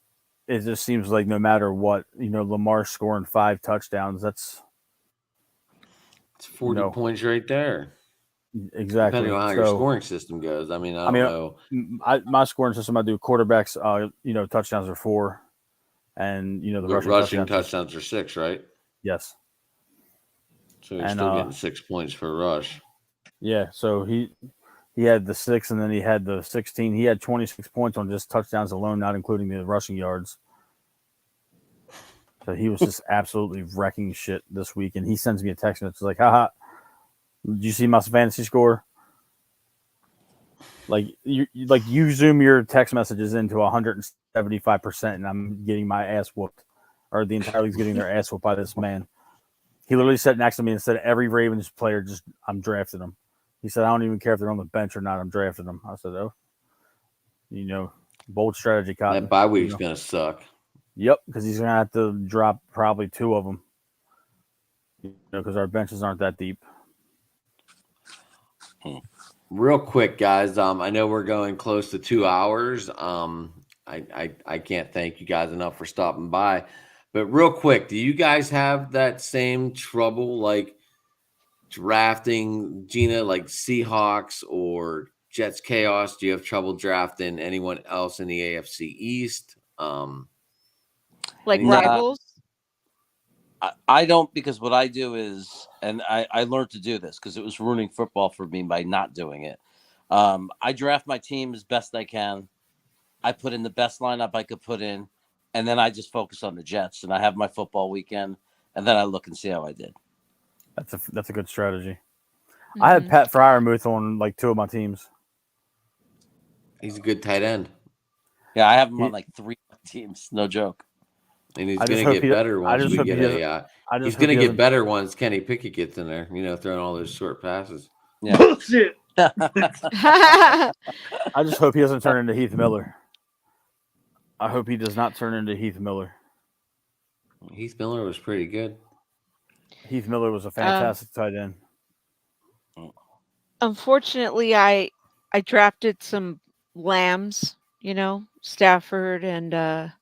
[SPEAKER 4] it just seems like no matter what, Lamar scoring 5 touchdowns, it's
[SPEAKER 2] 40 points right there.
[SPEAKER 4] Exactly.
[SPEAKER 2] Depending on how your scoring system goes. I mean, I don't know.
[SPEAKER 4] My scoring system, I do quarterbacks, touchdowns are 4, and the
[SPEAKER 2] rushing touchdowns are 6, right?
[SPEAKER 4] Yes.
[SPEAKER 2] So he's still getting 6 points per rush.
[SPEAKER 4] Yeah, so he had the 6, and then he had the 16. He had 26 points on just touchdowns alone, not including the rushing yards. So he was just absolutely wrecking shit this week. And he sends me a text message like, haha, did you see my fantasy score? You zoom your text messages into 175%, and I'm getting my ass whooped. Or the entire league's getting their ass whooped by this man. He literally sat next to me and said, every Ravens player, I'm drafting them. He said, I don't even care if they're on the bench or not. I'm drafting them. I said, oh, bold strategy, Cotton.
[SPEAKER 2] That bye week's going to suck.
[SPEAKER 4] Yep, because he's going to have to drop probably 2 of them. Because our benches aren't that deep.
[SPEAKER 2] Real quick, guys. I know we're going close to 2 hours. I can't thank you guys enough for stopping by. But real quick, do you guys have that same trouble drafting Gina Seahawks or Jets Chaos? Do you have trouble drafting anyone else in the AFC East?
[SPEAKER 1] Rivals?
[SPEAKER 6] I don't, because what I do is, and I learned to do this because it was ruining football for me by not doing it. I draft my team as best I can. I put in the best lineup I could put in, and then I just focus on the Jets, and I have my football weekend, and then I look and see how I did.
[SPEAKER 4] That's a good strategy. Mm-hmm. I had Pat Freiermuth on 2 of my teams.
[SPEAKER 2] He's a good tight end.
[SPEAKER 6] Yeah, I have him on 3 teams. No joke.
[SPEAKER 2] And he's going to get better once we get he's going to get better once Kenny Pickett gets in there, throwing all those short passes.
[SPEAKER 6] Yeah.
[SPEAKER 10] Bullshit.
[SPEAKER 4] I just hope he doesn't turn into Heath Miller. I hope he does not turn into Heath Miller.
[SPEAKER 2] Heath Miller was pretty good.
[SPEAKER 4] Heath Miller was a fantastic tight end.
[SPEAKER 1] Unfortunately, I drafted some lambs, Stafford and I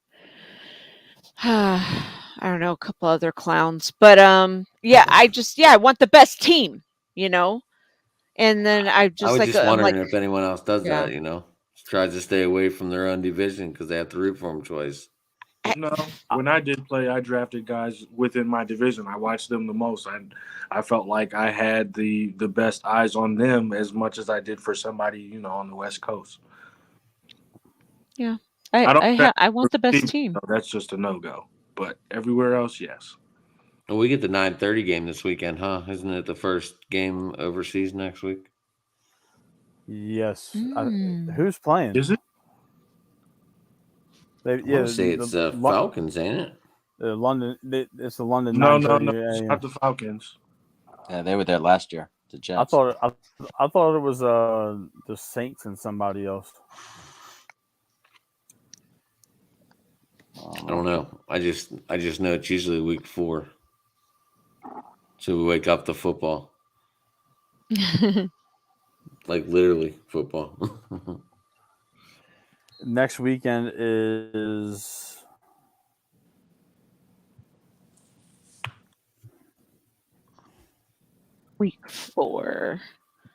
[SPEAKER 1] don't know, a couple other clowns. But I want the best team, And then
[SPEAKER 2] I was just wondering if anyone else does that, tries to stay away from their own division because they have to root for them twice.
[SPEAKER 10] No, when I did play, I drafted guys within my division. I watched them the most. I felt like I had the best eyes on them as much as I did for somebody, on the West Coast.
[SPEAKER 1] Yeah, I want the best team.
[SPEAKER 10] So that's just a no-go. But everywhere else, yes.
[SPEAKER 2] Well, we get the 9:30 game this weekend, huh? Isn't it the first game overseas next week?
[SPEAKER 4] Yes. Who's playing?
[SPEAKER 10] Is it?
[SPEAKER 2] I want to say it's the Falcons, ain't it?
[SPEAKER 4] London. It's the London.
[SPEAKER 10] No, it's not the Falcons.
[SPEAKER 6] Yeah, they were there last year. The Jets.
[SPEAKER 4] I thought it was the Saints and somebody else.
[SPEAKER 2] I don't know. I just know it's usually week 4. So we wake up to football. Like literally football.
[SPEAKER 4] Next weekend is
[SPEAKER 1] week 4.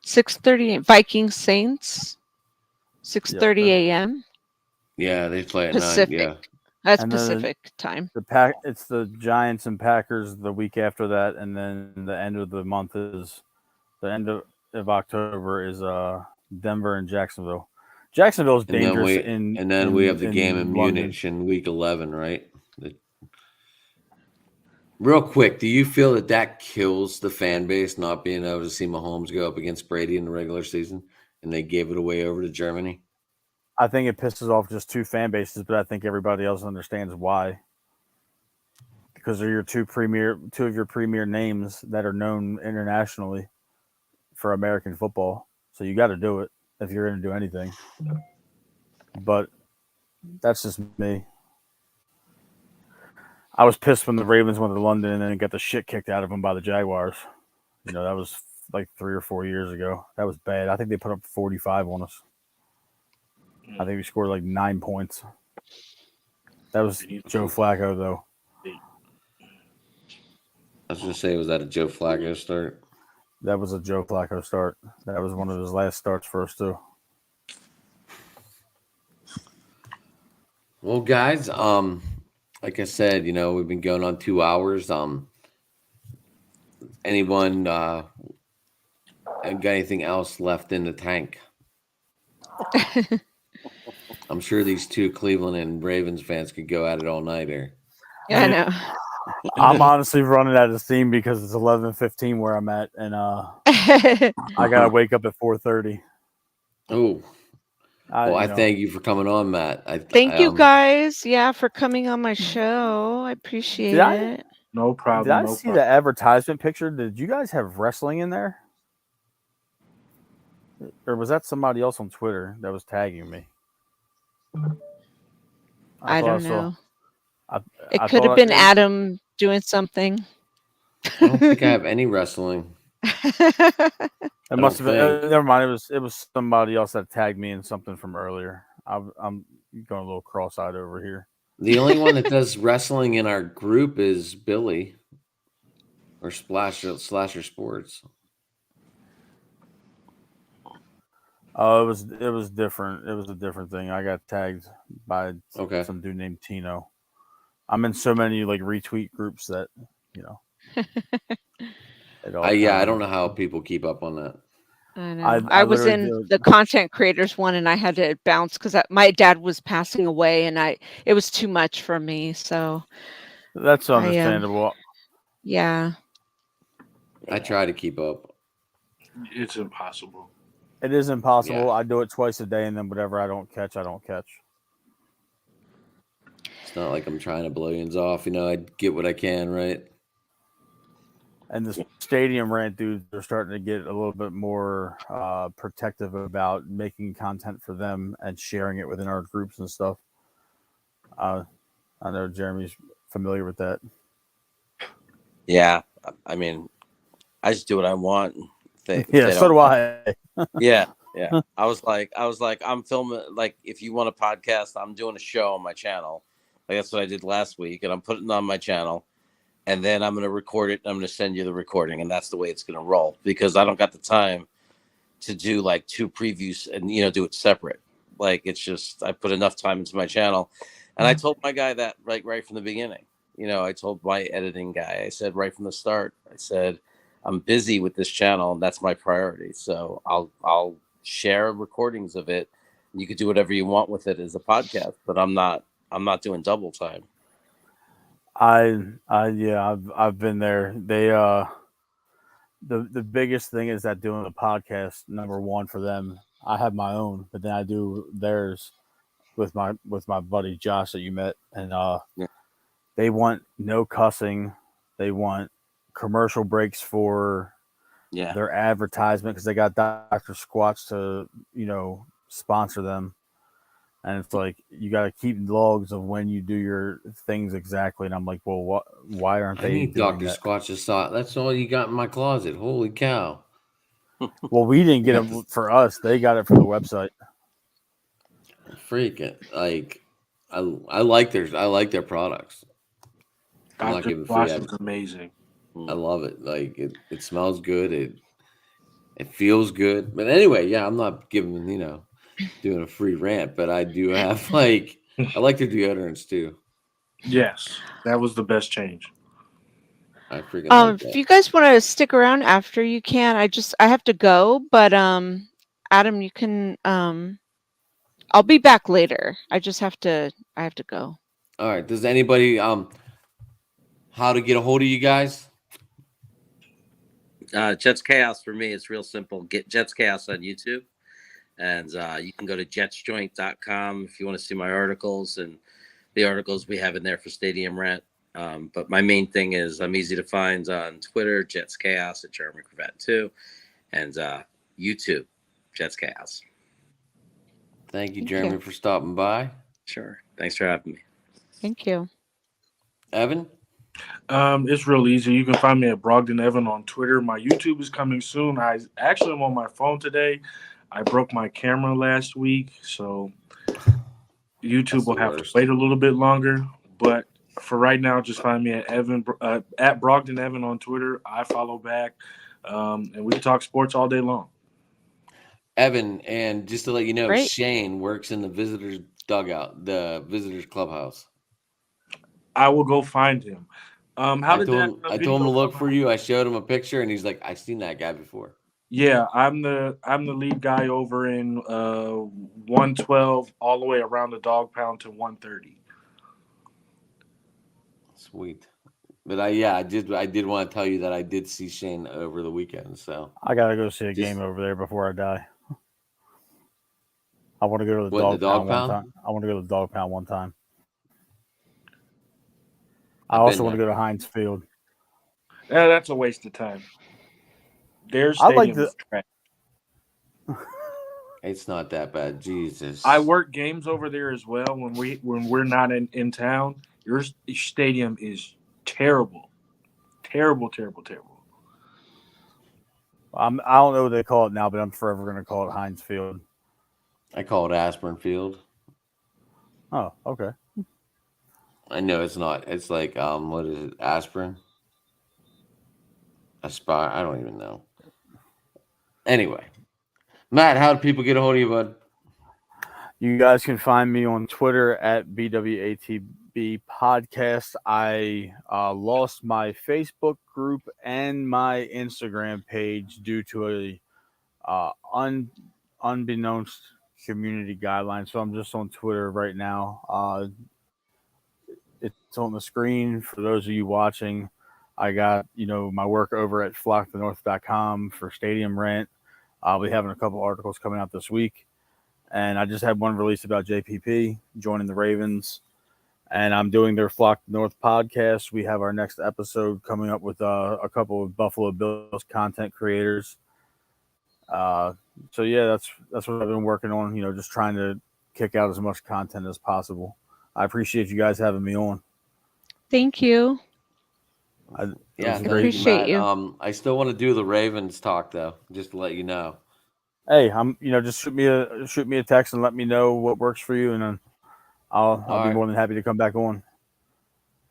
[SPEAKER 1] 6:30 Vikings Saints. 6:30 a.m.
[SPEAKER 2] Yeah, they play at
[SPEAKER 1] Pacific.
[SPEAKER 2] 9. Yeah.
[SPEAKER 1] That's Pacific time.
[SPEAKER 4] It's the Giants and Packers the week after that, and then the end of the month is the end of October is Denver and Jacksonville. Jacksonville's dangerous.
[SPEAKER 2] And then we have the game in Munich in week 11, right? Real quick, do you feel that kills the fan base not being able to see Mahomes go up against Brady in the regular season, and they gave it away over to Germany?
[SPEAKER 4] I think it pisses off just 2 fan bases, but I think everybody else understands why. Because they're your 2 of your premier names that are known internationally for American football. So you got to do it if you're going to do anything. But that's just me. I was pissed when the Ravens went to London and then got the shit kicked out of them by the Jaguars. That was like 3 or 4 years ago. That was bad. I think they put up 45 on us. I think we scored like 9 points. That was Joe Flacco, though.
[SPEAKER 2] I was going to say, was that a Joe Flacco start?
[SPEAKER 4] That was a Joe Flacco start. That was one of his last starts for us, too.
[SPEAKER 2] Well, guys, like I said, we've been going on 2 hours. Anyone got anything else left in the tank? I'm sure these 2 Cleveland and Ravens fans could go at it all night here.
[SPEAKER 1] Yeah, I know.
[SPEAKER 4] I'm honestly running out of steam because it's 11:15 where I'm at, and I gotta wake up at 4:30.
[SPEAKER 2] Oh, I thank you for coming on, Matt.
[SPEAKER 1] Thank you guys, for coming on my show. I appreciate it.
[SPEAKER 10] No problem.
[SPEAKER 4] Did I see the advertisement picture? Did you guys have wrestling in there, or was that somebody else on Twitter that was tagging me?
[SPEAKER 1] I don't know. It could have been Adam doing something.
[SPEAKER 2] I don't think I have any wrestling.
[SPEAKER 4] It must have been. Never mind. It was somebody else that tagged me in something from earlier. I'm going a little cross-eyed over here.
[SPEAKER 2] The only one that does wrestling in our group is Billy, or Slasher Sports.
[SPEAKER 4] Oh, it was different. It was a different thing. I got tagged by some dude named Tino. I'm in so many retweet groups that
[SPEAKER 2] I don't know how people keep up on that.
[SPEAKER 1] I know. I was in the content creators one, and I had to bounce because my dad was passing away, and it was too much for me. So
[SPEAKER 4] that's understandable.
[SPEAKER 1] Yeah.
[SPEAKER 2] I try to keep up.
[SPEAKER 10] It's impossible.
[SPEAKER 4] It is impossible. Yeah. I do it twice a day, and then whatever I don't catch, I don't catch.
[SPEAKER 2] It's not like I'm trying to blow you off. I get what I can, right?
[SPEAKER 4] And the stadium rant dudes are starting to get a little bit more protective about making content for them and sharing it within our groups and stuff. I know Jeremy's familiar with that.
[SPEAKER 6] Yeah, I mean, I just do what I want.
[SPEAKER 4] So do I.
[SPEAKER 6] Yeah. I was like, I'm filming. Like, if you want a podcast, I'm doing a show on my channel. Like, that's what I did last week, and I'm putting it on my channel. And then I'm going to record it. And I'm going to send you the recording, and that's the way it's going to roll, because I don't got the time to do like 2 previews and do it separate. Like, it's just, I put enough time into my channel, and I told my guy that right from the beginning. I told my editing guy, I said right from the start, I said, I'm busy with this channel, and that's my priority. So I'll share recordings of it. You could do whatever you want with it as a podcast, but I'm not doing double time.
[SPEAKER 4] I've been there. They the biggest thing is that doing a podcast, number one for them. I have my own, but then I do theirs with my buddy Josh that you met, and they want no cussing. They want commercial breaks for their advertisement, because they got Dr. Squatch to sponsor them. And it's like, you got to keep logs of when you do your things exactly. And I'm like, well, why aren't they?
[SPEAKER 2] I need Dr. Squatch's sock. That's all you got in my closet. Holy cow.
[SPEAKER 4] Well, we didn't get it for us. They got it for the website.
[SPEAKER 2] Freaking, like, I like their products. I'm not giving free
[SPEAKER 10] is amazing.
[SPEAKER 2] I love it. Like, it smells good. It feels good. But anyway, yeah, I'm not giving, doing a free rant, but I do have I like their deodorants too.
[SPEAKER 10] Yes, that was the best change.
[SPEAKER 2] I freaking like that.
[SPEAKER 1] If you guys want to stick around after, you can. I have to go, but Adam, you can I'll be back later. I have to go.
[SPEAKER 2] All right. Does anybody how to get a hold of you guys?
[SPEAKER 6] Jets Chaos for me, it's real simple. Get Jets Chaos on YouTube. And you can go to jetsjoint.com if you want to see my articles and the articles we have in there for Stadium Rant. But my main thing is I'm easy to find on Twitter, Jets Chaos at Jeremy Cravat 2, and YouTube, Jets Chaos.
[SPEAKER 2] Thank you, Jeremy, for stopping by.
[SPEAKER 6] Sure. Thanks for having me.
[SPEAKER 1] Thank you.
[SPEAKER 2] Evan?
[SPEAKER 10] It's real easy. You can find me at Brogdon Evan on Twitter. My YouTube is coming soon. I actually am on my phone today. I broke my camera last week, so YouTube will have to wait a little bit longer. But for right now, just find me at Brogdon Evan on Twitter. I follow back, and we can talk sports all day long.
[SPEAKER 2] Evan, and just to let you know,
[SPEAKER 1] Great.
[SPEAKER 2] Shane works in the visitors dugout, the visitors clubhouse.
[SPEAKER 10] I will go find him.
[SPEAKER 2] I told him to look for you. I showed him a picture, and he's like, "I've seen that guy before."
[SPEAKER 10] Yeah, I'm the lead guy over in 112 all the way around the dog pound to 130.
[SPEAKER 2] Sweet. But I did want to tell you that I did see Shane over the weekend. So
[SPEAKER 4] I gotta go see a game over there before I die. I want to go to the dog pound one time. I want to go to the dog pound one time. I also want to go to Heinz Field.
[SPEAKER 10] Yeah, that's a waste of time. There's
[SPEAKER 4] I like the.
[SPEAKER 2] It's not that bad. Jesus.
[SPEAKER 10] I work games over there as well when we're not in town. Your stadium is terrible. Terrible.
[SPEAKER 4] I don't know what they call it now, but I'm forever going to call it Heinz Field.
[SPEAKER 2] I call it Aspirin Field.
[SPEAKER 4] Oh, okay.
[SPEAKER 2] I know it's not. It's like what is it? Aspirin? Aspire? I don't even know. Anyway, Matt, how do people get a hold of you, bud?
[SPEAKER 4] You guys can find me on Twitter at BWATB Podcast. I lost my Facebook group and my Instagram page due to a unbeknownst community guideline. So I'm just on Twitter right now. It's on the screen for those of you watching. I got, my work over at flockthenorth.com for Stadium Rant. I'll be having a couple articles coming out this week. And I just had one released about JPP joining the Ravens. and I'm doing their Flock North podcast. We have our next episode coming up with a couple of Buffalo Bills content creators. So yeah, that's what I've been working on. Just trying to kick out as much content as possible. I appreciate you guys having me on.
[SPEAKER 1] Thank you.
[SPEAKER 2] Yeah,
[SPEAKER 4] great.
[SPEAKER 1] Appreciate
[SPEAKER 2] Matt.
[SPEAKER 1] you.
[SPEAKER 2] I still want to do the Ravens talk though, just to let you know.
[SPEAKER 4] Hey, just shoot me a text and let me know what works for you, and then I'll be more than happy to come back on.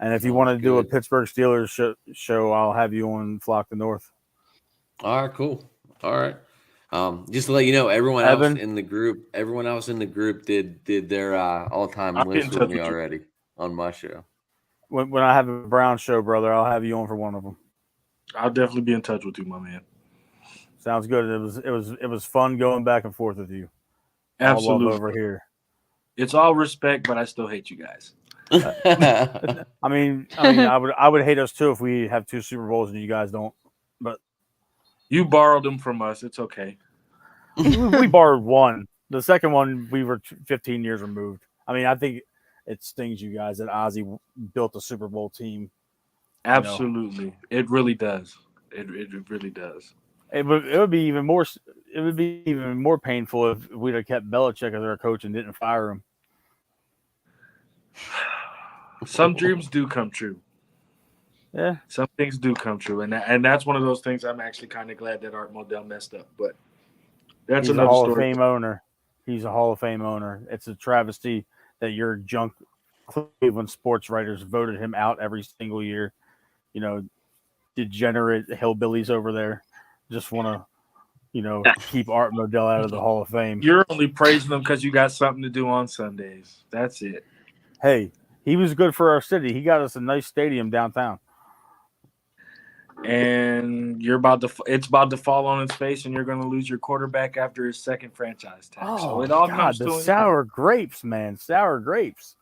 [SPEAKER 4] And if you want to do a Pittsburgh Steelers show, I'll have you on Flock the North.
[SPEAKER 2] All right, cool. All right. Just to let you know, everyone else in the group did their all-time list with me already on my show.
[SPEAKER 4] When I have a Brown show, brother, I'll have you on for one of them.
[SPEAKER 10] I'll definitely be in touch with you, my man.
[SPEAKER 4] Sounds good. It was fun going back and forth with you.
[SPEAKER 10] Absolutely.
[SPEAKER 4] All love over here.
[SPEAKER 10] It's all respect, but I still hate you guys.
[SPEAKER 4] I mean, I would hate us too if we have 2 Super Bowls and you guys don't. But
[SPEAKER 10] you borrowed them from us. It's okay.
[SPEAKER 4] We borrowed one. The second one, we were 15 years removed. I mean, I think it stings you guys that Ozzy built a Super Bowl team.
[SPEAKER 10] Absolutely, it really does. It really does.
[SPEAKER 4] It would be even more. It would be even more painful if we'd have kept Belichick as our coach and didn't fire him.
[SPEAKER 10] Some dreams do come true.
[SPEAKER 4] Yeah,
[SPEAKER 10] some things do come true, and that's one of those things. I'm actually kind of glad that Art Modell messed up, but that's another
[SPEAKER 4] Hall
[SPEAKER 10] story.
[SPEAKER 4] of Fame owner. He's a Hall of Fame owner. It's a travesty that your junk Cleveland sports writers voted him out every single year. Degenerate hillbillies over there just want to, keep Art Modell out of the Hall of Fame.
[SPEAKER 10] You're only praising him because you got something to do on Sundays. That's it.
[SPEAKER 4] Hey, he was good for our city. He got us a nice stadium downtown.
[SPEAKER 10] And it's about to fall on its face, and you're going to lose your quarterback after his second franchise tag.
[SPEAKER 4] Oh,
[SPEAKER 10] so it all comes
[SPEAKER 4] the
[SPEAKER 10] to
[SPEAKER 4] sour grapes, man. Sour grapes.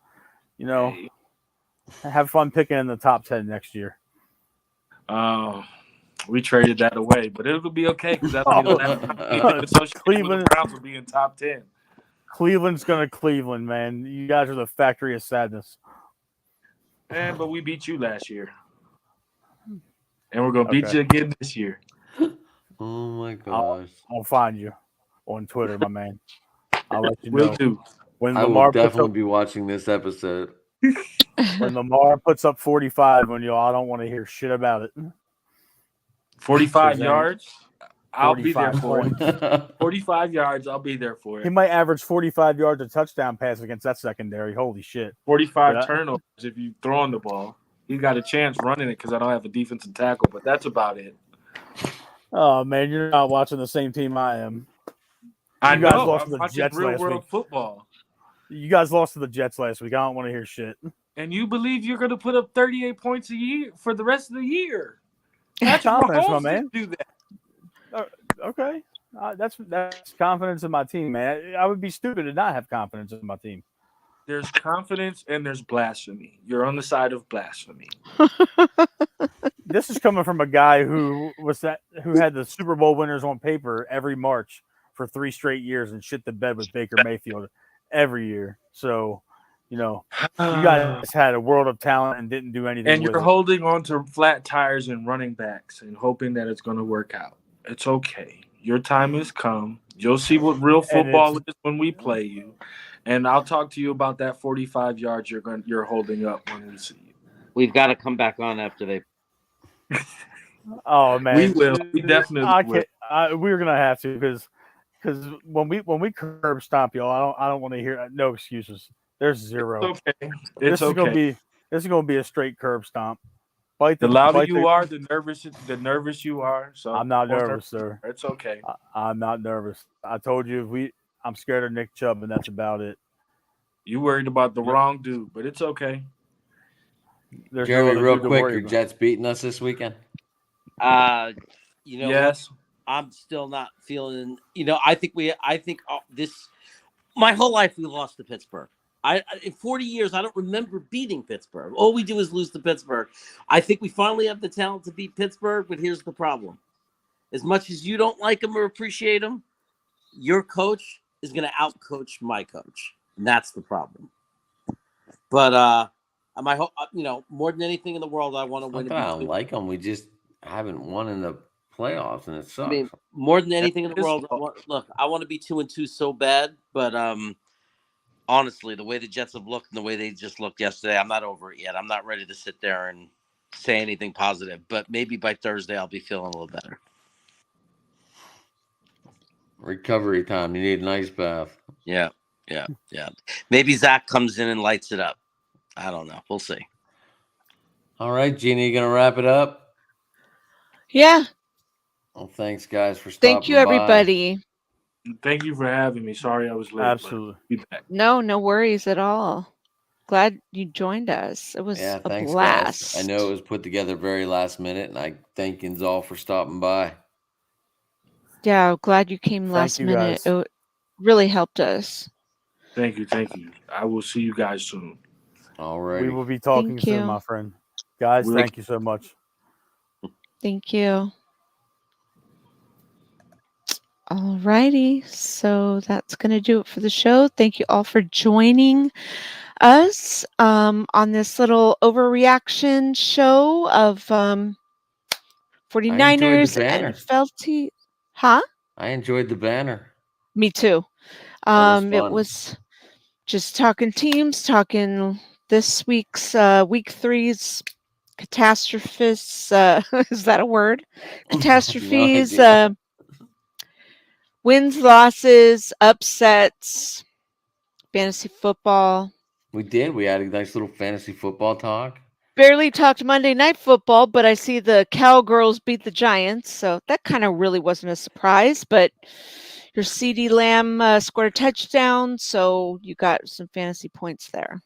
[SPEAKER 10] Hey.
[SPEAKER 4] Have fun picking in the top 10 next year.
[SPEAKER 10] We traded that away, but it'll be okay because Cleveland Browns will be in top 10.
[SPEAKER 4] Cleveland's gonna Cleveland, man. You guys are the factory of sadness.
[SPEAKER 10] But we beat you last year, and we're gonna beat you again this year.
[SPEAKER 2] Oh my gosh!
[SPEAKER 4] I'll find you on Twitter, my man. I'll let you know.
[SPEAKER 10] Will do.
[SPEAKER 4] When
[SPEAKER 2] I will definitely be watching this episode.
[SPEAKER 4] When Lamar puts up 45 on you, I don't want to hear shit about it.
[SPEAKER 10] 45 yards? I'll be there for
[SPEAKER 4] points.
[SPEAKER 10] it. 45 yards, I'll be there for it.
[SPEAKER 4] He might average 45 yards a touchdown pass against that secondary. Holy shit.
[SPEAKER 10] 45 turnovers if you throw on the ball. He got a chance running it because I don't have a defensive tackle, but that's about it.
[SPEAKER 4] Oh, man, you're not watching the same team I am.
[SPEAKER 10] I know. Guys lost to the Jets real world football.
[SPEAKER 4] You guys lost to the Jets last week. I don't want to hear shit.
[SPEAKER 10] And you believe you're going to put up 38 points a year for the rest of the year.
[SPEAKER 4] That's confidence, my man.
[SPEAKER 10] Do that.
[SPEAKER 4] Okay. That's confidence in my team, man. I would be stupid to not have confidence in my team.
[SPEAKER 10] There's confidence and there's blasphemy. You're on the side of blasphemy.
[SPEAKER 4] This is coming from a guy who had the Super Bowl winners on paper every March for 3 straight years and shit the bed with Baker Mayfield every year. So, you guys had a world of talent and didn't do anything.
[SPEAKER 10] And you're holding on to flat tires and running backs and hoping that it's going to work out. It's okay. Your time has come. You'll see what real football is when we play you. And I'll talk to you about that 45 yards you're holding up when we see you.
[SPEAKER 6] We've got to come back on after they.
[SPEAKER 4] Oh man,
[SPEAKER 10] we will. We definitely will.
[SPEAKER 4] We're gonna have to because when we curb stomp y'all, I don't want to hear no excuses. There's zero.
[SPEAKER 10] It's okay. This
[SPEAKER 4] is gonna be a straight curb stomp.
[SPEAKER 10] The louder you are, the nervous you are. So
[SPEAKER 4] I'm not nervous, sir.
[SPEAKER 10] It's okay.
[SPEAKER 4] I'm not nervous. I told you I'm scared of Nick Chubb, and that's about it.
[SPEAKER 10] You worried about the wrong dude, but it's okay.
[SPEAKER 2] Jeremy, real quick, your Jets beating us this weekend?
[SPEAKER 10] Yes.
[SPEAKER 6] I'm still not feeling. I think my whole life we lost to Pittsburgh. In 40 years, I don't remember beating Pittsburgh. All we do is lose to Pittsburgh. I think we finally have the talent to beat Pittsburgh, but here's the problem. As much as you don't like him or appreciate him, your coach is going to outcoach my coach. And that's the problem. But My hope, more than anything in the world, I want to win.
[SPEAKER 2] Not that I don't like them. We just haven't won in the playoffs, and it sucks.
[SPEAKER 6] I mean, more than anything in the world, I want to be 2-2 so bad. But honestly, the way the Jets have looked and the way they just looked yesterday, I'm not over it yet. I'm not ready to sit there and say anything positive. But maybe by Thursday, I'll be feeling a little better.
[SPEAKER 2] Recovery time. You need an ice bath.
[SPEAKER 6] Yeah. Maybe Zach comes in and lights it up. I don't know. We'll see.
[SPEAKER 2] All right, Jeannie, you gonna wrap it up?
[SPEAKER 1] Yeah.
[SPEAKER 2] Well, thanks, guys, for stopping by.
[SPEAKER 1] Thank you, everybody.
[SPEAKER 10] Thank you for having me. Sorry I was late.
[SPEAKER 4] Absolutely.
[SPEAKER 10] Be back.
[SPEAKER 1] No worries at all. Glad you joined us. It was a blast.
[SPEAKER 2] Guys. I know it was put together very last minute, and I thank you all for stopping by.
[SPEAKER 1] Yeah, glad you came last minute.
[SPEAKER 4] Guys.
[SPEAKER 1] It really helped us.
[SPEAKER 10] Thank you. I will see you guys soon.
[SPEAKER 2] All right.
[SPEAKER 4] We will be talking soon, my friend. Guys, thank you so much.
[SPEAKER 1] Thank you. All righty. So that's going to do it for the show. Thank you all for joining us on this little overreaction show of 49ers and Felty. Huh?
[SPEAKER 2] I enjoyed the banner.
[SPEAKER 1] Me too. It was just talking teams, talking this week's week 3's catastrophes. Is that a word? Catastrophes, wins, losses, upsets, fantasy football.
[SPEAKER 2] We did. We had a nice little fantasy football talk.
[SPEAKER 1] Barely talked Monday Night Football, but I see the Cowgirls beat the Giants, so that kind of really wasn't a surprise. But your CeeDee Lamb scored a touchdown, so you got some fantasy points there.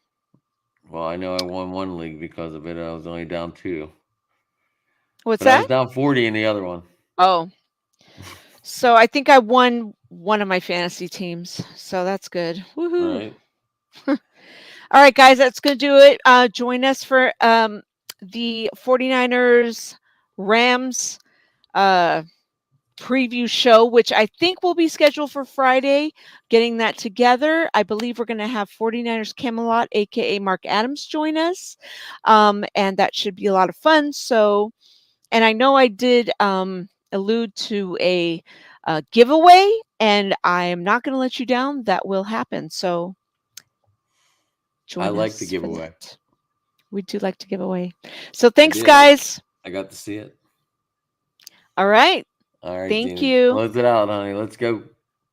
[SPEAKER 2] Well, I know I won one league because of it. I was only down 2.
[SPEAKER 1] What's that?
[SPEAKER 2] I was down 40 in the other one.
[SPEAKER 1] Oh. So I think I won one of my fantasy teams, so that's good. Woohoo.
[SPEAKER 2] All right.
[SPEAKER 1] All right, guys, that's going to do it. Join us for the 49ers Rams preview show, which I think will be scheduled for Friday. Getting that together. I believe we're going to have 49ers Camelot, aka Mark Adams, join us. And that should be a lot of fun. So, and I know I did allude to a giveaway, and I am not going to let you down. That will happen. So
[SPEAKER 2] I like the giveaway.
[SPEAKER 1] We do like to give away. So thanks, guys.
[SPEAKER 2] I got to see it.
[SPEAKER 1] All right.
[SPEAKER 2] Thank you. Close it out, honey. Let's go.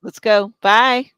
[SPEAKER 1] Let's go. Bye.